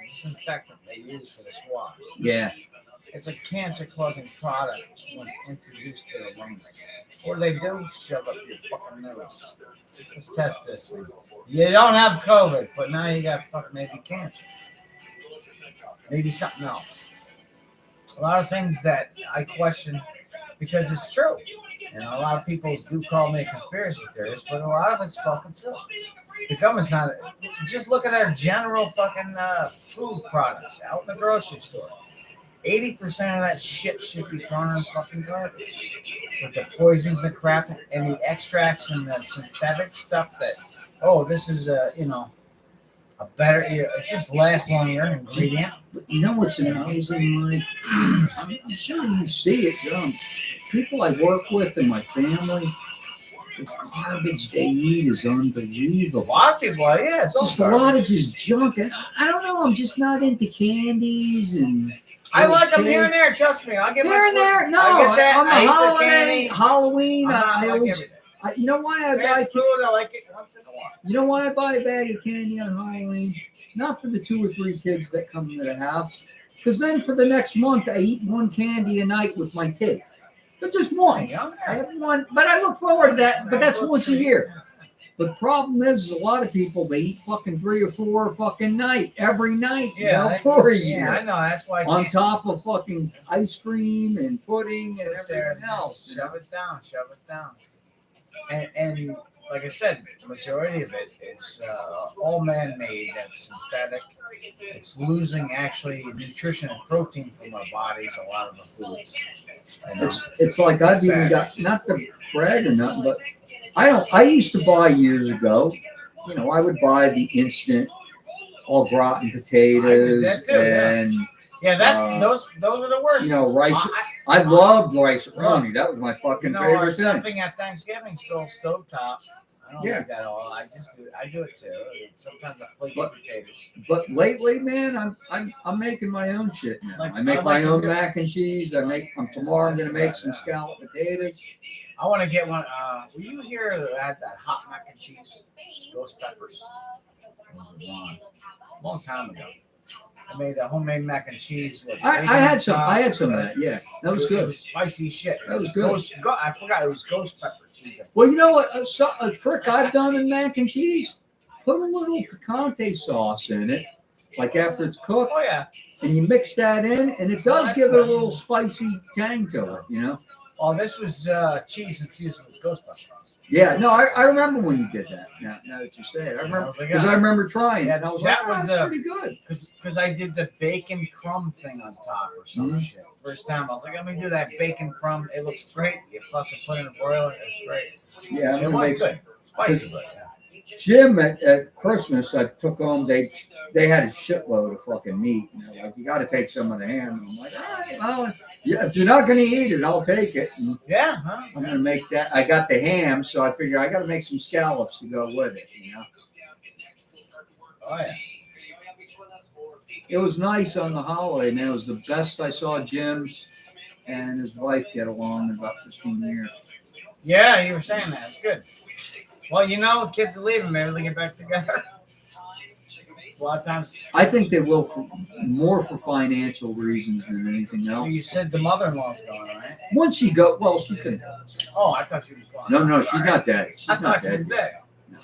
disinfectant they use for the swabs. Yeah. It's a cancer-causing product when introduced to the lungs. What do they do? Shove up your fucking nose. Let's test this. You don't have COVID, but now you got fucking maybe cancer. Maybe something else. A lot of things that I question because it's true. And a lot of people do call me a conspiracy theorist, but a lot of it's fucking true. The government's not. Just look at our general fucking food products out in the grocery store. 80% of that shit should be thrown in fucking garbage. With the poisons and crap and the extracts and the synthetic stuff that, this is a better, it's just lasts longer ingredient. But you know what's amazing, Mike? I'm sure you see it. People I work with in my family, the garbage they eat is unbelievable. A lot of people, yeah. It's just a lot of just junk. And I don't know, I'm just not into candies and... I like them here and there. Trust me, I'll give here and there. No, I get that. On the holiday, Halloween, I always. You know why I buy food? I like it once in a while. You know why I buy a bag of candy on Halloween? Not for the 2 or 3 kids that come into the house, because then for the next month I eat 1 candy a night with my kids. But just one. I have one, but I look forward to that. But that's once a year. The problem is a lot of people, they eat fucking 3 or 4 fucking every night, for a year. Yeah, I know. That's why. On top of fucking ice cream and pudding and everything else. Shove it down. And like I said, the majority of it is all man-made. That's synthetic. It's losing actually nutrition and protein from our bodies. A lot of the foods. It's like I've even got, not to brag or nothing, but I used to buy years ago, I would buy the instant au gratin potatoes and those are the worst. Rice. I loved rice roni. That was my fucking favorite thing. Something at Thanksgiving, still stovetop. I don't like that all. I do it too. Sometimes I flake potatoes. But lately, man, I'm making my own shit now. I make my own mac and cheese. Tomorrow I'm gonna make some scalloped potatoes. I want to get one. Were you here at that hot mac and cheese? Ghost peppers. It was a long time ago. I made a homemade mac and cheese. With I had some of that. Yeah, that was good. It was spicy shit. That was good. I forgot it was ghost pepper cheese. Well, you know what? A trick I've done in mac and cheese: put a little picante sauce in it, like after it's cooked, Oh yeah. and you mix that in, and it does give it a little spicy tang to it, you know? Oh, this was cheese infused with Ghostbusters. Yeah, no, I remember when you did that. Now that you say it, I remember because I remember trying it. And I was that like, was that's pretty good. Because I did the bacon crumb thing on top or some shit. First time I was like, let me do that bacon crumb. It looks great. You fucking put it in a broiler. It's great. Yeah, it was good. Spicy, but yeah. Jim at Christmas, I took home. They had a shitload of fucking meat. And they're like, you got to take some of the ham. And I'm like, all right, well, yeah, if you're not going to eat it, I'll take it. And yeah, I'm going to make that. I got the ham, so I figure I got to make some scallops to go with it. You know. Oh yeah. It was nice on the holiday, man. It was the best I saw Jim and his wife get along in about 15 years. Yeah, you were saying that. It's good. Well, you know, kids are leaving. Maybe they get back together. A lot of times. I think they will more for financial reasons than anything else. You said the mother-in-law's going, right? Once she go, well, she's gonna go. Oh, I thought she was going. No, she's not dead. She's I not thought she dead. was dead.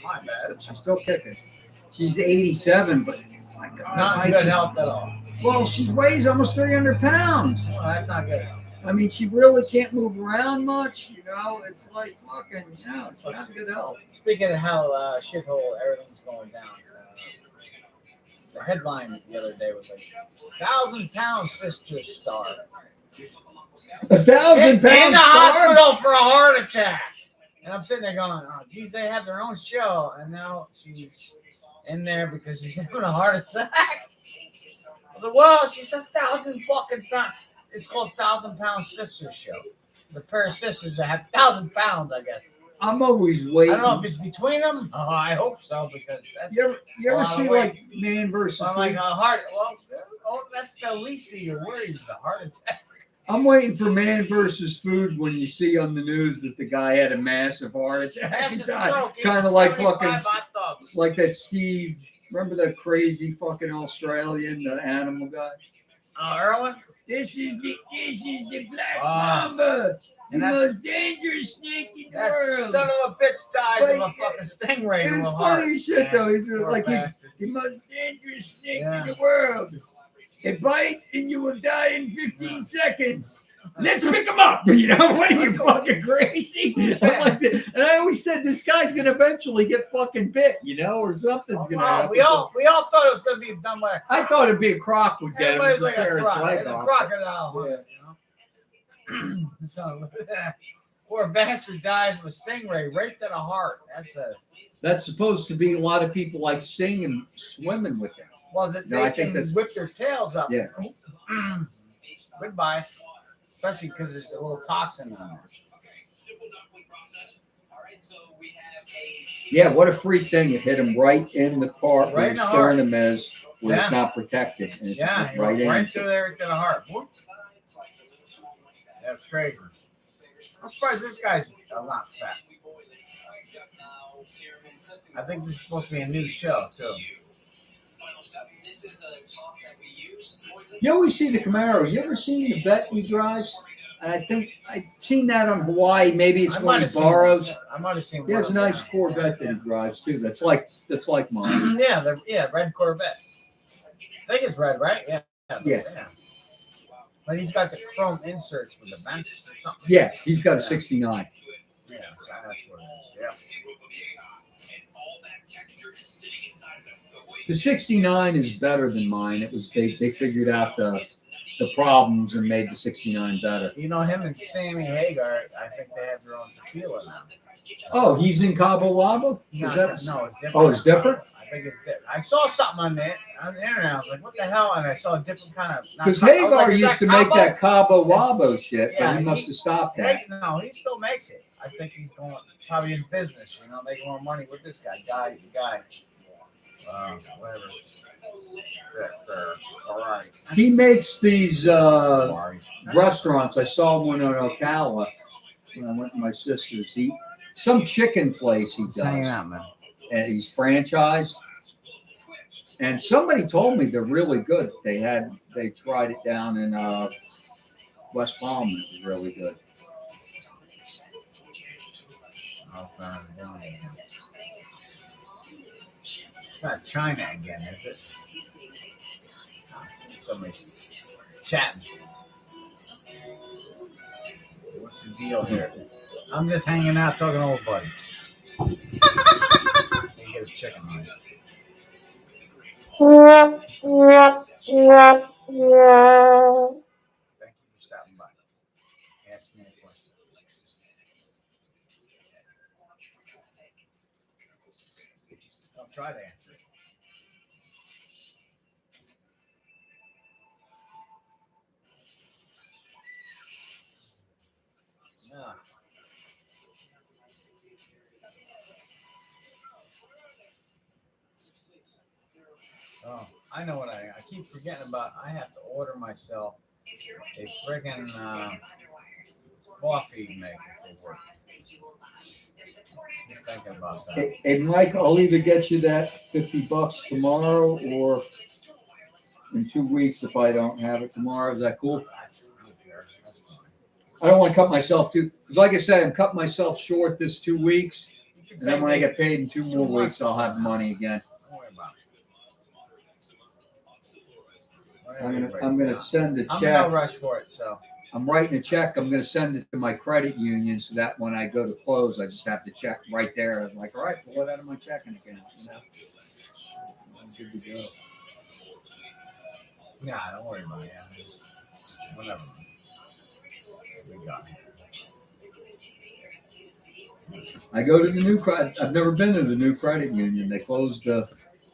My bad. She's still kicking. She's 87, but my God, Not good health at all. Well, she weighs almost 300 pounds. Well, that's not good. I mean, she really can't move around much. You know, it's like fucking. No, it's not good health. Speaking of how shithole everything's going down, the headline the other day was like 1,000-pound sister star. 1,000 in the pounds hospital for a heart attack. And I'm sitting there going, oh, geez, they have their own show, and now she's in there because she's having a heart attack. I was like, well, she's 1,000 fucking pounds. It's called 1,000-Pound Sister Show. The pair of sisters that have 1,000 pounds, I guess. I'm always waiting. I don't know if it's between them. Oh, I hope so because that's. You ever see like Man versus I'm like a heart. Well, that's the least of your worries, the heart attack. I'm waiting for Man versus Food when you see on the news that the guy had a massive heart attack. Kind of like fucking, like that Steve. Remember that crazy fucking Australian, the animal guy? Erwin? This is the black mamba, the most dangerous snake in the that world. Son of a bitch dies of a fucking stingray. It was funny shit though. He's like the most dangerous snake in the world. They bite and you will die in 15 seconds. Let's pick him up. You know, what are you fucking crazy? And I always said this guy's gonna eventually get fucking bit, you know, or something's gonna happen. We all thought it was gonna be done by. I thought it'd be a croc would get him. Everybody's like a croc. Leg It's a off. crocodile. You know? So, poor bastard dies of a stingray right to the heart. That's supposed to be a lot of people like singing, swimming with them. Well, they can whip their tails up. Yeah. Goodbye. Especially because there's a little toxin on there. Yeah, what a freak thing. It hit him right in the part where Right in the the sternum heart. is, where it's Yeah. not protected. And it's Yeah, just right in. right through there to the heart. Whoops. That's crazy. I'm surprised this guy's not fat. I think this is supposed to be a new show, too. You always see the Camaro. You ever seen the vet he drives? And I think I've seen that on Hawaii. Maybe it's I one might he have seen borrows. one. I might have seen He has a one. nice Corvette that he drives too. That's like mine. Yeah, red Corvette. I think it's red, right? Yeah. But he's got the chrome inserts with the vents or something. Yeah, he's got a 69. Yeah, so that's what it is. Yeah. The 69 is better than mine. It was they figured out the problems and made the 69 better. You know, him and Sammy Hagar, I think they have their own tequila now. Oh, he's in Cabo Wabo? No, Is that- it's different. Oh, it's different? I think it's different. I saw something on the internet. I was like, what the hell? And I saw a different kind of. Because Hagar used to make that Cabo Wabo shit, but he must have stopped that. No, he still makes it. I think he's going probably in business, making more money with this guy. Whatever. All right. He makes these restaurants. I saw one on Ocala when I went to my sister's. Some chicken place he does. Hanging out, man. And he's franchised. And somebody told me they're really good. They tried it down in West Palm. It was really good. Not China again, is it? Somebody's chatting. What's the deal here? I'm just hanging out talking to old buddy. He gets chicken on it. Thank you for stopping by. Ask me a question. I'll try to answer it. Ah. Oh, I know what I keep forgetting about. I have to order myself a friggin' coffee maker for work. I'm thinking about that. Hey, Mike, I'll either get you that $50 tomorrow or in 2 weeks if I don't have it tomorrow. Is that cool? I don't want to cut myself too, because like I said, I'm cutting myself short this 2 weeks, and then when I get paid in 2 more weeks, I'll have money again. I'm gonna send a check. I'm in no rush for it, so I'm writing a check. I'm gonna send it to my credit union so that when I go to close, I just have to check right there. I'm like, all right, pull it out of my checking account. You know? I'm good to go. Nah, don't worry about it. Whatever. We got it. I go to the new credit. I've never been to the new credit union. They closed the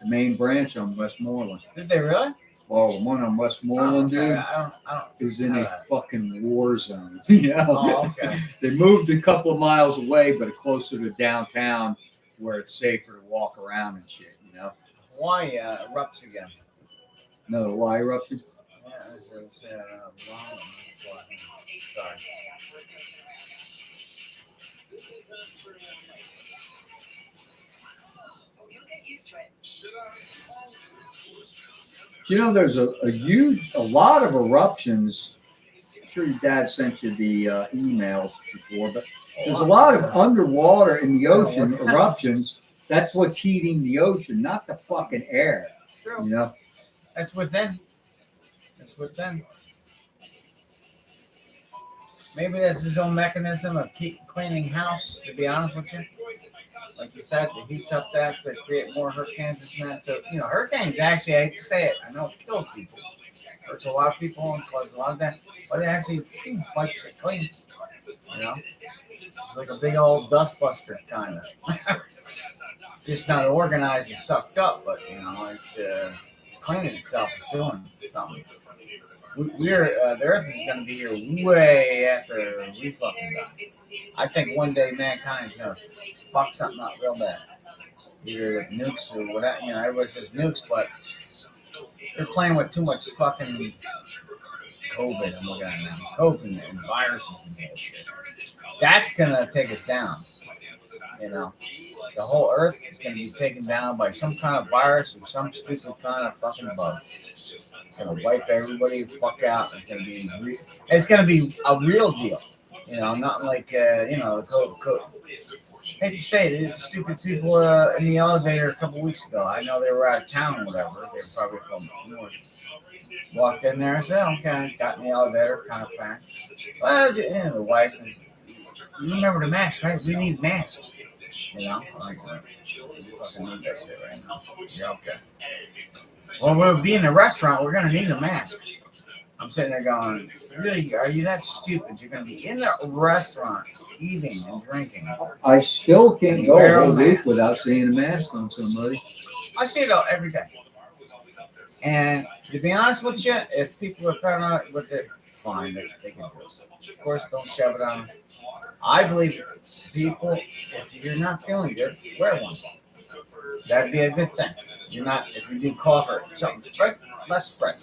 main branch on Westmoreland. Did they really? Well, the one on Westmoreland, dude, I don't. it was in a fucking war zone. You know? Oh, okay. They moved a couple of miles away, but closer to downtown where it's safer to walk around and shit, you know? Hawaii erupts again. No, why erupted? Yeah, it's wrong. Sorry. You know, there's a lot of eruptions. I'm sure your dad sent you the emails before, but there's a lot of underwater in the ocean eruptions. That's what's heating the ocean, not the fucking air. True. You know? That's within. That's within. Maybe that's his own mechanism of keep cleaning house, to be honest with you. Like you said, it heats up that to create more hurricanes and that. So, you know, hurricanes actually, I hate to say it, I know it kills people. Hurts a lot of people and causes a lot of that. But it actually wipes it clean. You know? It's like a big old dust buster kind of. Just not organized and sucked up, but, you know, it's cleaning itself. It's doing something. The Earth is going to be here way after we fucking die. I think one day mankind's going to fuck something up real bad. Either nukes or whatever. You know, everybody says nukes, but they're playing with too much fucking COVID. I'm looking at it now. COVID and viruses and bullshit. That's going to take us down. You know, the whole Earth is going to be taken down by some kind of virus or some stupid kind of fucking bug. It's going to wipe everybody the fuck out. It's going to be a real deal. You know, not like, you know, COVID. Hey, you say the stupid people in the elevator a couple weeks ago. I know they were out of town or whatever. They were probably from north. Walked in there and said, okay, got in the elevator, kind of packed. Well, yeah, the wife, you remember the masks, right? We need masks. You know, like, you fucking need that shit right now. Yeah, okay. Well, we'll be in a restaurant. We're gonna need a mask. I'm sitting there going, really? Are you that stupid? You're gonna be in the restaurant eating and drinking. I still can't go a whole week without seeing a mask on somebody. I see it every day. And to be honest with you, if people are paranoid with it, fine, they can do it. Of course, don't shove it on us. I believe people, if you're not feeling good, wear one. That'd be a good thing. You're not, if you do cough or something, spread, less spread.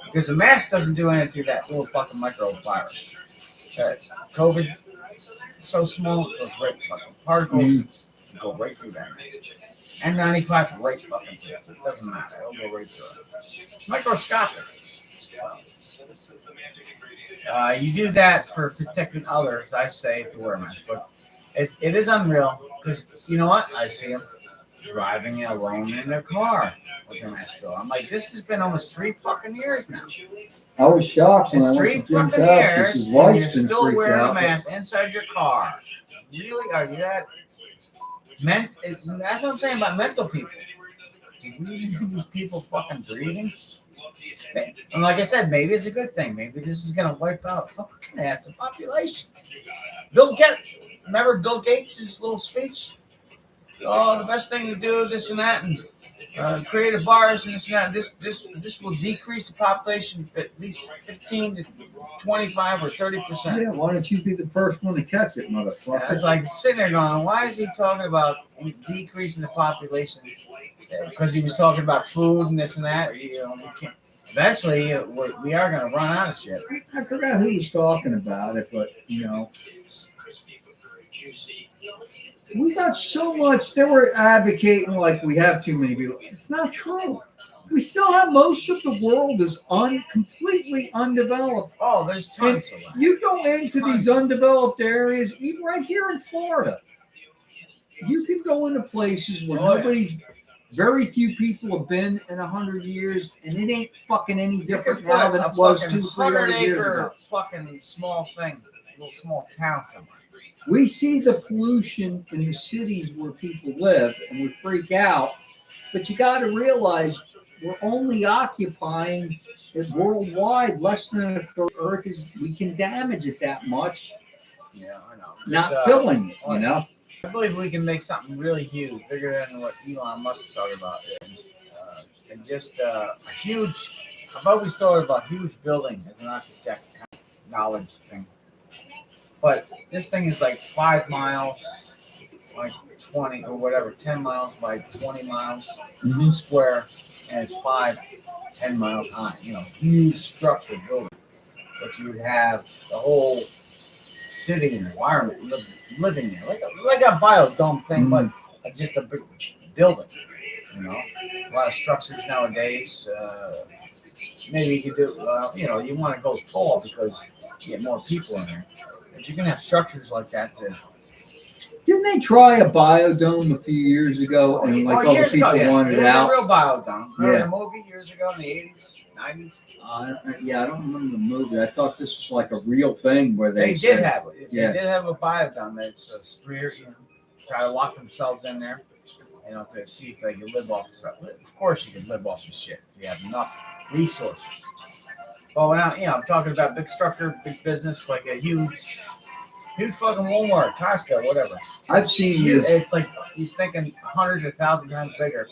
Because the mask doesn't do anything to that little fucking microvirus. COVID, so small, it goes right fucking particles, go right through that. N95 right fucking through it. It doesn't matter. It'll go right through it. Microscopic. You do that for protecting others, I say, to wear a mask. But it is unreal because, you know what? I see them. driving alone in their car with their mask on. I'm like, this has been almost 3 fucking years now. I was shocked when It's I 3 went to Jim's fucking house years, because his and you're wife's been still freaked wearing a out. mask inside your car. Really? Are you that? That's what I'm saying about mental people. Do you really think these people fucking breathing? And like I said, maybe it's a good thing. Maybe this is gonna wipe out fucking half the population. Bill Gates, remember Bill Gates' little speech? Oh, the best thing to do, this and that, and create a virus and this and that. This will decrease the population at least 15 to 25 or 30%. Yeah, why don't you be the first one to catch it, motherfucker? I was like sitting there going, why is he talking about decreasing the population? Because he was talking about food and this and that. You know, we can't. Eventually, we are going to run out of shit. I forgot who was talking about it, but you know, we got so much. They were advocating like we have too many people. It's not true. We still have most of the world is completely undeveloped. Oh, there's tons of them. You go into these undeveloped areas, even right here in Florida. You can go into places where very few people have been in 100 years, and it ain't fucking any different now than it was 200-300 years ago. Fucking small thing, little small town somewhere. We see the pollution in the cities where people live, and we freak out. But you got to realize we're only occupying it worldwide less than a third of Earth is. We can damage it that much. Yeah, I know. Not filling it, you know. I believe we can make something really huge, bigger than what Elon Musk is talking about. And just a huge, I've always thought about huge building as an architect kind of knowledge thing. But this thing is like 5 miles, like 20 or whatever, 10 miles by 20 miles square, and it's 10 miles high. You know, huge structure building. But you would have the whole city environment living there, like a biodome thing, but just a big building. You know, a lot of structures nowadays. Maybe you could do, you know, you want to go tall because you get more people in there. But you can have structures like that. Didn't they try a biodome a few years ago, and like all the people wanted it out? It was a real biodome. Remember Yeah. the movie years ago in the 80s, 90s? Yeah, I don't remember the movie. I thought this was like a real thing where They said, did have it. Yeah. They did have a biodome that's a streer, you know, try to lock themselves in there, you know, to see if they can live off of stuff. Of course, you can live off of shit if you have enough resources. But now, you know, I'm talking about big structure, big business, like a huge fucking Walmart, Costco, whatever. I've seen this. It's like you're thinking hundreds of thousands times bigger,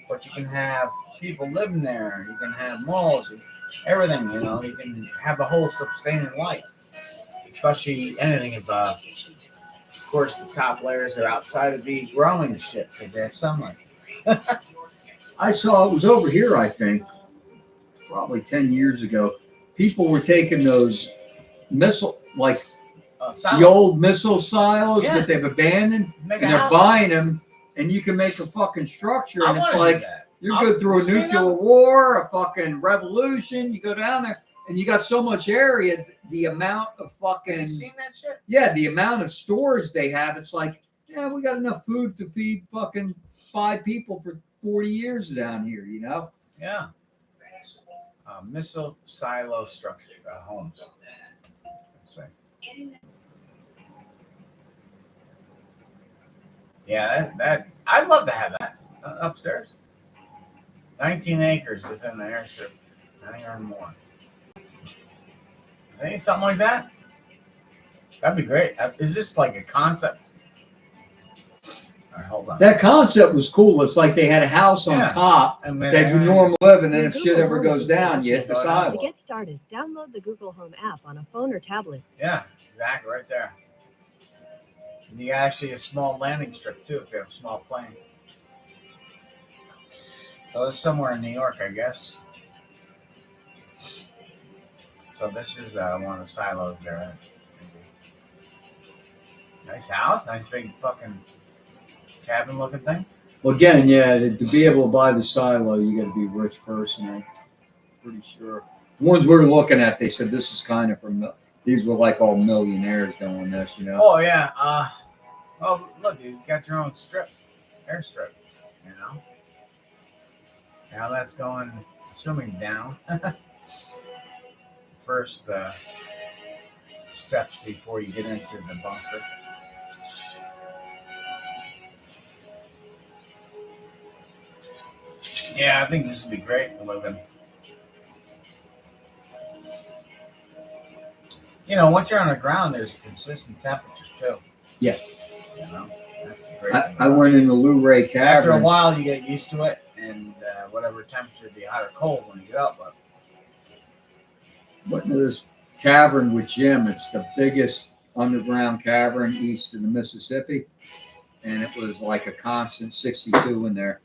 but you can have people living there. You can have malls, everything. You know, you can have a whole sustaining life. Especially anything if, of course, the top layers are outside of the growing shit because they have sunlight. I saw it was over here, I think, probably 10 years ago. People were taking those missile, like the old missile silos that they've abandoned, and they're buying them, and you can make a fucking structure, and it's like you're good through a nuclear war, a fucking revolution. You go down there, and you got so much area. The amount of fucking Have you seen that shit? Yeah, the amount of storage they have, it's like, yeah, we got enough food to feed fucking 5 people for 40 years down here, you know? Yeah. Missile silo structure homes. Let's see. Yeah, that I'd love to have that upstairs. 19 acres within the airstrip. I think or more. Ain't something like that? That'd be great. Is this like a concept? All right, hold on. That concept was cool. It's like they had a house on top that you normally live in, and if shit ever goes down, you hit the To sidewalk. get started, download the Google Home app on a phone or tablet. Yeah, exactly, right there. And you got actually a small landing strip too if you have a small plane. So it's somewhere in New York, I guess. So this is one of the silos there. Nice house, nice big fucking cabin looking thing. Well, again, yeah, to be able to buy the silo, you got to be a rich person. I'm pretty sure. The ones we were looking at, they said this is kind of from these were like all millionaires doing this, you know. Oh yeah. Well, look, you got your own strip, airstrip. You know? How that's going, assuming down. First steps before you get into the bunker. Yeah, I think this would be great to live in. You know, once you're on the ground, there's a consistent temperature too. Yeah. You know, that's the great thing. I went in the Luray Caverns. After a while, you get used to it, and whatever temperature, be hot or cold when you get up. But went into this cavern with Jim. It's the biggest underground cavern east of the Mississippi, and it was like a constant 62 in there,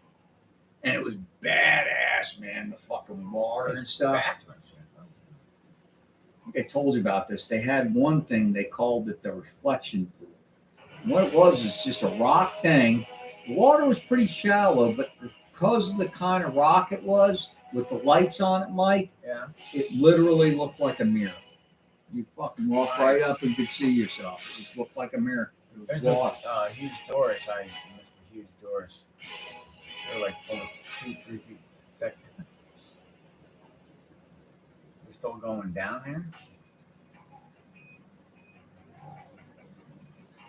and it was badass, man. The fucking water and stuff. I told you about this. They had one thing, they called it the reflection pool. And what it was is just a rock thing. The water was pretty shallow, but because of the kind of rock it was, with the lights on it, Mike, yeah, it literally looked like a mirror. You fucking walk right up and could see yourself. It looked like a mirror. It was there's water. a huge doors. I missed the huge doors. They're like almost 2-3 feet thick. We're still going down here.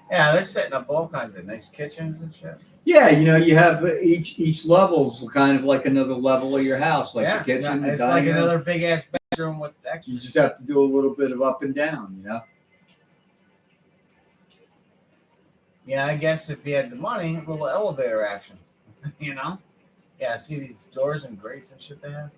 Yeah, they're setting up all kinds of nice kitchens and shit. Yeah, you know, you have each level's kind of like another level of your house, like the kitchen, the it's dining like room. another big ass bedroom with extra. You just have to do a little bit of up and down, you know. Yeah, I guess if you had the money, a little elevator action. You know? Yeah, see these doors and grates and shit they have?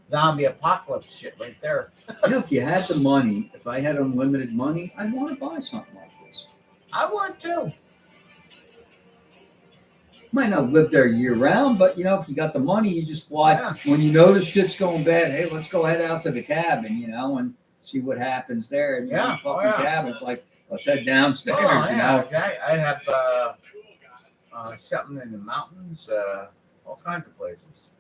Zombie apocalypse shit right there. You know, if you had the money, if I had unlimited money, I'd want to buy something like this. I would too. Might not live there year round, but you know, if you got the money, you just fly. Yeah. When you notice shit's going bad, hey, let's go head out to the cabin, you know, and see what happens there. And Yeah, fucking cabin. It's like, let's head downstairs, Oh, you yeah, know. okay. I have something in the mountains, all kinds of places.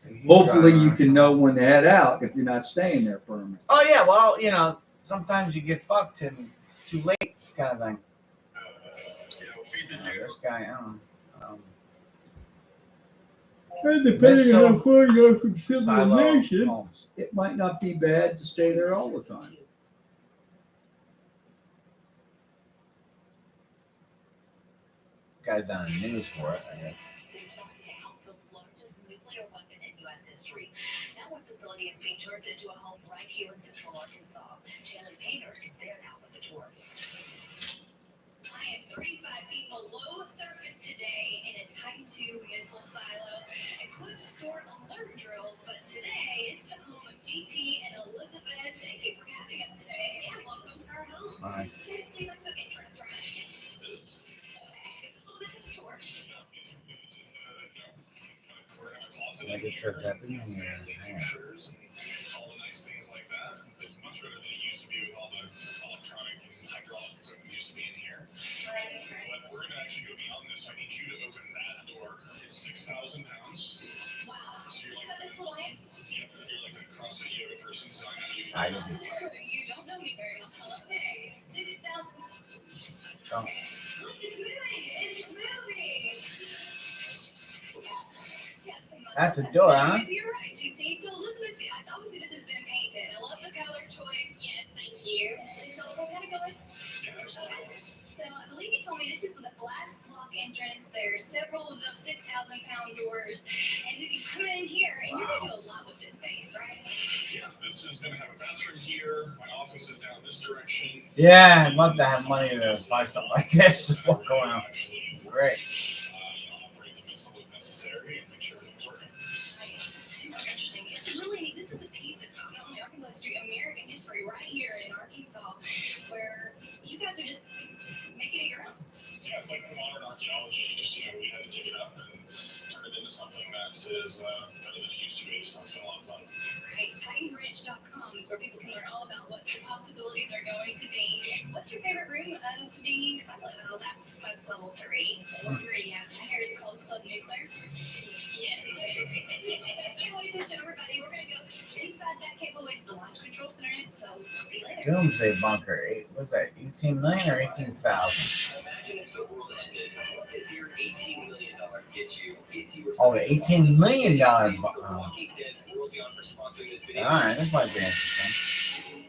So Hopefully, you can know when to head out if you're not staying there permanently. Oh yeah, well, you know, sometimes you get fucked and too late, kind of thing. This guy, I don't know. And depending on how far you are from Silo civilization, homes. it might not be bad to stay there all the time. Guy's on the news for it, I guess. The largest nuclear weapon in U.S. history. That one facility is being turned into a home right here in Central Arkansas. Chandler Painter is there now with the tour. I am 35 feet below the surface today in a Type 2 missile silo, equipped for alert drills. But today, it's the home of GT and Elizabeth. Thank you for having us today. Yeah, welcome to our home. Bye. Just see like the entrance, right? I guess that's happening. All the nice things like that. It's much better than it used to be with all the electronic and hydraulic equipment used to be in here. But we're going to actually go beyond this. I need you to open that door. It's 6,000 pounds. Wow. So you're Just like, got this little hand. you're like a CrossFit yoga person, so I got you. You don't know me very well. Okay. 6,000. Okay. Look, it's moving. It's moving. Yes, That's a door, huh? You're right, GT. So Elizabeth, obviously this has been painted. I love the color choice. Yes, thank you. So we're kind of going. Okay. So I believe you told me this is the glass lock entrance. There's several of those 6,000-pound doors, and if you come in here, and you're gonna do a lot with this space, right? Yeah, this is going to have a bathroom here. My office is down this direction. Yeah, I'd love to have money to buy something like this. What's going on? Great. Operate the missile if necessary and make sure everything's working. Super interesting. It's really, this is a piece of not only Arkansas history, American history right here in Arkansas, where you guys are just making it your own. Yeah, it's like modern archaeology. Just, you know, we had to dig it up and turn it into something that is better than it used to be. So it's been a lot of fun. Right. TitanRidge.com is where people can learn all about what the possibilities are going to be. What's your favorite room of the silo? Oh, that's level 3. Level 3, yeah. I hear it's called Club Nuclear. Yes. I can't wait to show everybody. We're going to go Inside that cable is the launch control center. So see you later. Doomsday Bunker. What's that? 18 million or 18,000? Imagine if the world ended. What does your $18 million get you if you were Oh, the $18 million. Walking Dead World Beyond for sponsoring this video? All right, this might be interesting.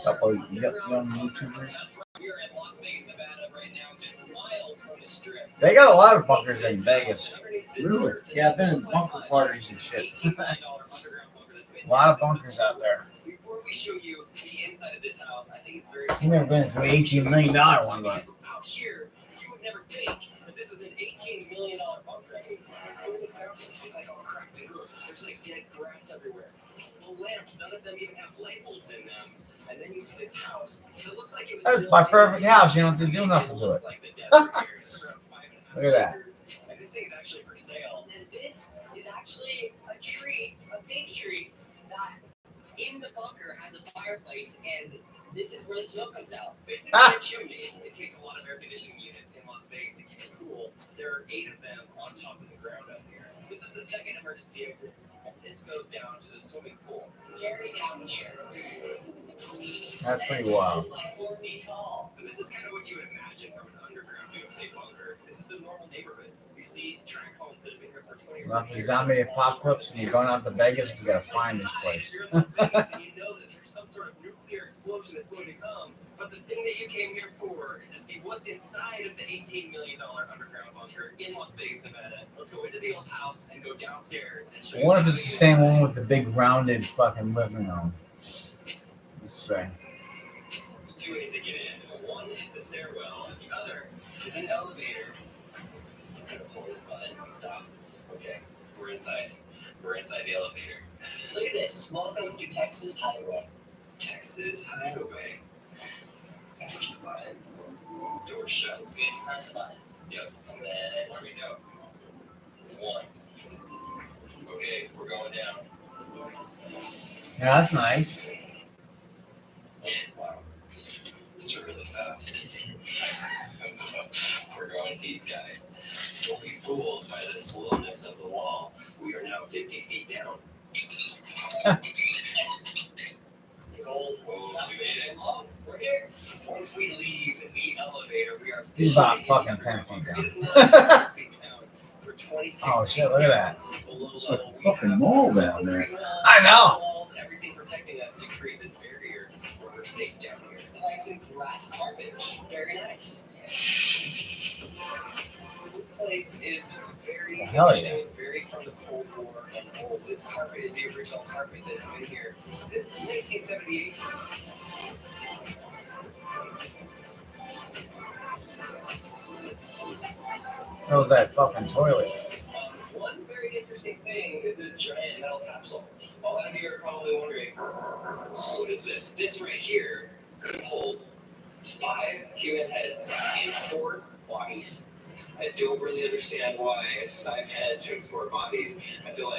Couple of young YouTubers. They got a lot of bunkers in Vegas. Really? Yeah, I've been in bunker parties and shit. A lot of bunkers out there. Before we show you the inside of this house, I think it's very I've never been to an $18 million one, but out here, you would never think that this is an $18 million bunker. It's like all cracked in roof. There's like dead grass everywhere. The lamps, none of them even have light bulbs in them. And then you see this house. It looks like it was that's my perfect house. You don't have to do nothing to it. Look at that. And this thing's actually for sale. And this is actually a tree, a big tree, that in the bunker has a fireplace, and this is where the smoke comes out. Basically, a chimney. It takes a lot of air conditioning units in Las Vegas to keep it cool. There are 8 of them on top of the ground up here. This is the second emergency exit. This goes down to the swimming pool. Very down here. That's pretty wild. It's like 4 feet tall. And this is kind of what you would imagine from an underground doomsday bunker. This is a normal neighborhood. You see tract homes that have been here for 20 years. Well, if the zombie apocalypse and you're going out to Vegas, you gotta find this place. You know that there's some sort of nuclear explosion that's going to come, but the thing that you came here for is to see what's inside of the $18 million underground bunker in Las Vegas, Nevada. Let's go into the old house and go downstairs and show I you. wonder if it's the same one with the big rounded fucking living room. Let's see. There's 2 ways to get in. One is the stairwell, and the other is an elevator. I'm gonna pull this button and stop. Okay, we're inside. We're inside the elevator. Look at this. Welcome to Texas Highway. Texas Highway. Push the button. Door shuts. Press the button. Yep. And then there we go. 1. Okay, we're going down. Yeah, that's nice. Wow. It's really fast. We're going deep, guys. Don't be fooled by the slowness of the wall. We are now 50 feet down. Gold. Oh, we made it. Oh, we're here. Once we leave the elevator, we are He's about fucking 10 feet down. It is not 10 feet down. We're 26 Oh shit, look at that. below It's like level. a fucking mall down there. I know. Walls, everything protecting us to create this barrier where we're safe down here. Nice and grass carpet, which is very nice. This place is very Hell yeah. interesting, very from the Cold War and old. This carpet is the original carpet that has been here since 1978. How's that fucking toilet? One very interesting thing is this giant metal capsule. A lot of you are probably wondering, what is this? This right here could hold 5 human heads and 4 bodies. I don't really understand why it's 5 heads and 4 bodies. I feel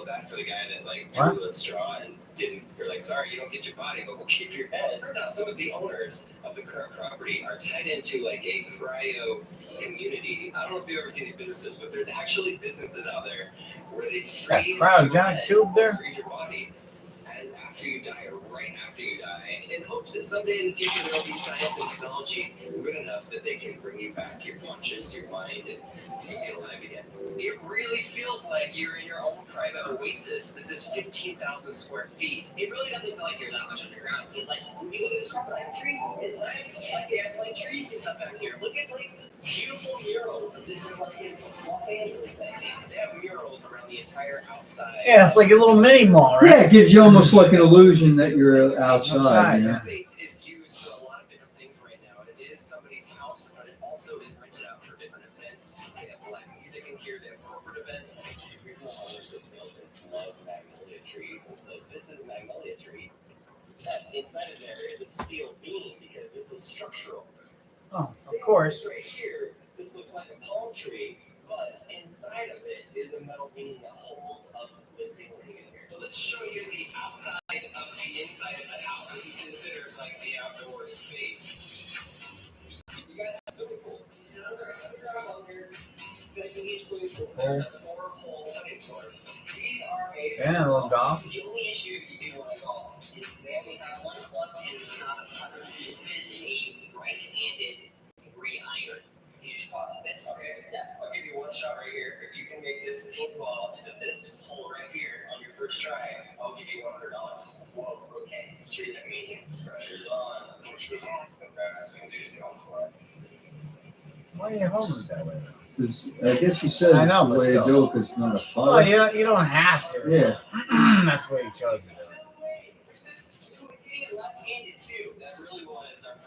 bad for the guy that drew the straw and didn't. You're like, sorry, you don't get your body, but we'll keep your head. Turns out some of the owners of the current property are tied into a cryo community. I don't know if you've ever seen these businesses, but there's actually businesses out there where they freeze cryo your giant head, tube there? freeze your body, and after you die or right after you die, in hopes that someday in the future there'll be science and technology good enough that they can bring you back your conscious, your mind, and you get alive again. It really feels like you're in your own private oasis. This is 15,000 square feet. It really doesn't feel like you're that much underground because, when you look at this carpet, like a tree, it's nice. They have trees and stuff back here. Look at beautiful murals. This is in Los Angeles, I think. They have murals around the entire outside. Yeah, it's like a little mini mall, right? Yeah, it gives you almost like an illusion that you're outside. You know? This space is used for a lot of different things right now. It is somebody's house, but it also is rented out for different events. They have live music in here. They have corporate events. The original owners of the buildings love magnolia trees, and so this is a magnolia tree. Inside of there is a steel beam because this is structural. Oh, of course. Right here, this looks like a palm tree, but inside of it is a metal beam that holds up the ceiling in here. So let's show you the outside of the inside of the house. This is considered the outdoor space. You guys have a swimming pool. Underground bunker. You guys can get Yeah, a little golf. The only issue if you do want to golf is they only have one club and it's not a putter. This is a right-handed 3-iron. You just call it this. Okay. Yeah. I'll give you one shot right here. If you can make this ball into this hole right here on your first try, I'll give you $100. Whoa. Okay. I mean, pressure's on. Pressure's on. That's what you do. Why are you holding it that way? I guess he said I know, it's the but way to still. do it because it's not a fun. Well, you don't have to. Yeah. That's what you chose to do.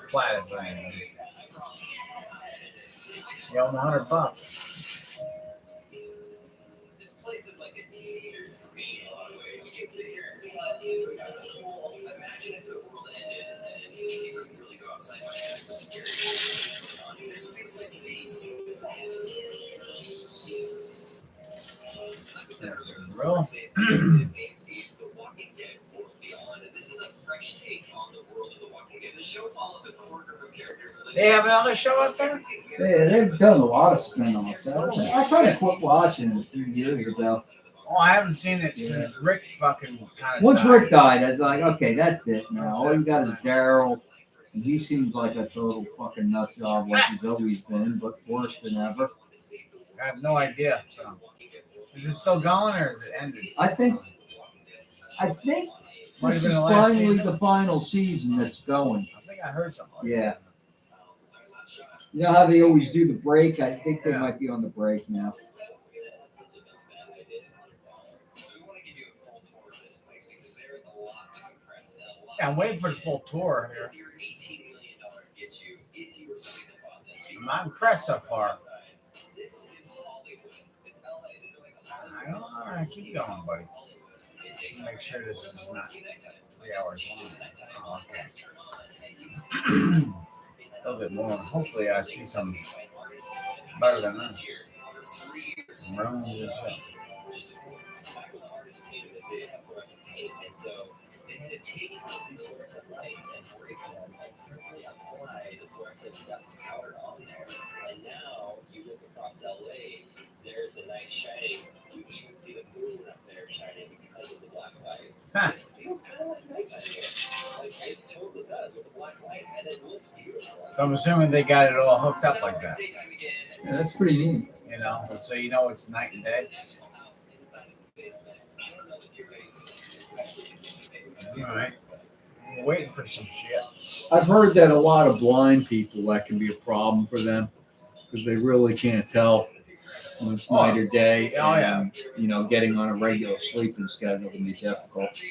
Flat as I am. You owe $100. This place is like a teenager for me in a lot of ways. You can sit here and imagine if the world ended and you couldn't really go outside much because it was scary. This would be the place to be. Real? This is a fresh take on the world of The Walking Dead. The show follows a core group of characters. They have another show up there? Yeah, they've done a lot of spin-offs. I kind of quit watching it a few years ago. Oh, I haven't seen it since Rick fucking kind of Once died. Rick died, I was like, okay, that's it now. All you got is Daryl. And he seems like a total fucking nut job, like he's always been, but worse than ever. I have no idea. So. Is it still going or is it ended? I think Might have this been is the last finally season. the final season that's going. I think I heard something. Like Yeah. You know how they always do the break? I think they might be on the break now. Yeah, I'm waiting for the full tour here. I'm not impressed so far. I don't know. All right, keep going, buddy. Make sure this is not 3 hours long. Oh, okay. A little bit more. Hopefully, I see some better than this. Some rounds and stuff. They had to take these fluorescent lights and break them and carefully apply the fluorescent dust powder on there. And now you look across LA, there's the night shining. You even see the moon up there shining because of the black lights. Huh. It feels kind of like nighttime here. Like it totally does with the black lights, and it looks beautiful. So I'm assuming they got it all hooked up like that. Yeah, that's pretty neat. You know, so you know it's night and day. All right. We're waiting for some shit. I've heard that a lot of blind people, that can be a problem for them because they really can't tell when it's night or day. Oh, yeah. And, you know, getting on a regular sleeping schedule can be difficult.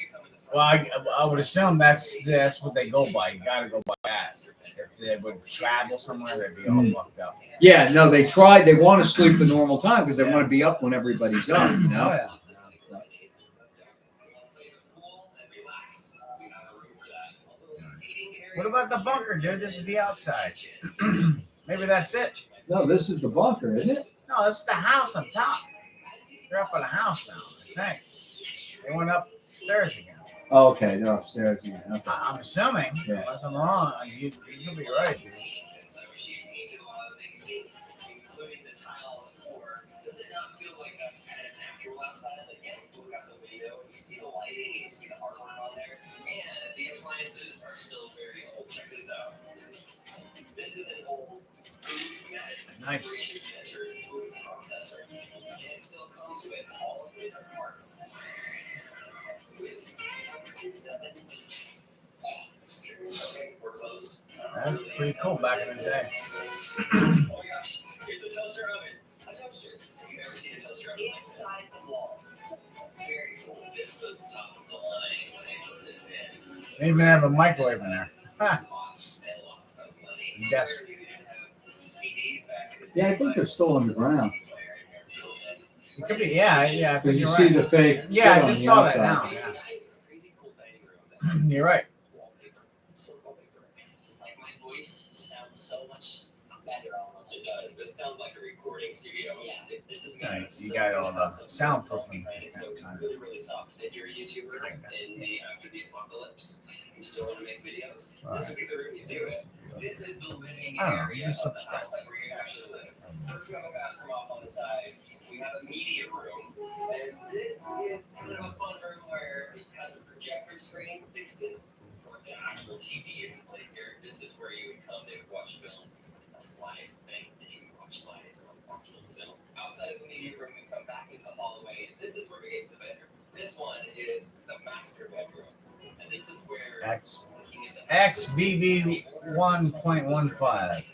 Well, I would assume that's what they go by. You got to go by that. If they would travel somewhere, they'd be all fucked up. Yeah, no, they tried. They want to sleep a normal time because they want to be up when everybody's up, you know? Oh, yeah. What about the bunker, dude? This is the outside. Maybe that's it. No, this is the bunker, isn't it? No, this is the house on top. They're up on the house now, I think. They went upstairs again. Oh, okay, they're upstairs again. Okay. I'm assuming, Yeah. unless I'm wrong, you could be right, dude. Including the tile on the floor. Does it not feel like that's kind of natural outside? Like, yeah, you look out the window, you see the lighting, you see the artwork on there, and the appliances are still very old. Check this out. This is an old food management Nice. center food processor. And it still comes with all of the different parts. With 7. Okay, we're close. That's pretty cool back in the day. Oh my gosh, it's a toaster oven. A toaster. Have you ever seen a toaster oven inside the wall? Very cool. This was top of the line when they put this in. They even have a microwave in there. Huh. Lots and lots of money. Yes. CDs back in the Yeah, I think they're still underground. It could be, yeah. I So think you you're see right. the fake. Yeah, shit I on just the saw that outside. now. Yeah. You're right. Like my voice sounds so much better almost. It does. This sounds like a recording studio. Yeah. This is Yeah, you got all the soundproofing. It's so really, really soft. If you're a YouTuber in the after the apocalypse, you still want to make videos, this would be the room you do it. This is the living I don't know, area you just of the subscribe. house, like where you actually live. First, we have a bathroom off on the side. We have a media room, and this is kind of a fun XBB 1.15.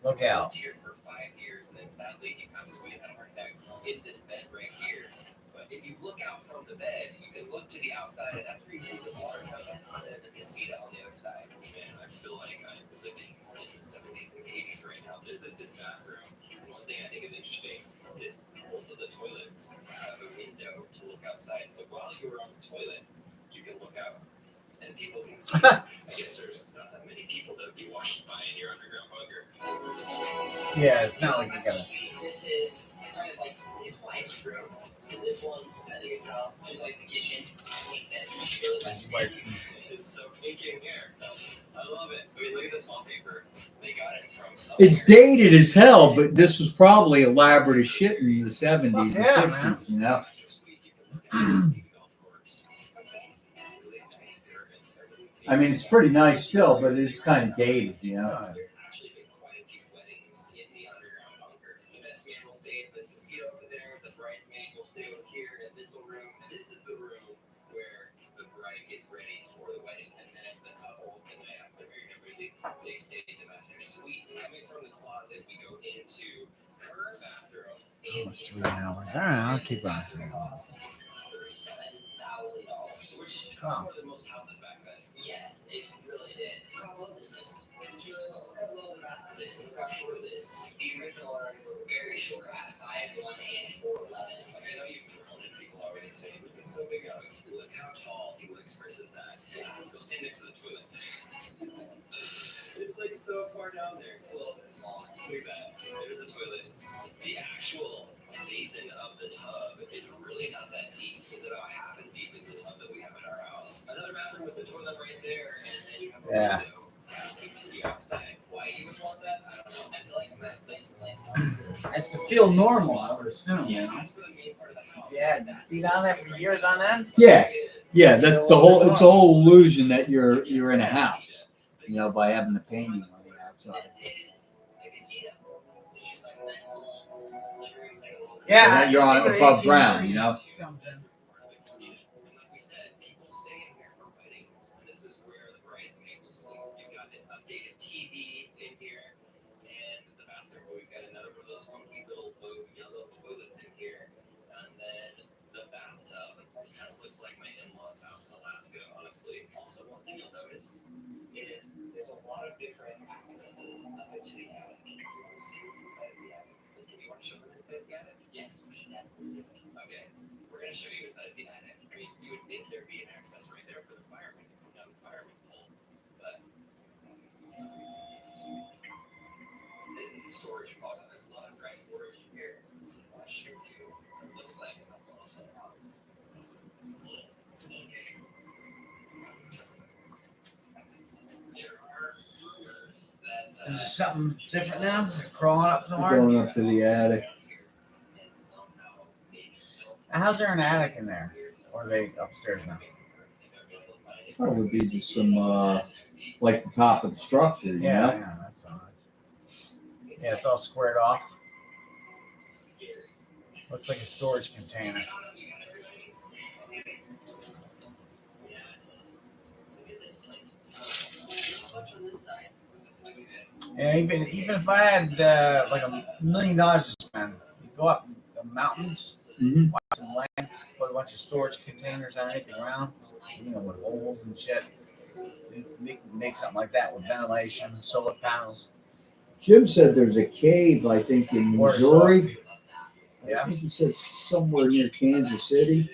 Look out. Here for 5 years, and then sadly he passed away in a heart attack in this bed right here. But if you look out from the bed, you can look to the outside, and that's where you see the water come up and the casita on the other side. Man, I feel like I'm living in the 70s and 80s right now. This is his bathroom. One thing I think is interesting is both of the toilets have a window to look outside. So while you're on the toilet, you can look out, and people can see. I guess there's not that many people that would be washing by in your underground bunker. Yeah, it's not like you gotta. This is kind of like his wife's room. And this one, as you can tell, just like the kitchen, I think that she really likes it's so pink in here. So I love it. I mean, look at this wallpaper. They got it from somewhere. It's dated as hell, but this was probably elaborate as shit in the 70s and 60s, you know? I mean, it's pretty nice still, but it's kind of dated, you know? There's actually been quite a few weddings in the underground bunker. The best man will stay in the casita over there. The bridesmaid will stay over here in this little room. And this is the room where the bride gets ready for the wedding. And then the couple, the night after they're married, they stay in the master suite. Coming from the closet, we go into her bathroom. Almost 3 hours. All right, I'll keep on. $37,000, which cost more than most houses back then. Yes, it really did. I love this list. It's really low. Look how low the back of this. Look how short it is. The original are very short at 5'1" and 4'11". So I know you've grown and people already say, look, it's so big out. Look how tall he looks versus that. Yeah, go stand next to the toilet. It's like so far down there. A little bit small. Look at that. There's the toilet. The actual basin of the tub is really not that deep. It's about half as deep as the tub that we have in our house. Another bathroom with the toilet right there, and then you have a window looking to the outside. Why you would want that? I don't know. I feel like I'm at a place in like That's to feel normal, I would assume. yeah, that's for the main part of the house. Yeah, be down there for years on end. Yeah, yeah, that's the whole, it's a whole illusion that you're in a house, you know, by having the painting on the outside. Yeah, You're on above ground, you know? Like my in-laws' house in Alaska, honestly. Also, one thing you'll notice is there's a lot of different accesses up into the attic. You want to see what's inside of the attic? Like, do you want to show them inside the attic? Yes, we should. Okay, we're going to show you inside the attic. I mean, you would think there'd be an access right there for the fireman to come down the fireman pole, but this is a storage closet. There's a lot of dry storage in here. I'll show you what it looks like in the house. Is there something different now? They're crawling up somewhere? Going up to the attic. How's there an attic in there? Or are they upstairs now? Probably be just some, like the top of the structure, you know? Yeah, that's all right. Yeah, it's all squared off. Looks like a storage container. Yeah, even if I had like $1 million to spend, you go up the mountains, buy some land, put a bunch of storage containers underneath the ground, you know, with holes and shit. Make something like that with ventilation, solar panels. Jim said there's a cave, I think, in Missouri. Yeah. I think he said somewhere near Kansas City.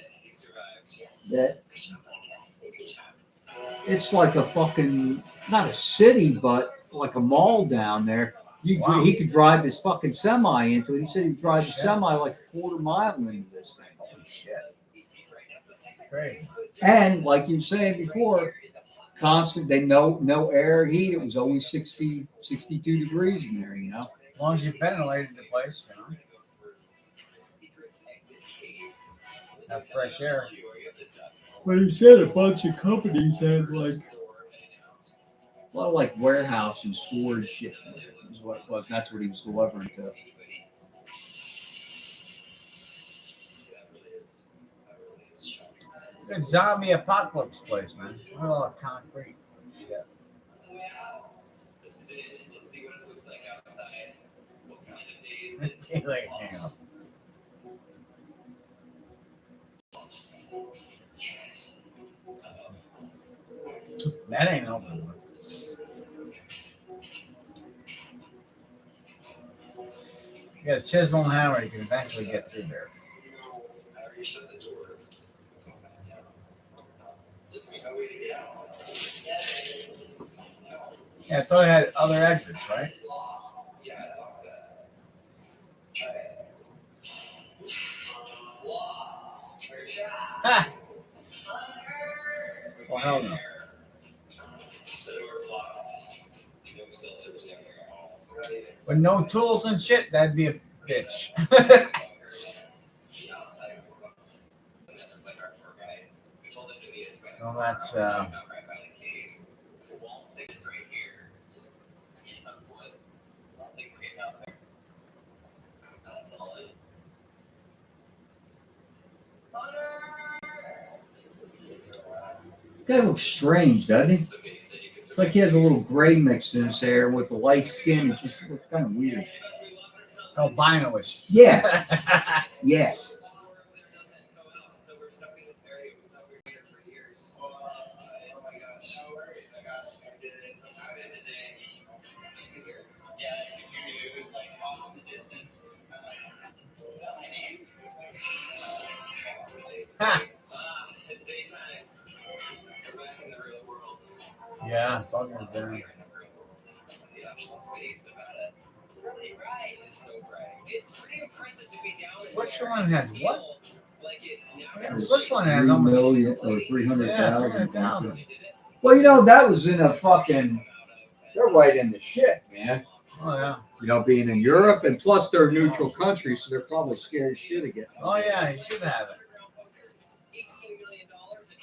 That it's like a fucking, not a city, but like a mall down there. He could drive his fucking semi into it. He said he'd drive his semi like a quarter mile into this thing. Holy shit. Great. And like you were saying before, constant, they no air heat. It was always 60, 62 degrees in there, you know. As long as you ventilated the place, you know. Have fresh air. Well, he said a bunch of companies had like a lot of like warehouse and storage shit. Is what it was. And that's what he was delivering to. Good zombie apocalypse place, man. All concrete. Yeah. This is it. Let's see what it looks like outside. What kind of day is it? Like, hang on. That ain't open. You got a chisel and hammer, you can eventually get through there. Yeah, I thought I had other exits, right? Ha! Well, hell no. With no tools and shit, that'd be a bitch. Well, that's That looks strange, doesn't he? It's like he has a little gray mixed in his hair with the light skin. It just looks kind of weird. albino-ish. Yeah. Yeah. Ha! It's daytime. We're back in the real world. Yeah, fucking down. The optional space about it. It's really bright. It's so bright. It's pretty impressive to be down in Which here one and has what? feel like it's natural. This one has 3 almost million or 300,000. Yeah, 300,000. Well, you know, that was in a fucking. They're right in the shit, man. Oh yeah. You know, being in Europe, and plus they're a neutral country, so they're probably scared as shit again. Oh yeah, you should have it.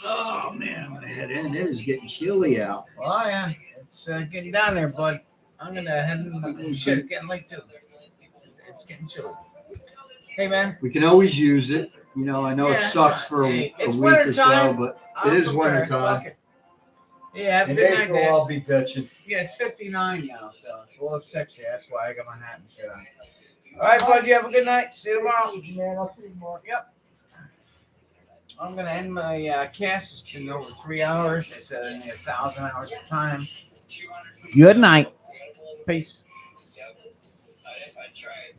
Oh man, I'm gonna head in. It is getting chilly out. Oh yeah, it's getting down there, bud. I'm gonna head in. Shit, it's getting late too. It's getting chilly. Hey man, We can always use it. You know, I know it sucks for a week it's or so, wintertime. but I'm it is prepared. wintertime. Fuck it. Yeah, have a In good night, April, Dad. I'll be bitching. Yeah, it's 59 now, so it's below 60. That's why I got my hat and shit on. All right, bud. You have a good night. See you tomorrow. Man, I'll see you tomorrow. Yep. I'm gonna end my cast. It's been over 3 hours. They said I need 1,000 hours of time. Good night. Peace. I tried.